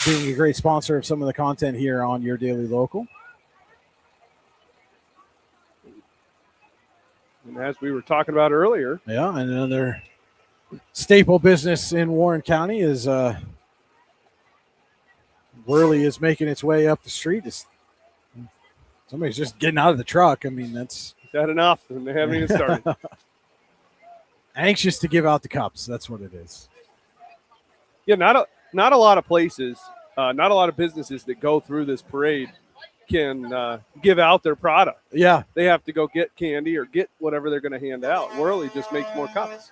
[SPEAKER 1] being a great sponsor of some of the content here on Your Daily Local.
[SPEAKER 3] And as we were talking about earlier.
[SPEAKER 1] Yeah, and another staple business in Warren County is Whirly is making its way up the street. Somebody's just getting out of the truck. I mean, that's
[SPEAKER 3] that enough, and they haven't even started.
[SPEAKER 1] Anxious to give out the cups. That's what it is.
[SPEAKER 3] Yeah, not a lot of places, not a lot of businesses that go through this parade can give out their product.
[SPEAKER 1] Yeah.
[SPEAKER 3] They have to go get candy or get whatever they're going to hand out. Whirly just makes more cups.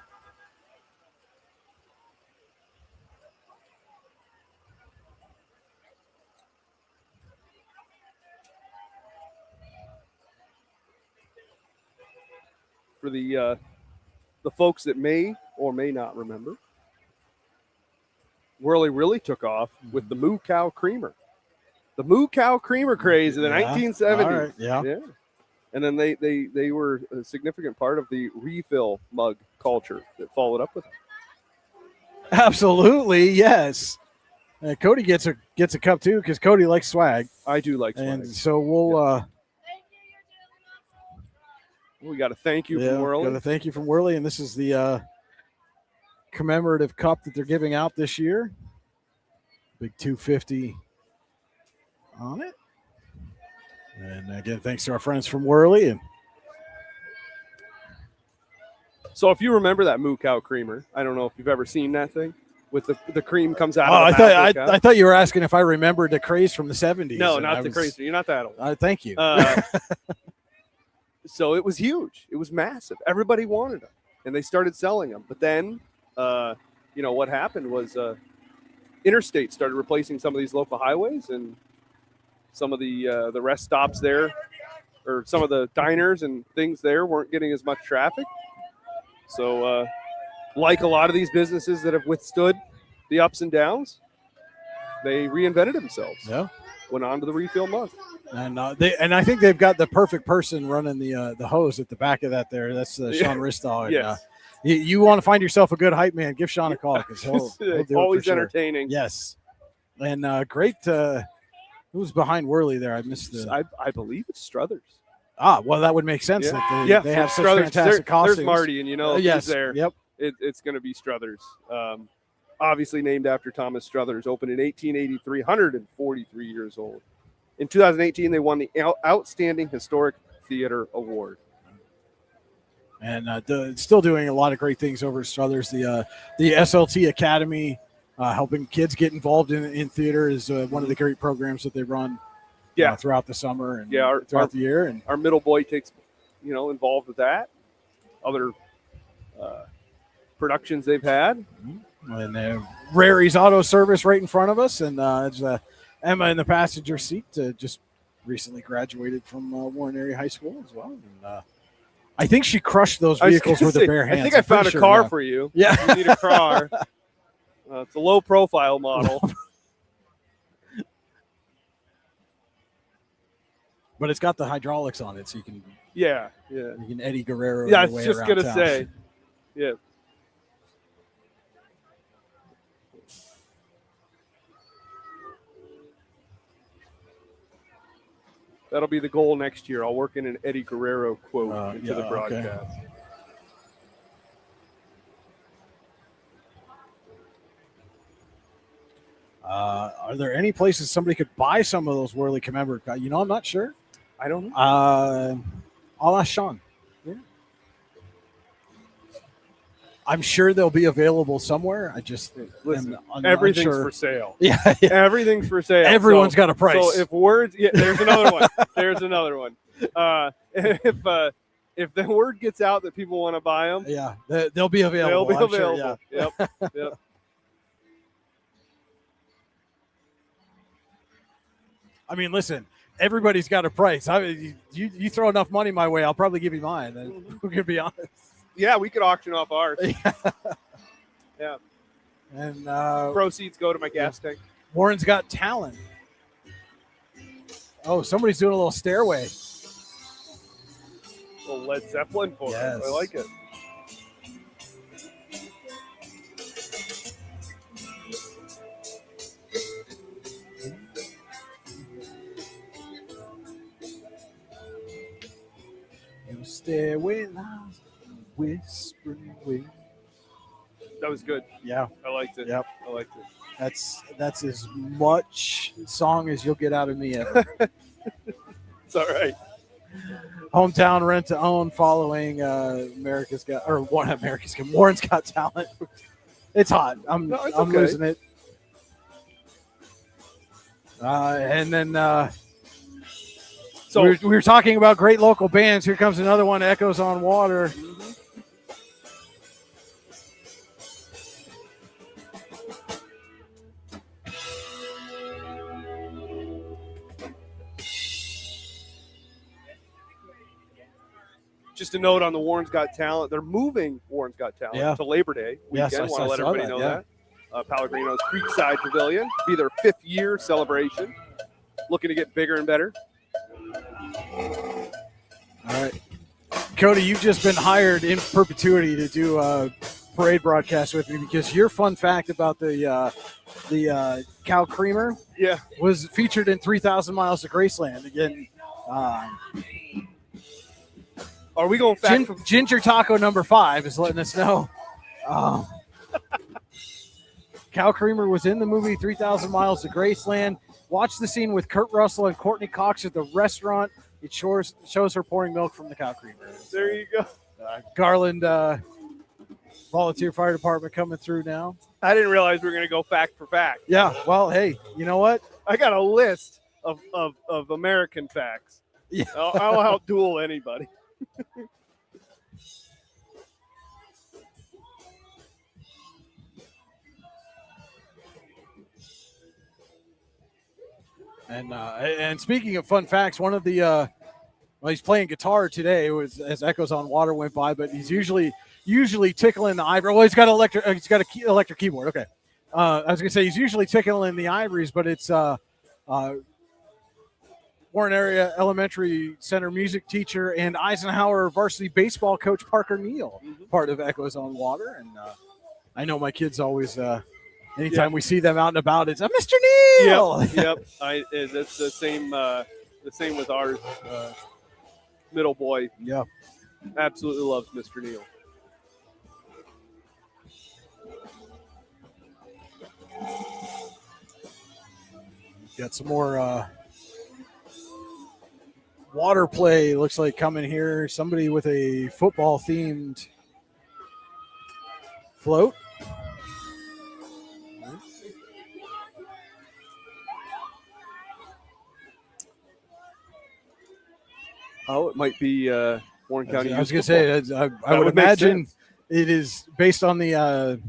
[SPEAKER 3] For the folks that may or may not remember, Whirly really took off with the Moo Cow Creamer. The Moo Cow Creamer craze in the 1970s.
[SPEAKER 1] Right. Yeah.
[SPEAKER 3] And then they were a significant part of the refill mug culture that followed up with it.
[SPEAKER 1] Absolutely, yes. Cody gets a cup too because Cody likes swag.
[SPEAKER 3] I do like swag.
[SPEAKER 1] And so we'll
[SPEAKER 3] We got a thank you
[SPEAKER 1] Yeah,
[SPEAKER 3] from Worley.
[SPEAKER 1] got a thank you from Worley, and this is the commemorative cup that they're giving out this year. Big 250 on it. And again, thanks to our friends from Worley. And
[SPEAKER 3] So if you remember that moo cow creamer, I don't know if you've ever seen that thing with the cream comes out.
[SPEAKER 1] I
[SPEAKER 3] of the mouth of the
[SPEAKER 1] thought
[SPEAKER 3] cow.
[SPEAKER 1] I thought you were asking if I remembered the craze from the 70s.
[SPEAKER 3] No,
[SPEAKER 1] and
[SPEAKER 3] not
[SPEAKER 1] I
[SPEAKER 3] the
[SPEAKER 1] was-
[SPEAKER 3] crazy. You're not that old.
[SPEAKER 1] Thank you.
[SPEAKER 3] So it was huge. It was massive. Everybody wanted them, and they started selling them. But then, what happened was interstate started replacing some of these local highways, and some of the rest stops there, or some of the diners and things there weren't getting as much traffic. So, like a lot of these businesses that have withstood the ups and downs, they reinvented themselves.
[SPEAKER 1] Yeah.
[SPEAKER 3] Went on to the refill mug.
[SPEAKER 1] And I think they've got the perfect person running the hose at the back of that there. That's Sean
[SPEAKER 3] Yeah.
[SPEAKER 1] Ristow. And,
[SPEAKER 3] Yes.
[SPEAKER 1] you want to find yourself a good hype man, give Sean a call because he'll do it
[SPEAKER 3] Always
[SPEAKER 1] for sure.
[SPEAKER 3] entertaining.
[SPEAKER 1] Yes. And great. Who's behind Worley there? I missed the.
[SPEAKER 3] I believe it's Struthers.
[SPEAKER 1] Well, that would make sense.
[SPEAKER 3] Yeah.
[SPEAKER 1] That
[SPEAKER 3] Yeah,
[SPEAKER 1] they have such
[SPEAKER 3] Struthers.
[SPEAKER 1] fantastic costumes.
[SPEAKER 3] There's Marty, and if
[SPEAKER 1] yes.
[SPEAKER 3] he's there,
[SPEAKER 1] Yep.
[SPEAKER 3] it's going to be Struthers. Obviously named after Thomas Struthers, opened in 1883, 143 years old. In 2018, they won the Outstanding Historic Theater Award.
[SPEAKER 1] And still doing a lot of great things over at Struthers. The SLT Academy, helping kids get involved in theater, is one of the great programs that they run.
[SPEAKER 3] Yeah.
[SPEAKER 1] Throughout the summer and
[SPEAKER 3] Our
[SPEAKER 1] the year. And
[SPEAKER 3] our middle boy takes, involved with that. Other productions they've had.
[SPEAKER 1] And Rary's Auto Service right in front of us, and it's Emma in the passenger seat. Just recently graduated from Warren Area High School as well. And, I think she crushed those vehicles with her bare hands.
[SPEAKER 3] I think I found a car for you.
[SPEAKER 1] Yeah.
[SPEAKER 3] You need a car. It's a low profile model.
[SPEAKER 1] But it's got the hydraulics on it, so you can
[SPEAKER 3] Yeah.
[SPEAKER 1] Eddie Guerrero.
[SPEAKER 3] Yeah, I
[SPEAKER 1] your
[SPEAKER 3] was
[SPEAKER 1] way
[SPEAKER 3] just
[SPEAKER 1] around
[SPEAKER 3] gonna
[SPEAKER 1] town.
[SPEAKER 3] say. Yeah. That'll be the goal next year. I'll work in an Eddie Guerrero quote into the
[SPEAKER 1] okay.
[SPEAKER 3] broadcast.
[SPEAKER 1] Are there any places somebody could buy some of those Worley commemorative? I'm not sure.
[SPEAKER 3] I don't know.
[SPEAKER 1] I'll ask Sean. Yeah. I'm sure they'll be available somewhere. I just
[SPEAKER 3] Listen,
[SPEAKER 1] am
[SPEAKER 3] everything's
[SPEAKER 1] unsure.
[SPEAKER 3] for sale.
[SPEAKER 1] Yeah,
[SPEAKER 3] Everything's for sale.
[SPEAKER 1] Everyone's
[SPEAKER 3] So-
[SPEAKER 1] got a price.
[SPEAKER 3] So if words, there's another one. There's another one. If the word gets out that people want to buy them,
[SPEAKER 1] yeah, they'll be available.
[SPEAKER 3] they'll be
[SPEAKER 1] I'm sure,
[SPEAKER 3] available. Yep.
[SPEAKER 1] I mean, listen, everybody's got a price. You throw enough money my way, I'll probably give you mine.
[SPEAKER 3] Mm-hmm.
[SPEAKER 1] We can be honest.
[SPEAKER 3] Yeah, we could auction off ours. Yeah.
[SPEAKER 1] And
[SPEAKER 3] Proceeds go to my gas tank.
[SPEAKER 1] Warren's Got Talent. Oh, somebody's doing a little stairway.
[SPEAKER 3] A little Led Zeppelin for
[SPEAKER 1] Yes.
[SPEAKER 3] us. I like it.
[SPEAKER 1] Your stairway loud, whispering wind.
[SPEAKER 3] That was good.
[SPEAKER 1] Yeah,
[SPEAKER 3] I liked it.
[SPEAKER 1] Yep.
[SPEAKER 3] I liked it.
[SPEAKER 1] that's as much song as you'll get out of me ever.
[SPEAKER 3] It's all right.
[SPEAKER 1] Hometown rent to own following Warren's Got Talent. It's hot. I'm
[SPEAKER 3] No, it's
[SPEAKER 1] I'm
[SPEAKER 3] okay.
[SPEAKER 1] losing it. And then
[SPEAKER 3] So
[SPEAKER 1] we were talking about great local bands. Here comes another one, Echoes on Water.
[SPEAKER 3] just a note on the Warren's Got Talent. They're moving Warren's Got Talent
[SPEAKER 1] Yeah.
[SPEAKER 3] to Labor Day weekend.
[SPEAKER 1] Yes, I
[SPEAKER 3] Want to
[SPEAKER 1] saw
[SPEAKER 3] let everybody
[SPEAKER 1] that,
[SPEAKER 3] know
[SPEAKER 1] yeah.
[SPEAKER 3] that. Pellegrino's Creekside Pavilion be their 5th year celebration. Looking to get bigger and better.
[SPEAKER 1] All right. Cody, you've just been hired in perpetuity to do a parade broadcast with me because your fun fact about the cow creamer
[SPEAKER 3] Yeah.
[SPEAKER 1] was featured in 3,000 Miles to Graceland. Again,
[SPEAKER 3] Are we going fact?
[SPEAKER 1] Ginger Taco number 5 is letting us know. Cal Creamer was in the movie 3,000 Miles to Graceland. Watch the scene with Kurt Russell and Courtney Cox at the restaurant. It shows her pouring milk from the Cal Creamer.
[SPEAKER 3] There you go.
[SPEAKER 1] Garland Volunteer Fire Department coming through now.
[SPEAKER 3] I didn't realize we were going to go fact for fact.
[SPEAKER 1] Yeah, well, hey, you know what?
[SPEAKER 3] I got a list of American facts.
[SPEAKER 1] Yeah.
[SPEAKER 3] I'll outduel anybody.
[SPEAKER 1] And speaking of fun facts, one of the well, he's playing guitar today as Echoes on Water went by, but he's usually tickling the ivory. Well, he's got electric keyboard. Okay, I was gonna say he's usually tickling the ivories, but it's Warren Area Elementary Center music teacher and Eisenhower varsity baseball coach Parker Neal, part of Echoes on Water, and I know my kids always. Anytime we see them out and about, it's Mr. Neal.
[SPEAKER 3] Yep. That's the same. The same with our middle boy.
[SPEAKER 1] Yeah.
[SPEAKER 3] Absolutely loves Mr. Neal.
[SPEAKER 1] Got some more water play. Looks like coming here. Somebody with a football themed float.
[SPEAKER 3] Oh, it might be Warren County.
[SPEAKER 1] I was going to
[SPEAKER 3] Football.
[SPEAKER 1] say, I would
[SPEAKER 3] would make
[SPEAKER 1] imagine
[SPEAKER 3] sense.
[SPEAKER 1] it is based on the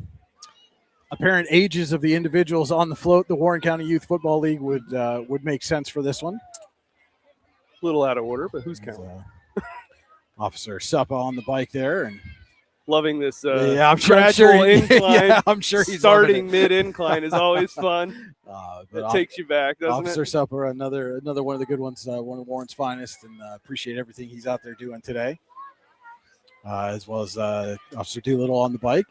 [SPEAKER 1] apparent ages of the individuals on the float. The Warren County Youth Football League would make sense for this one.
[SPEAKER 3] A little out of order, but who's counting?
[SPEAKER 1] Officer Suppa on the bike there, and
[SPEAKER 3] Loving this
[SPEAKER 1] I'm
[SPEAKER 3] gradual incline.
[SPEAKER 1] Yeah, I'm sure he's
[SPEAKER 3] starting mid-incline is always fun.
[SPEAKER 1] But
[SPEAKER 3] It takes you back, doesn't
[SPEAKER 1] Officer
[SPEAKER 3] it?
[SPEAKER 1] Supper, another one of the good ones, one of Warren's finest, and appreciate everything he's out there doing today, as well as Officer Doolittle on the bike.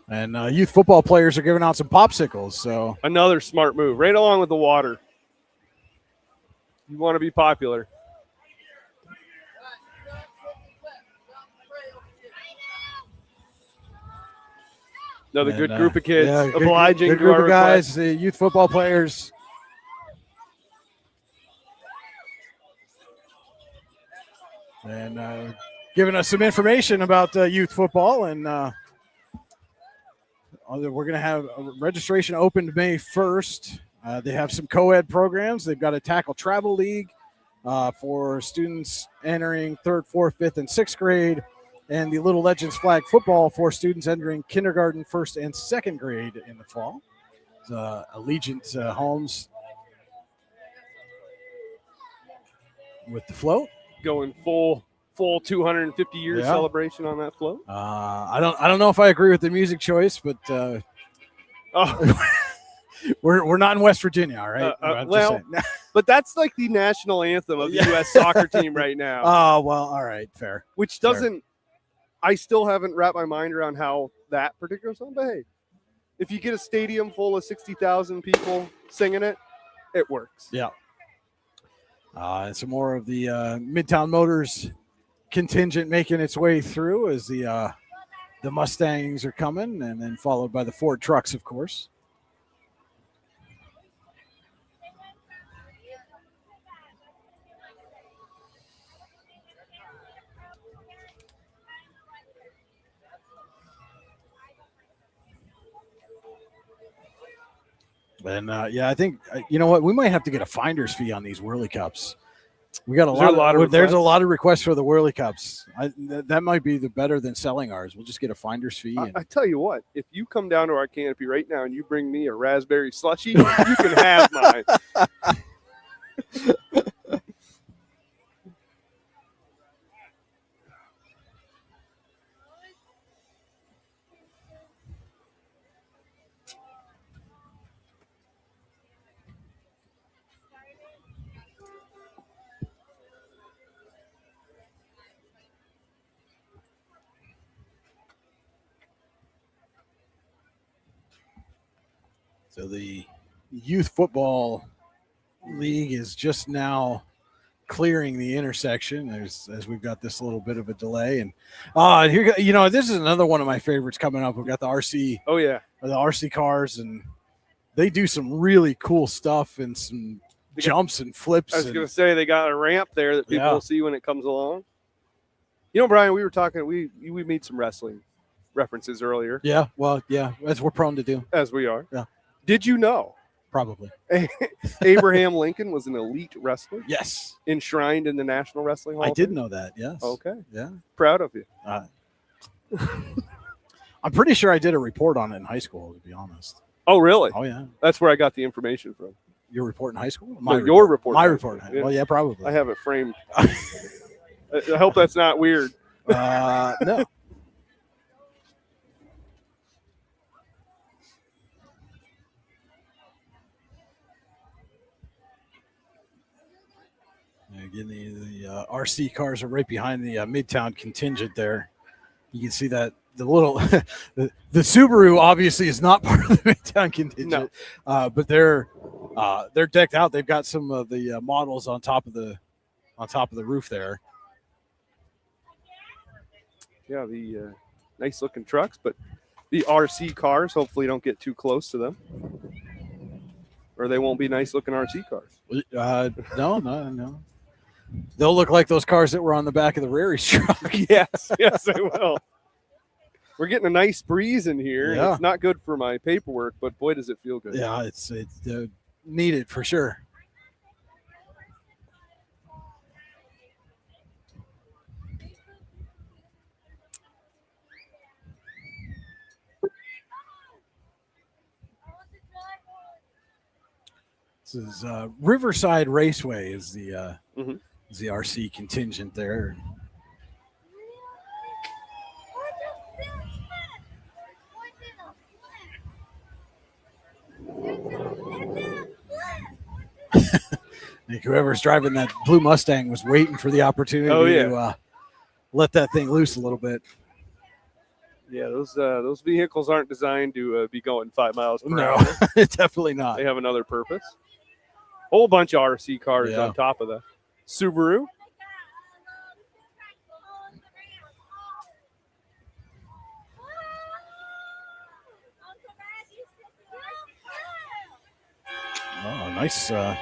[SPEAKER 1] And youth football players are giving out some popsicles. So
[SPEAKER 3] Another smart move, right along with the water. You want to be popular. Another good group of kids,
[SPEAKER 1] yeah,
[SPEAKER 3] obliging
[SPEAKER 1] good
[SPEAKER 3] to our
[SPEAKER 1] group of guys,
[SPEAKER 3] request.
[SPEAKER 1] the youth football players. And giving us some information about youth football. And we're going to have registration opened May 1st. They have some co-ed programs. They've got a tackle travel league for students entering 3rd, 4th, 5th, and 6th grade, and the Little Legends flag football for students entering kindergarten, 1st, and 2nd grade in the fall. Allegiant Homes with the float.
[SPEAKER 3] Going full 250 year
[SPEAKER 1] Yeah.
[SPEAKER 3] celebration on that float.
[SPEAKER 1] I don't know if I agree with the music choice, but
[SPEAKER 3] Oh,
[SPEAKER 1] we're not in West Virginia, all right? I'm just
[SPEAKER 3] well,
[SPEAKER 1] saying.
[SPEAKER 3] but that's like the national anthem of the
[SPEAKER 1] Yeah.
[SPEAKER 3] U.S. soccer team right now,
[SPEAKER 1] Oh, well, all right, fair.
[SPEAKER 3] which doesn't. I still haven't wrapped my mind around how that particular song. But hey, if you get a stadium full of 60,000 people singing it, it works.
[SPEAKER 1] Yeah. And some more of the Midtown Motors contingent making its way through as the Mustangs are coming, and then followed by the Ford trucks, of course. And I think you know what, we might have to get a finder's fee on these Whirly Cups. We got
[SPEAKER 3] There's a lot of
[SPEAKER 1] there's a
[SPEAKER 3] requests?
[SPEAKER 1] lot of requests for the Whirly Cups. That might be the better than selling ours. We'll just get a finder's fee. And,
[SPEAKER 3] I tell you what, if you come down to our canopy right now and you bring me a raspberry slushy, you can have mine.
[SPEAKER 1] so the Youth Football League is just now clearing the intersection as we've got this little bit of a delay. And here, this is another one of my favorites coming up. We've got the RC.
[SPEAKER 3] Oh yeah,
[SPEAKER 1] the RC cars, and they do some really cool stuff and some jumps and flips.
[SPEAKER 3] I was going to say they got a ramp there that people will see when it comes along. Brian, we were talking. We made some wrestling references earlier.
[SPEAKER 1] Yeah, well, yeah, as we're prone to do.
[SPEAKER 3] As we are.
[SPEAKER 1] Yeah.
[SPEAKER 3] Did you know?
[SPEAKER 1] Probably.
[SPEAKER 3] Abraham Lincoln was an elite wrestler.
[SPEAKER 1] Yes.
[SPEAKER 3] Enshrined in the National Wrestling Hall.
[SPEAKER 1] I did know that. Yes.
[SPEAKER 3] Okay.
[SPEAKER 1] Yeah.
[SPEAKER 3] Proud of you.
[SPEAKER 1] I'm pretty sure I did a report on it in high school, to be honest.
[SPEAKER 3] Oh, really?
[SPEAKER 1] Oh, yeah.
[SPEAKER 3] That's where I got the information from.
[SPEAKER 1] Your report in high school?
[SPEAKER 3] Your report.
[SPEAKER 1] My report.
[SPEAKER 3] Yeah.
[SPEAKER 1] Well, yeah, probably.
[SPEAKER 3] I have it framed. I hope that's not weird.
[SPEAKER 1] No. Again, the RC cars are right behind the Midtown contingent there. You can see that the little the Subaru obviously is not part of the Midtown contingent, but they're decked out. They've got some of the models on top of the roof there.
[SPEAKER 3] Yeah, the nice looking trucks, but the RC cars hopefully don't get too close to them, or they won't be nice looking RC cars.
[SPEAKER 1] No. They'll look like those cars that were on the back of the Rary's truck.
[SPEAKER 3] yes, they will. We're getting a nice breeze in here.
[SPEAKER 1] Yeah.
[SPEAKER 3] And it's not good for my paperwork, but boy, does it feel good.
[SPEAKER 1] Yeah, it's needed for sure. This is Riverside Raceway is the is the RC contingent there. I think whoever's driving that blue Mustang was waiting for the opportunity to let that thing loose a little bit.
[SPEAKER 3] Yeah, those vehicles aren't designed to be going 5 miles per
[SPEAKER 1] No,
[SPEAKER 3] hour.
[SPEAKER 1] definitely not.
[SPEAKER 3] They have another purpose. Whole bunch of RC cars on top of the Subaru.
[SPEAKER 1] Oh, nice. I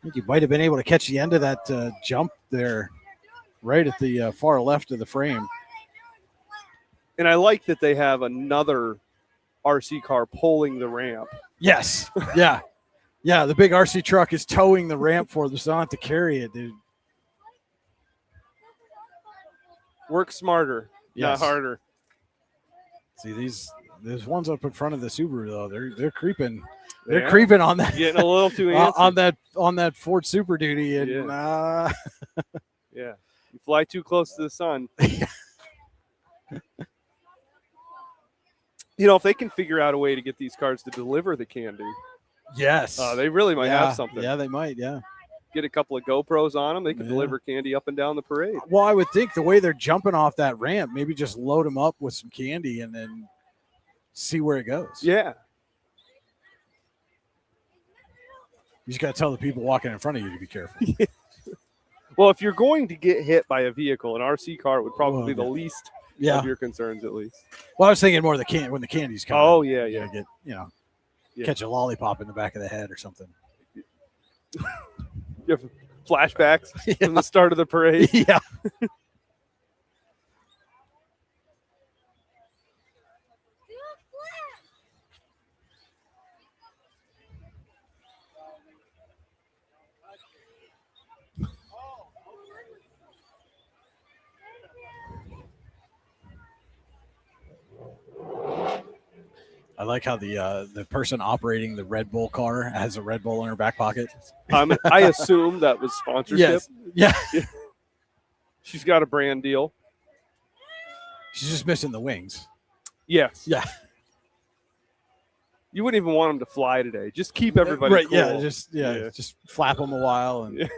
[SPEAKER 1] think you might have been able to catch the end of that jump there right at the far left of the frame.
[SPEAKER 3] And I like that they have another RC car pulling the ramp.
[SPEAKER 1] Yes. Yeah. Yeah, the big RC truck is towing the ramp for them, so they don't have to carry it, dude.
[SPEAKER 3] Work smarter, not harder.
[SPEAKER 1] See, these ones up in front of the Subaru, though, they're creeping. They're creeping on that.
[SPEAKER 3] Getting a little too antsy.
[SPEAKER 1] on that Ford Super Duty. And
[SPEAKER 3] yeah, you fly too close to the sun. If they can figure out a way to get these cars to deliver the candy.
[SPEAKER 1] Yes.
[SPEAKER 3] They really might have something.
[SPEAKER 1] Yeah, they might, yeah.
[SPEAKER 3] Get a couple of GoPros on them. They can deliver candy up and down the parade.
[SPEAKER 1] Well, I would think the way they're jumping off that ramp, maybe just load them up with some candy and then see where it goes.
[SPEAKER 3] Yeah.
[SPEAKER 1] You just got to tell the people walking in front of you to be careful.
[SPEAKER 3] Well, if you're going to get hit by a vehicle, an RC car would probably be the least of your concerns, at least.
[SPEAKER 1] Well, I was thinking more when the candy's coming.
[SPEAKER 3] Oh, yeah.
[SPEAKER 1] Get, catch a lollipop in the back of the head or something.
[SPEAKER 3] You have flashbacks from the start of the parade.
[SPEAKER 1] Yeah. I like how the person operating the Red Bull car has a Red Bull in her back pocket.
[SPEAKER 3] I assume that was sponsorship.
[SPEAKER 1] Yes. Yeah.
[SPEAKER 3] She's got a brand deal.
[SPEAKER 1] She's just missing the wings.
[SPEAKER 3] Yes.
[SPEAKER 1] Yeah.
[SPEAKER 3] You wouldn't even want them to fly today. Just keep everybody cool.
[SPEAKER 1] Yeah. Just flap them a while and.
[SPEAKER 3] Yeah.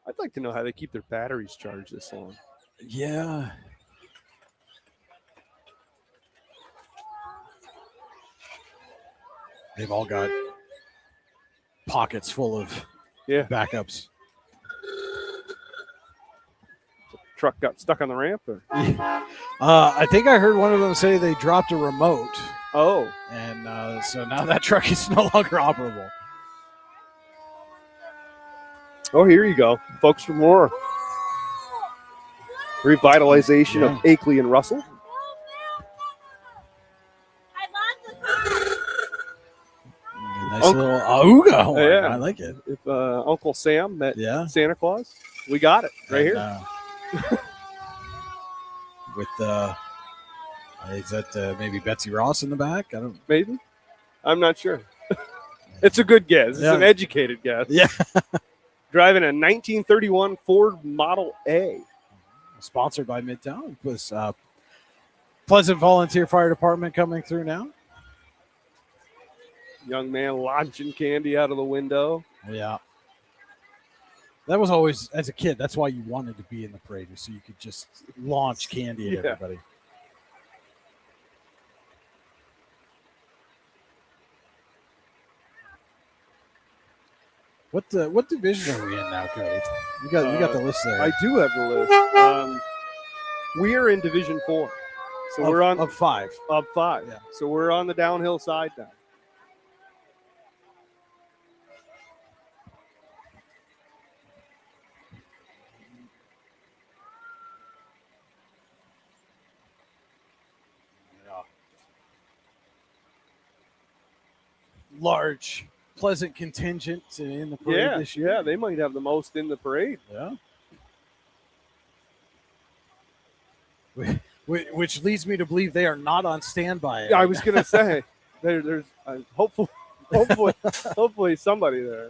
[SPEAKER 3] I'd like to know how they keep their batteries charged this long.
[SPEAKER 1] Yeah. They've all got pockets full of backups.
[SPEAKER 3] Truck got stuck on the ramp? Or?
[SPEAKER 1] I think I heard one of them say they dropped a remote.
[SPEAKER 3] Oh.
[SPEAKER 1] And so now that truck is no longer operable.
[SPEAKER 3] Oh, here you go. Folks for more. Revitalization of Akeley and Russell.
[SPEAKER 1] Nice little Auga horn.
[SPEAKER 3] Yeah.
[SPEAKER 1] I like it.
[SPEAKER 3] If Uncle Sam met
[SPEAKER 1] Yeah.
[SPEAKER 3] Santa Claus, we got it right
[SPEAKER 1] And,
[SPEAKER 3] here.
[SPEAKER 1] With is that maybe Betsy Ross in the back? I don't.
[SPEAKER 3] Maybe. I'm not sure. It's a good guess. It's an educated guess.
[SPEAKER 1] Yeah.
[SPEAKER 3] Driving a 1931 Ford Model A.
[SPEAKER 1] Sponsored by Midtown. It was Pleasant Volunteer Fire Department coming through now.
[SPEAKER 3] Young man launching candy out of the window.
[SPEAKER 1] Yeah. That was always, as a kid, that's why you wanted to be in the parade, so you could just launch candy at everybody. What division are we in now, Cody? You got the list there.
[SPEAKER 3] I do have the list. We are in Division 4. So we're on
[SPEAKER 1] of 5.
[SPEAKER 3] Of 5.
[SPEAKER 1] Yeah.
[SPEAKER 3] So we're on the downhill side now.
[SPEAKER 1] Large, pleasant contingent in the parade this year.
[SPEAKER 3] Yeah, they might have the most in the parade.
[SPEAKER 1] Yeah. Which leads me to believe they are not on standby.
[SPEAKER 3] Yeah, I was gonna say there's hopefully somebody there.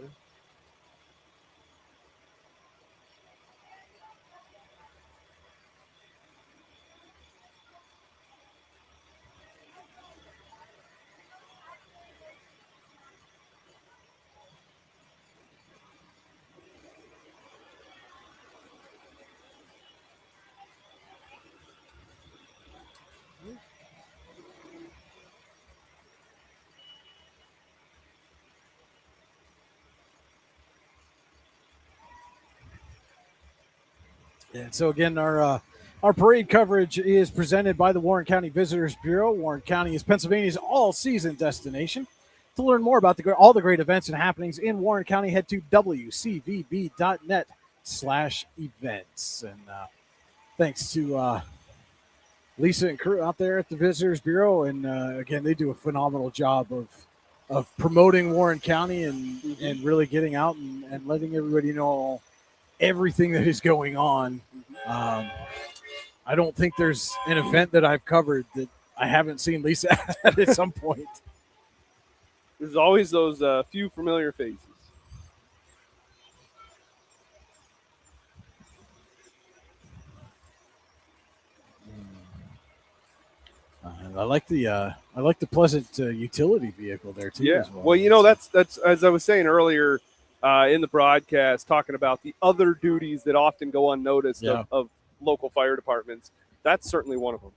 [SPEAKER 1] And so again, our parade coverage is presented by the Warren County Visitors Bureau. Warren County is Pennsylvania's all-season destination. To learn more about all the great events and happenings in Warren County, head to wcvb.net/events. And thanks to Lisa and crew out there at the Visitors Bureau. And again, they do a phenomenal job of promoting Warren County and really getting out and letting everybody know everything that is going on. I don't think there's an event that I've covered that I haven't seen Lisa at some point.
[SPEAKER 3] There's always those few familiar faces.
[SPEAKER 1] I like the pleasant utility vehicle there too.
[SPEAKER 3] Yeah.
[SPEAKER 1] As well.
[SPEAKER 3] Well, you know, that's as I was saying earlier in the broadcast, talking about the other duties that often go unnoticed of local fire departments. That's certainly one of them.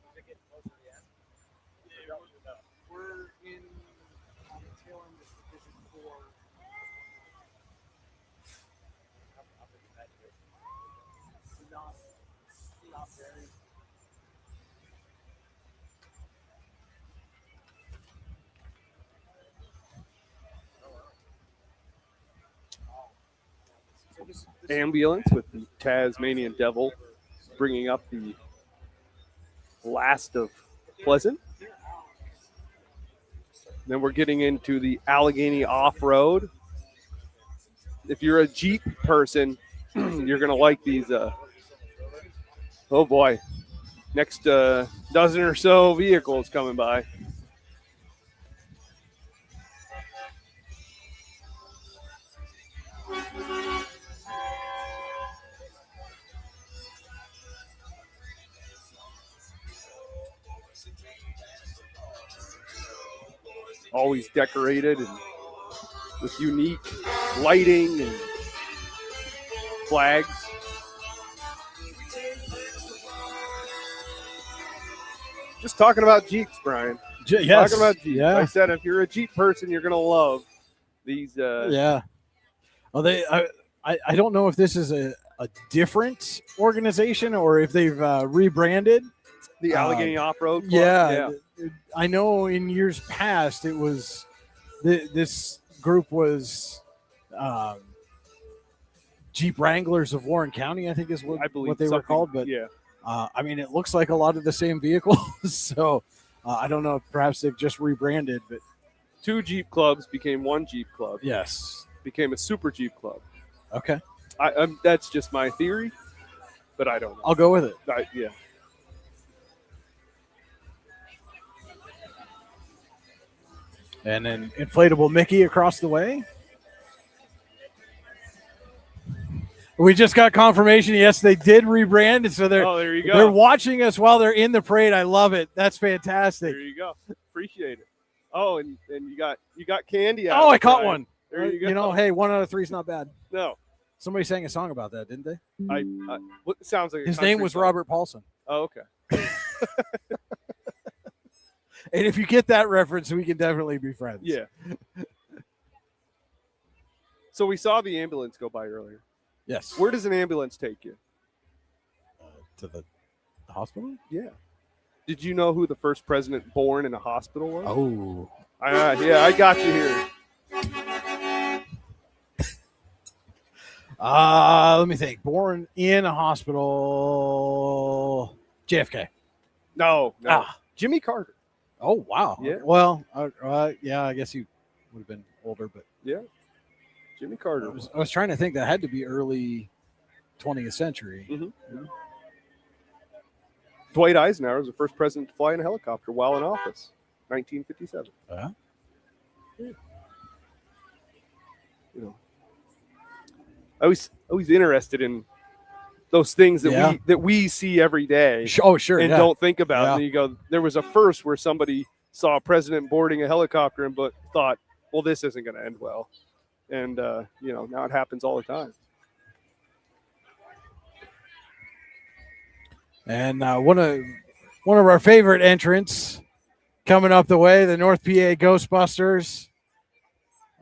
[SPEAKER 1] We're in on the tail end of Division 4. Not very.
[SPEAKER 3] Ambulance with the Tasmanian Devil bringing up the last of Pleasant. Then we're getting into the Allegheny Off-Road. If you're a Jeep person, you're going to like these. Oh, boy. Next dozen or so vehicles coming by. Always decorated and with unique lighting and flags. Just talking about Jeeps, Brian.
[SPEAKER 1] Yes.
[SPEAKER 3] Talking about Jeeps.
[SPEAKER 1] Yeah.
[SPEAKER 3] I said if you're a Jeep person, you're going to love these.
[SPEAKER 1] Yeah. Well, I don't know if this is a different organization or if they've rebranded.
[SPEAKER 3] The Allegheny Off-Road Club.
[SPEAKER 1] Yeah. I know in years past it was this group was Jeep Wranglers of Warren County, I think is
[SPEAKER 3] I believe
[SPEAKER 1] what they were
[SPEAKER 3] something-
[SPEAKER 1] called. But
[SPEAKER 3] yeah.
[SPEAKER 1] I mean, it looks like a lot of the same vehicles. So I don't know if perhaps they've just rebranded, but
[SPEAKER 3] 2 Jeep clubs became 1 Jeep club.
[SPEAKER 1] yes.
[SPEAKER 3] Became a Super Jeep club.
[SPEAKER 1] Okay.
[SPEAKER 3] That's just my theory, but I don't know.
[SPEAKER 1] I'll go with it.
[SPEAKER 3] Yeah.
[SPEAKER 1] And then inflatable Mickey across the way. We just got confirmation. Yes, they did rebrand, and so
[SPEAKER 3] There you go.
[SPEAKER 1] they're watching us while they're in the parade. I love it. That's fantastic.
[SPEAKER 3] There you go. Appreciate it. Oh, and you got candy out.
[SPEAKER 1] Oh,
[SPEAKER 3] of
[SPEAKER 1] I
[SPEAKER 3] it,
[SPEAKER 1] caught
[SPEAKER 3] Brian.
[SPEAKER 1] one.
[SPEAKER 3] There you go.
[SPEAKER 1] You know, hey, 1 out of 3 is not bad.
[SPEAKER 3] No,
[SPEAKER 1] Somebody sang a song about that, didn't they?
[SPEAKER 3] what sounds like a
[SPEAKER 1] His name
[SPEAKER 3] country
[SPEAKER 1] was
[SPEAKER 3] song.
[SPEAKER 1] Robert Paulson.
[SPEAKER 3] Oh, okay.
[SPEAKER 1] And if you get that reference, we can definitely be friends.
[SPEAKER 3] Yeah. So we saw the ambulance go by earlier.
[SPEAKER 1] Yes.
[SPEAKER 3] Where does an ambulance take you?
[SPEAKER 1] To the hospital?
[SPEAKER 3] Yeah. Did you know who the first president born in a hospital was?
[SPEAKER 1] Oh.
[SPEAKER 3] Yeah, I got you here.
[SPEAKER 1] Let me think. Born in a hospital. JFK.
[SPEAKER 3] No.
[SPEAKER 1] Ah.
[SPEAKER 3] Jimmy Carter.
[SPEAKER 1] Oh, wow.
[SPEAKER 3] Yeah.
[SPEAKER 1] Well, yeah, I guess he would have been older, but
[SPEAKER 3] Jimmy Carter.
[SPEAKER 1] I was trying to think that had to be early 20th century.
[SPEAKER 3] Mhm. Dwight Eisenhower was the first president to fly in a helicopter while in office, 1957. You know, I was interested in those things that we see every day
[SPEAKER 1] Oh, sure.
[SPEAKER 3] and
[SPEAKER 1] yeah.
[SPEAKER 3] don't think about.
[SPEAKER 1] Yeah.
[SPEAKER 3] And you go, there was a first where somebody saw a president boarding a helicopter and but thought, well, this isn't going to end well. And now it happens all the time.
[SPEAKER 1] And one of our favorite entrants coming up the way, the North PA Ghostbusters.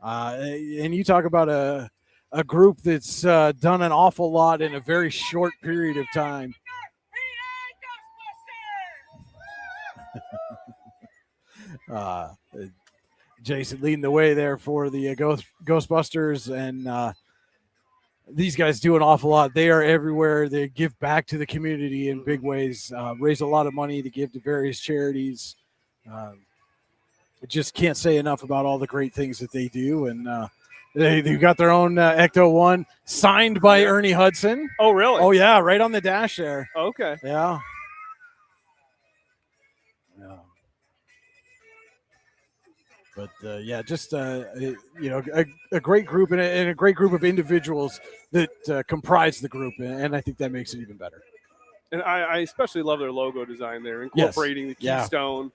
[SPEAKER 1] And you talk about a group that's done an awful lot in a very short period of time. Jason leading the way there for the Ghostbusters, and these guys do an awful lot. They are everywhere. They give back to the community in big ways, raise a lot of money to give to various charities. I just can't say enough about all the great things that they do. And they've got their own Ecto One signed by Ernie Hudson.
[SPEAKER 3] Oh, really?
[SPEAKER 1] Oh, yeah, right on the dash there.
[SPEAKER 3] Okay.
[SPEAKER 1] Yeah. But just a great group and a great group of individuals that comprise the group, and I think that makes it even better.
[SPEAKER 3] And I especially love their logo design there, incorporating the keystone.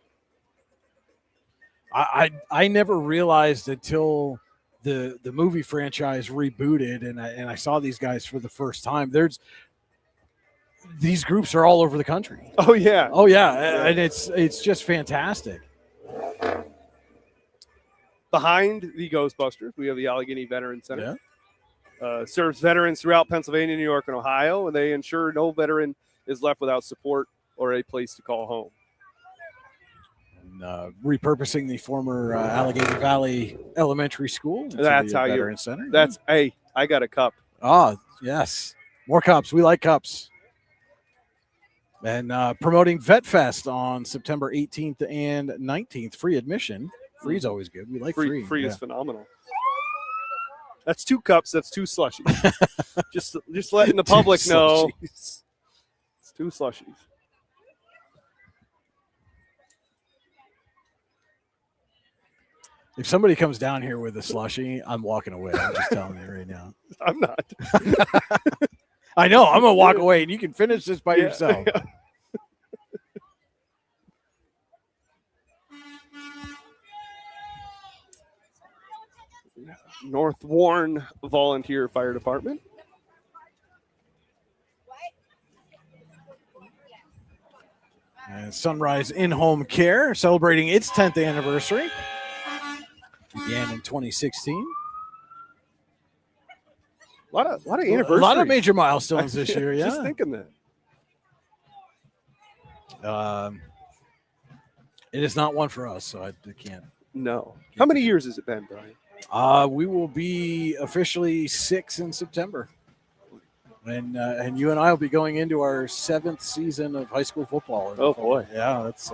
[SPEAKER 1] I never realized until the movie franchise rebooted, and I saw these guys for the first time. These groups are all over the country.
[SPEAKER 3] Oh yeah,
[SPEAKER 1] and it's just fantastic.
[SPEAKER 3] Behind the Ghostbusters, we have the Allegheny Veteran Center. Serves veterans throughout Pennsylvania, New York, and Ohio, and they ensure no veteran is left without support or a place to call home.
[SPEAKER 1] And, repurposing the former Allegheny Valley Elementary School.
[SPEAKER 3] That's how
[SPEAKER 1] Veteran Center.
[SPEAKER 3] That's I got a cup.
[SPEAKER 1] Ah, yes, more cups. We like cups. And promoting Vet Fest on September 18th and 19th, free admission. Free is always good. We like free.
[SPEAKER 3] Free is phenomenal. That's 2 cups. That's 2 slushies. just letting the public know. It's 2 slushies.
[SPEAKER 1] If somebody comes down here with a slushie, I'm walking away. I'm just telling you right now.
[SPEAKER 3] I'm not.
[SPEAKER 1] I know. I'm gonna walk away, and you can finish this by yourself.
[SPEAKER 3] Yeah. North Warren Volunteer Fire Department.
[SPEAKER 1] Sunrise In-Home Care, celebrating its 10th anniversary. Began in 2016.
[SPEAKER 3] A lot of
[SPEAKER 1] A
[SPEAKER 3] anniversaries.
[SPEAKER 1] lot of major milestones this year, yeah.
[SPEAKER 3] Just thinking that.
[SPEAKER 1] It is not one for us, so I can't.
[SPEAKER 3] No. How many years has it been, Brian?
[SPEAKER 1] We will be officially 6 in September. And you and I will be going into our 7th season of high school football.
[SPEAKER 3] Oh, boy.
[SPEAKER 1] Yeah, that's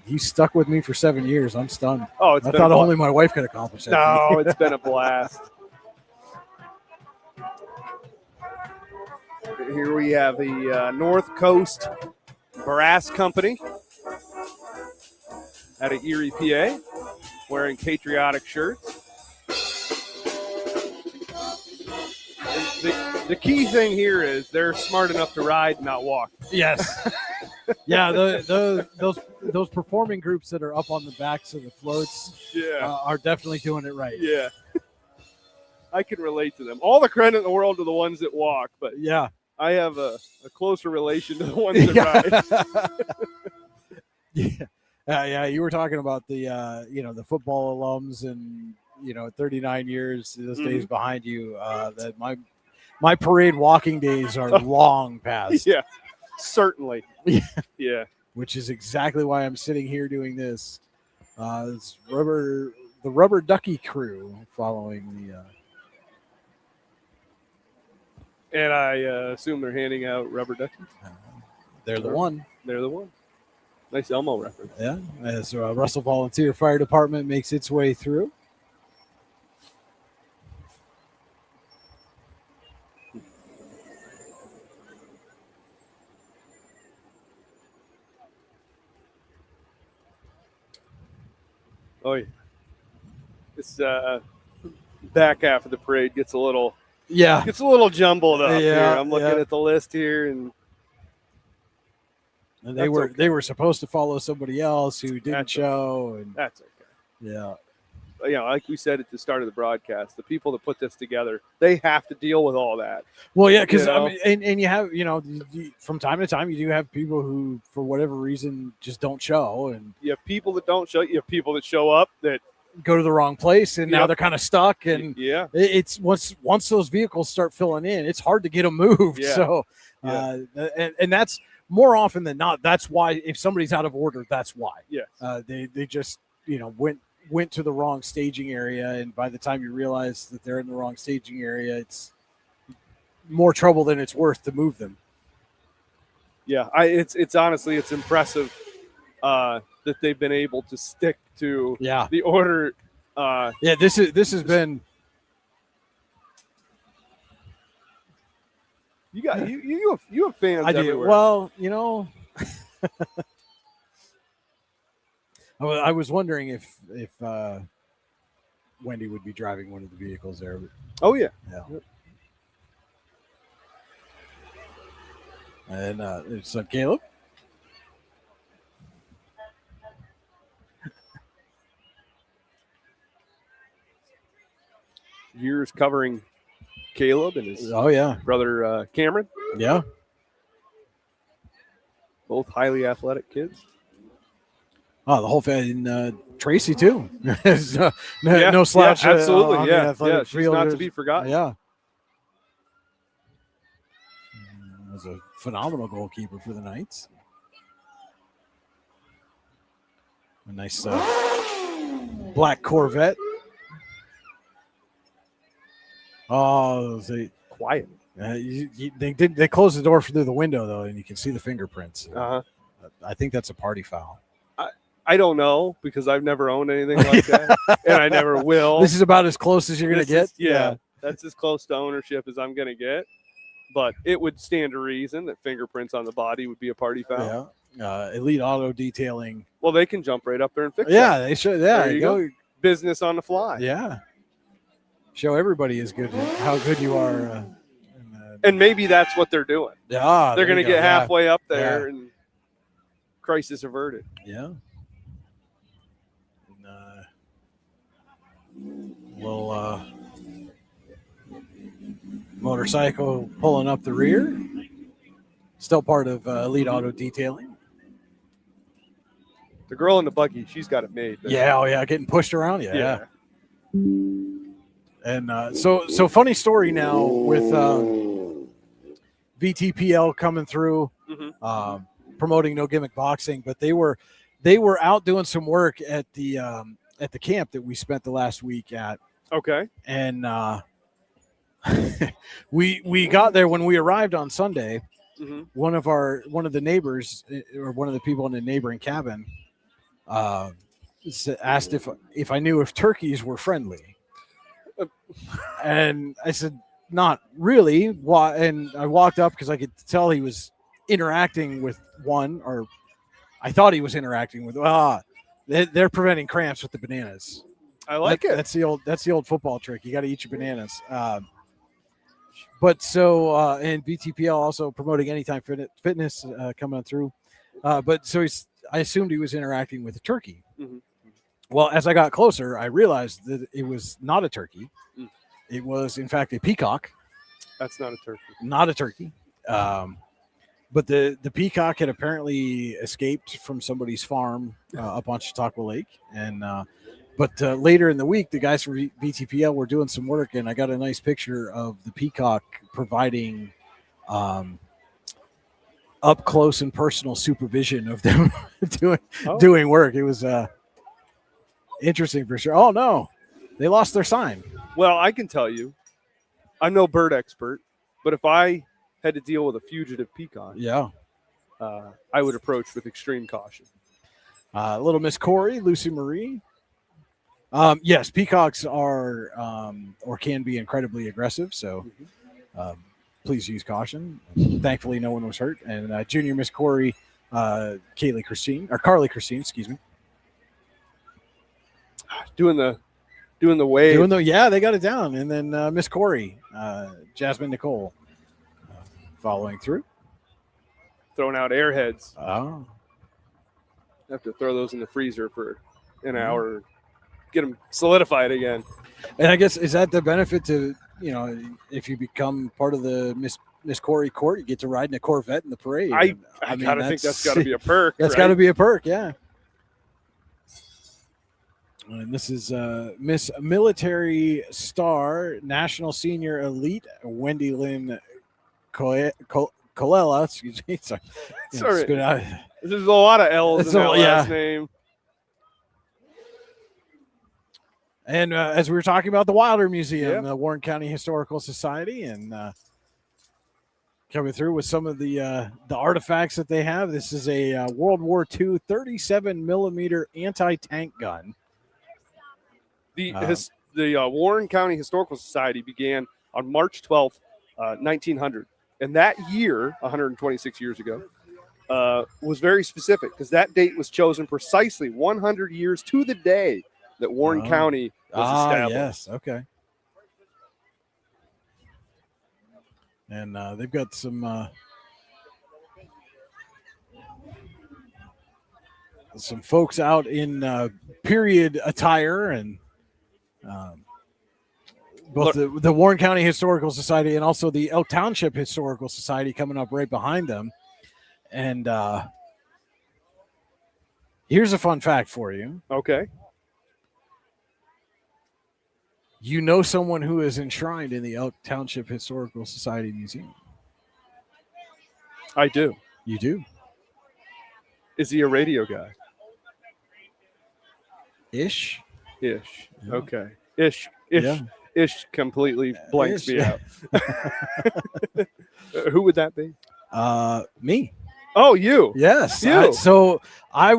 [SPEAKER 1] you stuck with me for 7 years. I'm stunned.
[SPEAKER 3] Oh, it's
[SPEAKER 1] I
[SPEAKER 3] been
[SPEAKER 1] thought
[SPEAKER 3] a
[SPEAKER 1] only my wife could accomplish that.
[SPEAKER 3] No, it's been a blast. Here we have the North Coast Brass Company out of Erie, PA, wearing patriotic shirts. The key thing here is they're smart enough to ride, not walk.
[SPEAKER 1] Yes. Yeah, those performing groups that are up on the backs of the floats are definitely doing it right.
[SPEAKER 3] Yeah. I can relate to them. All the credit in the world to the ones that walk, but
[SPEAKER 1] Yeah.
[SPEAKER 3] I have a closer relation to the ones that ride.
[SPEAKER 1] Yeah, you were talking about the the football alums and 39 years, those days behind you. That my parade walking days are long past.
[SPEAKER 3] Yeah, certainly. Yeah.
[SPEAKER 1] Which is exactly why I'm sitting here doing this. It's the Rubber Ducky crew following the.
[SPEAKER 3] And I assume they're handing out rubber duckies.
[SPEAKER 1] They're the one.
[SPEAKER 3] They're the one. Nice Elmo reference.
[SPEAKER 1] Yeah, as Russell Volunteer Fire Department makes its way through.
[SPEAKER 3] Oh yeah. This back half of the parade gets a little jumbled up here. I'm looking at the list here, and
[SPEAKER 1] they were supposed to follow somebody else who didn't show, and
[SPEAKER 3] that's okay.
[SPEAKER 1] Yeah.
[SPEAKER 3] Like we said at the start of the broadcast, the people that put this together, they have to deal with all that.
[SPEAKER 1] Well, yeah, because and you have from time to time you do have people who, for whatever reason, just don't show, and
[SPEAKER 3] you have people that don't show. You have people that show up that
[SPEAKER 1] go to the wrong place, and now they're kind of stuck. And it's once those vehicles start filling in, it's hard to get them moved.
[SPEAKER 3] Yeah.
[SPEAKER 1] So, and that's more often than not. That's why if somebody's out of order, that's why.
[SPEAKER 3] Yes.
[SPEAKER 1] They just went to the wrong staging area, and by the time you realize that they're in the wrong staging area, it's more trouble than it's worth to move them.
[SPEAKER 3] Yeah, it's honestly it's impressive that they've been able to stick to the order.
[SPEAKER 1] This has been.
[SPEAKER 3] You have fans.
[SPEAKER 1] I do.
[SPEAKER 3] Everywhere.
[SPEAKER 1] Well, I was wondering if Wendy would be driving one of the vehicles there.
[SPEAKER 3] Oh yeah.
[SPEAKER 1] Yep. And it's Caleb.
[SPEAKER 3] Years covering Caleb and his brother Cameron.
[SPEAKER 1] Yeah.
[SPEAKER 3] Both highly athletic kids.
[SPEAKER 1] Oh, the whole family. Tracy too. No slouch.
[SPEAKER 3] Absolutely. She's
[SPEAKER 1] field.
[SPEAKER 3] not to be forgotten.
[SPEAKER 1] Yeah. Was a phenomenal goalkeeper for the Knights. A nice black Corvette. Oh,
[SPEAKER 3] quiet.
[SPEAKER 1] They closed the door through the window though, and you can see the fingerprints. I think that's a party foul.
[SPEAKER 3] I don't know because I've never owned anything like that, and I never will.
[SPEAKER 1] This is about as close as you're going to get.
[SPEAKER 3] Yeah, that's as close to ownership as I'm going to get. But it would stand to reason that fingerprints on the body would be a party foul.
[SPEAKER 1] Yeah. Elite Auto Detailing.
[SPEAKER 3] Well, they can jump right up there and fix it.
[SPEAKER 1] Yeah, they should. Yeah,
[SPEAKER 3] there you go. Business on the fly.
[SPEAKER 1] Yeah. Show everybody how good you are.
[SPEAKER 3] And maybe that's what they're doing.
[SPEAKER 1] Yeah.
[SPEAKER 3] They're going to get halfway up there and crisis averted.
[SPEAKER 1] Yeah. Little motorcycle pulling up the rear. Still part of Elite Auto Detailing.
[SPEAKER 3] The girl in the buggy, she's got it made.
[SPEAKER 1] Yeah, oh yeah, getting pushed around. Yeah. And so funny story now with VTPL coming through, promoting No Gimmick Boxing, but they were out doing some work at the camp that we spent the last week at.
[SPEAKER 3] Okay.
[SPEAKER 1] And we got there when we arrived on Sunday. One of the neighbors, or one of the people in the neighboring cabin, asked if I knew if turkeys were friendly, and I said not really. Why? And I walked up because I could tell he was interacting with one, or I thought he was interacting with. They're preventing cramps with the bananas.
[SPEAKER 3] I like it.
[SPEAKER 1] That's the old football trick. You got to eat your bananas. But so and BTPL also promoting Anytime Fitness coming on through. But so I assumed he was interacting with a turkey. Well, as I got closer, I realized that it was not a turkey. It was, in fact, a peacock.
[SPEAKER 3] That's not a turkey.
[SPEAKER 1] Not a turkey. But the peacock had apparently escaped from somebody's farm up on Chautauqua Lake. And but later in the week, the guys from VTPL were doing some work, and I got a nice picture of the peacock providing up close and personal supervision of them doing work. It was interesting for sure. Oh, no, they lost their sign.
[SPEAKER 3] Well, I can tell you, I'm no bird expert, but if I had to deal with a fugitive peacock, I would approach with extreme caution.
[SPEAKER 1] Little Miss Corey, Lucy Marie. Yes, peacocks are or can be incredibly aggressive, so please use caution. Thankfully, no one was hurt. And Junior Miss Corey, Carly Christine, excuse me.
[SPEAKER 3] Doing the wave.
[SPEAKER 1] They got it down. And then Miss Corey, Jasmine Nicole, following through.
[SPEAKER 3] Throwing out airheads.
[SPEAKER 1] Oh.
[SPEAKER 3] Have to throw those in the freezer for an hour, get them solidified again.
[SPEAKER 1] And I guess, is that the benefit to, if you become part of the Miss Corey Court, you get to ride in a Corvette in the parade?
[SPEAKER 3] I gotta think that's got to be a perk.
[SPEAKER 1] That's got to be a perk, yeah. And this is Miss Military Star, National Senior Elite, Wendy Lynn Colella. Excuse me. Sorry.
[SPEAKER 3] There's a lot of L's in that last name.
[SPEAKER 1] And as we were talking about the Wilder Museum, the Warren County Historical Society, and coming through with some of the artifacts that they have. This is a World War II 37 millimeter anti-tank gun.
[SPEAKER 3] The Warren County Historical Society began on March 12th, 1900. And that year, 126 years ago, was very specific because that date was chosen precisely 100 years to the day that Warren County was established.
[SPEAKER 1] Yes, okay. And they've got some folks out in period attire, and both the Warren County Historical Society and also the Elk Township Historical Society coming up right behind them. And here's a fun fact for you.
[SPEAKER 3] Okay.
[SPEAKER 1] You know someone who is enshrined in the Elk Township Historical Society Museum?
[SPEAKER 3] I do.
[SPEAKER 1] You do?
[SPEAKER 3] Is he a radio guy?
[SPEAKER 1] Ish.
[SPEAKER 3] Yeah. Okay. Ish.
[SPEAKER 1] Yeah.
[SPEAKER 3] Ish completely blanks
[SPEAKER 1] Ish,
[SPEAKER 3] me out. Who would that be?
[SPEAKER 1] Me.
[SPEAKER 3] Oh, you.
[SPEAKER 1] Yes.
[SPEAKER 3] You.
[SPEAKER 1] So I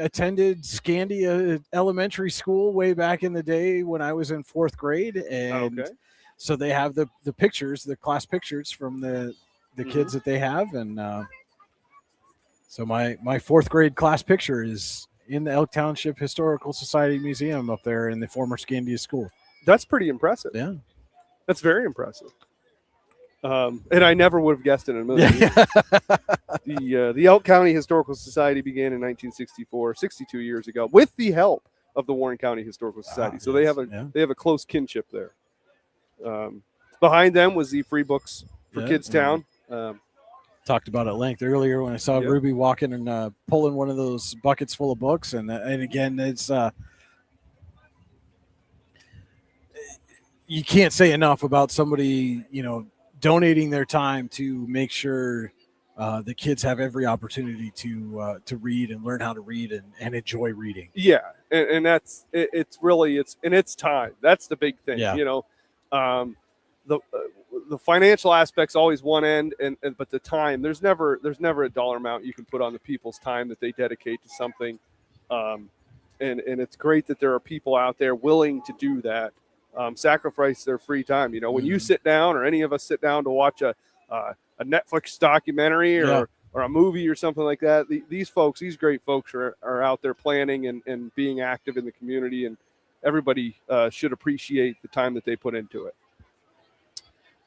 [SPEAKER 1] attended Scandia Elementary School way back in the day when I was in 4th grade. And so they have the pictures, the class pictures from the kids that they have. And so my 4th grade class picture is in the Elk Township Historical Society Museum up there in the former Scandia School.
[SPEAKER 3] That's pretty impressive.
[SPEAKER 1] Yeah.
[SPEAKER 3] That's very impressive. And I never would have guessed it in a million years. The Elk County Historical Society began in 1964, 62 years ago, with the help of the Warren County Historical Society. So they have a close kinship there. Behind them was the Free Books for Kids Town.
[SPEAKER 1] Talked about it at length earlier when I saw
[SPEAKER 3] Yeah.
[SPEAKER 1] Ruby walking and pulling one of those buckets full of books, and again, it's you can't say enough about somebody donating their time to make sure the kids have every opportunity to read and learn how to read and enjoy reading.
[SPEAKER 3] Yeah, and that's it's really it's time. That's the big thing.
[SPEAKER 1] Yeah.
[SPEAKER 3] The financial aspect's always one end, but the time, there's never a dollar amount you can put on the people's time that they dedicate to something, and it's great that there are people out there willing to do that, sacrifice their free time. When you sit down, or any of us sit down to watch a Netflix documentary or a movie or something like that, these great folks are out there planning and being active in the community, and everybody should appreciate the time that they put into it.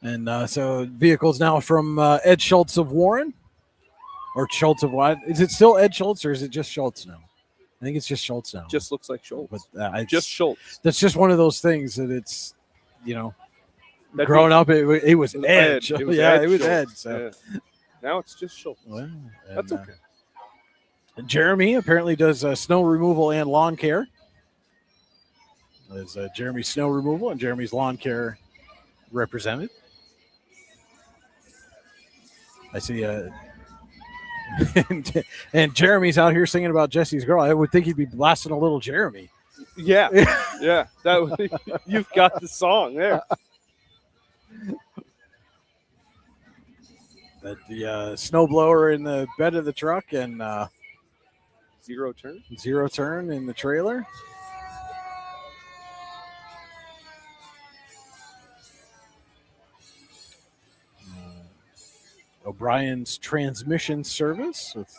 [SPEAKER 1] And so vehicles now from Ed Schultz of Warren, or Schultz of what? Is it still Ed Schultz, or is it just Schultz now? I think it's just Schultz now.
[SPEAKER 3] Just looks like Schultz.
[SPEAKER 1] But
[SPEAKER 3] Just Schultz.
[SPEAKER 1] That's just one of those things that it's,
[SPEAKER 3] That'd
[SPEAKER 1] growing
[SPEAKER 3] be-
[SPEAKER 1] up, it was
[SPEAKER 3] Ed.
[SPEAKER 1] Edge.
[SPEAKER 3] It was
[SPEAKER 1] yeah,
[SPEAKER 3] Ed
[SPEAKER 1] it was
[SPEAKER 3] Schultz.
[SPEAKER 1] Ed. So.
[SPEAKER 3] Yeah. Now it's just Schultz.
[SPEAKER 1] Well,
[SPEAKER 3] That's
[SPEAKER 1] and,
[SPEAKER 3] okay.
[SPEAKER 1] Jeremy apparently does snow removal and lawn care. There's Jeremy's snow removal and Jeremy's lawn care represented. I see. And Jeremy's out here singing about Jesse's girl. I would think he'd be blasting a little Jeremy.
[SPEAKER 3] Yeah, yeah. You've got the song there.
[SPEAKER 1] The snow blower in the bed of the truck and
[SPEAKER 3] Zero turn.
[SPEAKER 1] zero turn in the trailer. O'Brien's transmission service. With,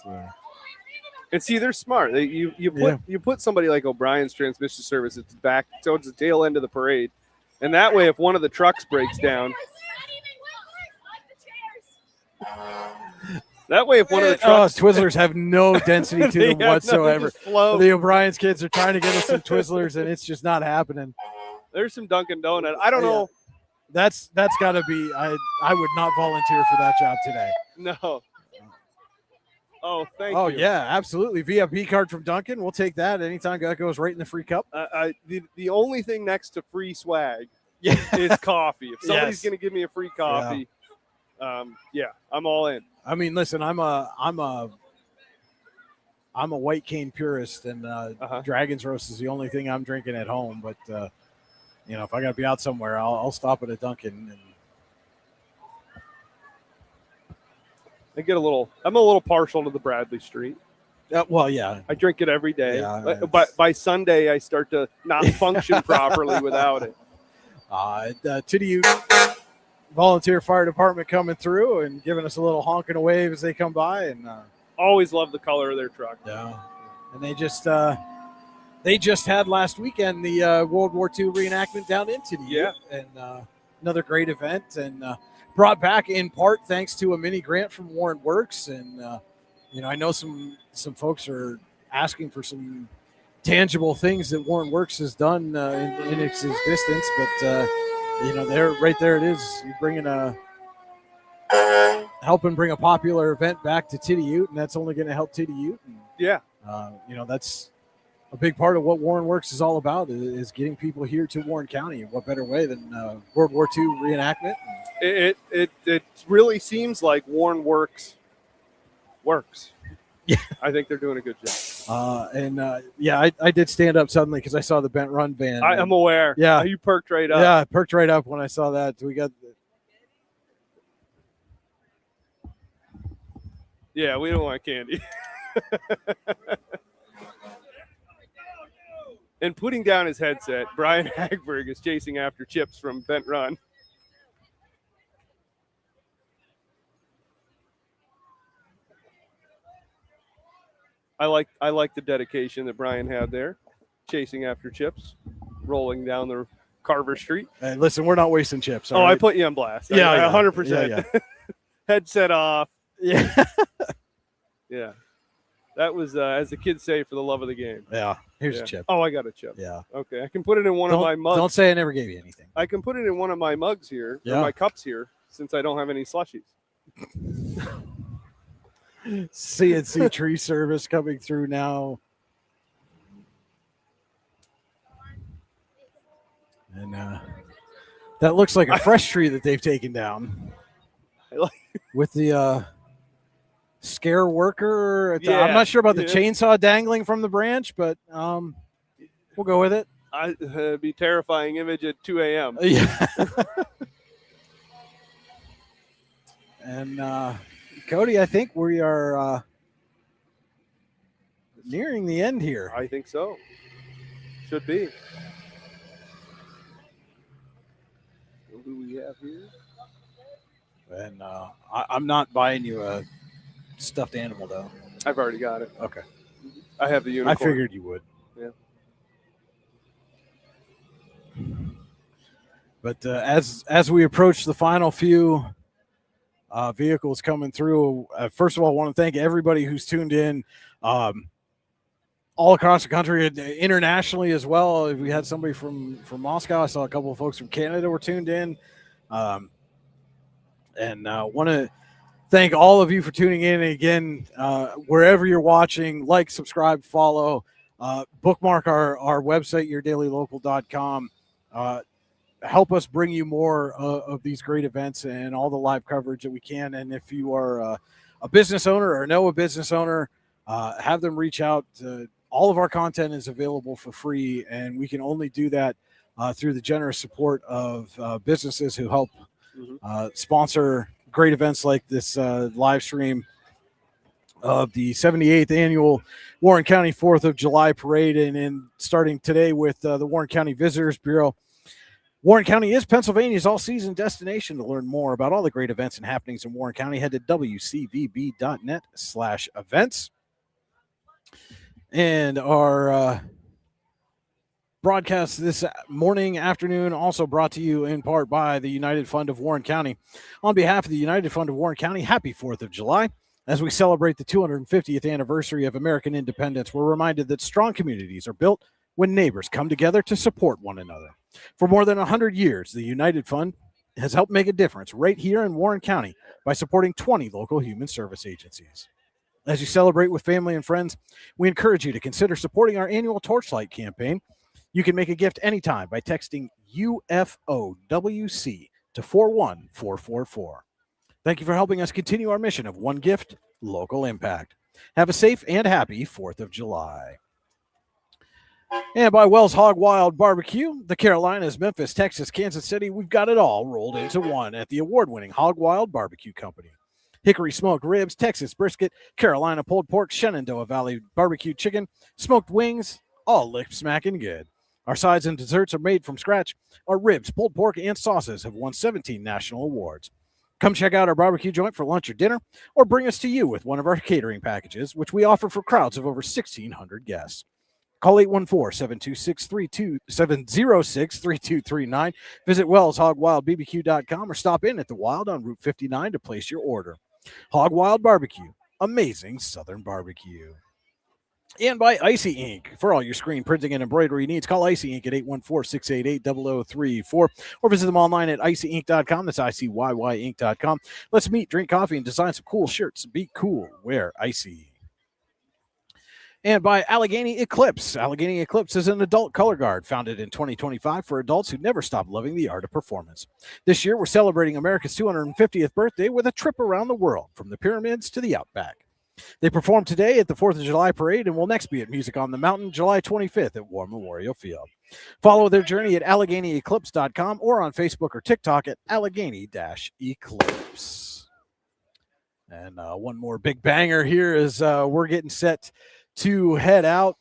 [SPEAKER 3] And see, they're smart. You put somebody like O'Brien's transmission service at the back towards the tail end of the parade, and that way, if one of the trucks breaks down, that way, if one of the trucks,
[SPEAKER 1] Twizzlers have no density to
[SPEAKER 3] they
[SPEAKER 1] them
[SPEAKER 3] have
[SPEAKER 1] whatsoever.
[SPEAKER 3] nothing to flow.
[SPEAKER 1] The O'Brien's kids are trying to get us some Twizzlers, and it's just not happening.
[SPEAKER 3] There's some Dunkin' Donut. I don't know.
[SPEAKER 1] That's got to be. I would not volunteer for that job today.
[SPEAKER 3] No. Oh, thank you.
[SPEAKER 1] Oh yeah, absolutely. VIP card from Duncan. We'll take that anytime. That goes right in the free cup.
[SPEAKER 3] The only thing next to free swag
[SPEAKER 1] Yeah.
[SPEAKER 3] is coffee. If somebody's
[SPEAKER 1] Yes.
[SPEAKER 3] going to give me a free coffee, I'm all in.
[SPEAKER 1] I mean, listen, I'm a white cane purist, and Dragon's Roast is the only thing I'm drinking at home. But if I got to be out somewhere, I'll stop at a Dunkin'. And
[SPEAKER 3] I'm a little partial to the Bradley Street.
[SPEAKER 1] well, yeah,
[SPEAKER 3] I drink it every day.
[SPEAKER 1] Yeah,
[SPEAKER 3] But by Sunday, I start to not function properly without it.
[SPEAKER 1] Titty Ute volunteer fire department coming through and giving us a little honk and a wave as they come by, and
[SPEAKER 3] Always love the color of their truck.
[SPEAKER 1] yeah, and they just had last weekend the World War II reenactment down in Titty Ute,
[SPEAKER 3] Yeah.
[SPEAKER 1] and another great event, and brought back in part thanks to a mini grant from Warren Works, and I know some folks are asking for some tangible things that Warren Works has done in its existence, but there, right there it is. You're bringing helping bring a popular event back to Titty Ute, and that's only going to help Titty Ute. And,
[SPEAKER 3] Yeah.
[SPEAKER 1] that's a big part of what Warren Works is all about, is getting people here to Warren County. What better way than World War II reenactment?
[SPEAKER 3] It really seems like Warren works.
[SPEAKER 1] Yeah.
[SPEAKER 3] I think they're doing a good job.
[SPEAKER 1] I did stand up suddenly because I saw the Bent Run band.
[SPEAKER 3] I'm aware.
[SPEAKER 1] Yeah.
[SPEAKER 3] You perked right up.
[SPEAKER 1] Yeah, I perked right up when I saw that. We got
[SPEAKER 3] Yeah, we don't want candy. And putting down his headset, Brian Hagberg is chasing after chips from Bent Run. I like the dedication that Brian had there, chasing after chips, rolling down the Carver Street.
[SPEAKER 1] Hey, listen, we're not wasting chips. all
[SPEAKER 3] I
[SPEAKER 1] right?
[SPEAKER 3] put you on blast.
[SPEAKER 1] Yeah,
[SPEAKER 3] 100%.
[SPEAKER 1] Yeah,
[SPEAKER 3] Headset off.
[SPEAKER 1] yeah.
[SPEAKER 3] Yeah. That was, as the kids say, for the love of the game.
[SPEAKER 1] Yeah. Here's
[SPEAKER 3] Yeah.
[SPEAKER 1] a chip.
[SPEAKER 3] Oh, I got a chip.
[SPEAKER 1] Yeah.
[SPEAKER 3] Okay. I can put it in one of my mugs.
[SPEAKER 1] Don't say I never gave you anything.
[SPEAKER 3] I can put it in one of my mugs here,
[SPEAKER 1] Yeah.
[SPEAKER 3] or my cups here, since I don't have any slushies.
[SPEAKER 1] CNC tree service coming through now. And that looks like a fresh tree that they've taken down.
[SPEAKER 3] I like-
[SPEAKER 1] With the scare worker.
[SPEAKER 3] Yeah,
[SPEAKER 1] I'm not sure about the
[SPEAKER 3] yeah.
[SPEAKER 1] chainsaw dangling from the branch, but we'll go with it.
[SPEAKER 3] It'd be a terrifying image at 2 a.m.
[SPEAKER 1] Yeah. And Cody, I think we are nearing the end here.
[SPEAKER 3] I think so. Should be. What do we have here?
[SPEAKER 1] And I'm not buying you a stuffed animal, though.
[SPEAKER 3] I've already got it.
[SPEAKER 1] Okay.
[SPEAKER 3] I have the unicorn.
[SPEAKER 1] I figured you would.
[SPEAKER 3] Yeah.
[SPEAKER 1] But as we approach the final few vehicles coming through, first of all, I want to thank everybody who's tuned in all across the country, internationally as well. We had somebody from Moscow. I saw a couple of folks from Canada were tuned in. And want to thank all of you for tuning in. And again, wherever you're watching, like, subscribe, follow, bookmark our website, yourdailylocal.com. Help us bring you more of these great events and all the live coverage that we can. And if you are a business owner or know a business owner, have them reach out. All of our content is available for free, and we can only do that through the generous support of businesses who help sponsor great events like this live stream of the 78th annual Warren County 4th of July parade. And starting today with the Warren County Visitors Bureau. Warren County is Pennsylvania's all-season destination. To learn more about all the great events and happenings in Warren County, head to wcvb.net/events. And our broadcast this morning, afternoon, also brought to you in part by the United Fund of Warren County. On behalf of the United Fund of Warren County, happy 4th of July. As we celebrate the 250th anniversary of American independence, we're reminded that strong communities are built when neighbors come together to support one another. For more than 100 years, the United Fund has helped make a difference right here in Warren County by supporting 20 local human service agencies. As you celebrate with family and friends, we encourage you to consider supporting our annual Torchlight campaign. You can make a gift anytime by texting UFOWC to 41444. Thank you for helping us continue our mission of one gift, local impact. Have a safe and happy 4th of July. And by Wells Hog Wild Barbecue, the Carolinas, Memphis, Texas, Kansas City, we've got it all rolled into one at the award-winning Hog Wild Barbecue Company. Hickory smoked ribs, Texas brisket, Carolina pulled pork, Shenandoah Valley barbecue chicken, smoked wings, all lip-smacking good. Our sides and desserts are made from scratch. Our ribs, pulled pork, and sauces have won 17 national awards. Come check out our barbecue joint for lunch or dinner, or bring us to you with one of our catering packages, which we offer for crowds of over 1,600 guests. Call 814-706-3239. Visit WellsHogWildBBQ.com or stop in at the Wild on Route 59 to place your order. Hog Wild Barbecue, amazing Southern barbecue. And by Icy Ink. For all your screen printing and embroidery needs, call Icy Ink at 814-688-0034 or visit them online at icyink.com. That's ICYYink.com. Let's meet, drink coffee, and design some cool shirts. Be cool. Wear Icy. And by Allegheny Eclipse. Allegheny Eclipse is an adult color guard founded in 2025 for adults who never stop loving the art of performance. This year, we're celebrating America's 250th birthday with a trip around the world, from the pyramids to the Outback. They perform today at the 4th of July Parade and will next be at Music on the Mountain July 25th at War Memorial Field. Follow their journey at AlleghenyEclipse.com or on Facebook or TikTok at Allegheny-Eclipse. And one more big banger here as we're getting set to head out.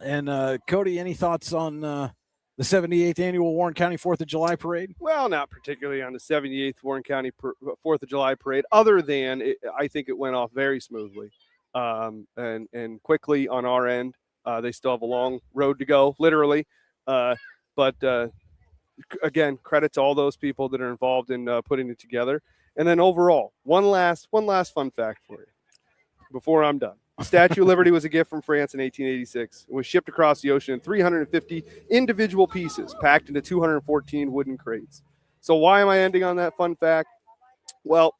[SPEAKER 1] And Cody, any thoughts on the 78th annual Warren County 4th of July Parade?
[SPEAKER 3] Well, not particularly on the 78th Warren County 4th of July Parade, other than I think it went off very smoothly and quickly on our end. They still have a long road to go, literally. But again, credit to all those people that are involved in putting it together. And then overall, one last fun fact for you before I'm done. Statue of Liberty was a gift from France in 1886. It was shipped across the ocean in 350 individual pieces, packed into 214 wooden crates. So why am I ending on that fun fact? Well,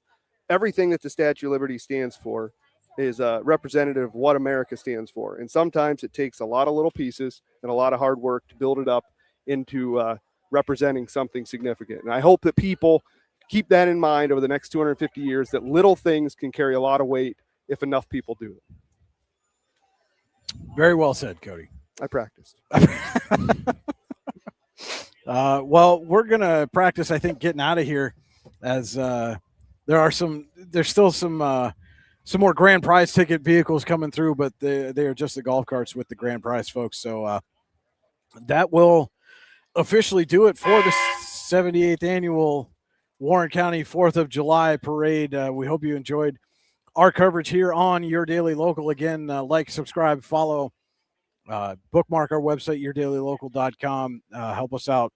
[SPEAKER 3] everything that the Statue of Liberty stands for is representative of what America stands for. And sometimes it takes a lot of little pieces and a lot of hard work to build it up into representing something significant. And I hope that people keep that in mind over the next 250 years, that little things can carry a lot of weight if enough people do it.
[SPEAKER 1] Very well said, Cody.
[SPEAKER 3] I practiced.
[SPEAKER 1] Well, we're going to practice, I think, getting out of here, as there's still some more grand prize ticket vehicles coming through, but they are just the golf carts with the grand prize, folks. So that will officially do it for the 78th annual Warren County 4th of July parade. We hope you enjoyed our coverage here on Your Daily Local. Again, like, subscribe, follow, bookmark our website, yourdailylocal.com. Help us out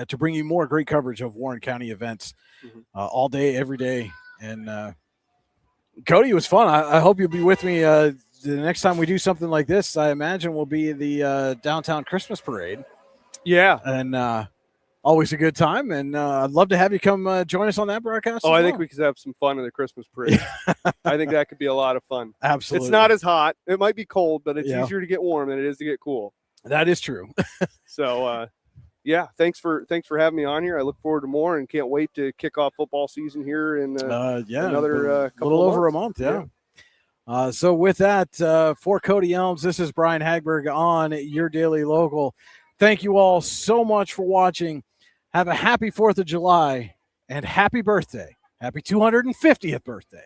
[SPEAKER 1] to bring you more great coverage of Warren County events all day, every day. And Cody, it was fun. I hope you'll be with me the next time we do something like this. I imagine will be the downtown Christmas parade.
[SPEAKER 3] Yeah.
[SPEAKER 1] And always a good time. And I'd love to have you come join us on that broadcast.
[SPEAKER 3] Oh, I think we could have some fun in the Christmas parade. I think that could be a lot of fun.
[SPEAKER 1] Absolutely.
[SPEAKER 3] It's not as hot. It might be cold, but it's
[SPEAKER 1] Yeah.
[SPEAKER 3] easier to get warm than it is to get cool.
[SPEAKER 1] That is true.
[SPEAKER 3] So, yeah, thanks for having me on here. I look forward to more and can't wait to kick off football season here in another couple
[SPEAKER 1] little
[SPEAKER 3] of
[SPEAKER 1] over a
[SPEAKER 3] months.
[SPEAKER 1] month. Yeah. So with that, for Cody Elms, this is Brian Hagberg on Your Daily Local. Thank you all so much for watching. Have a happy 4th of July and happy birthday. Happy 250th birthday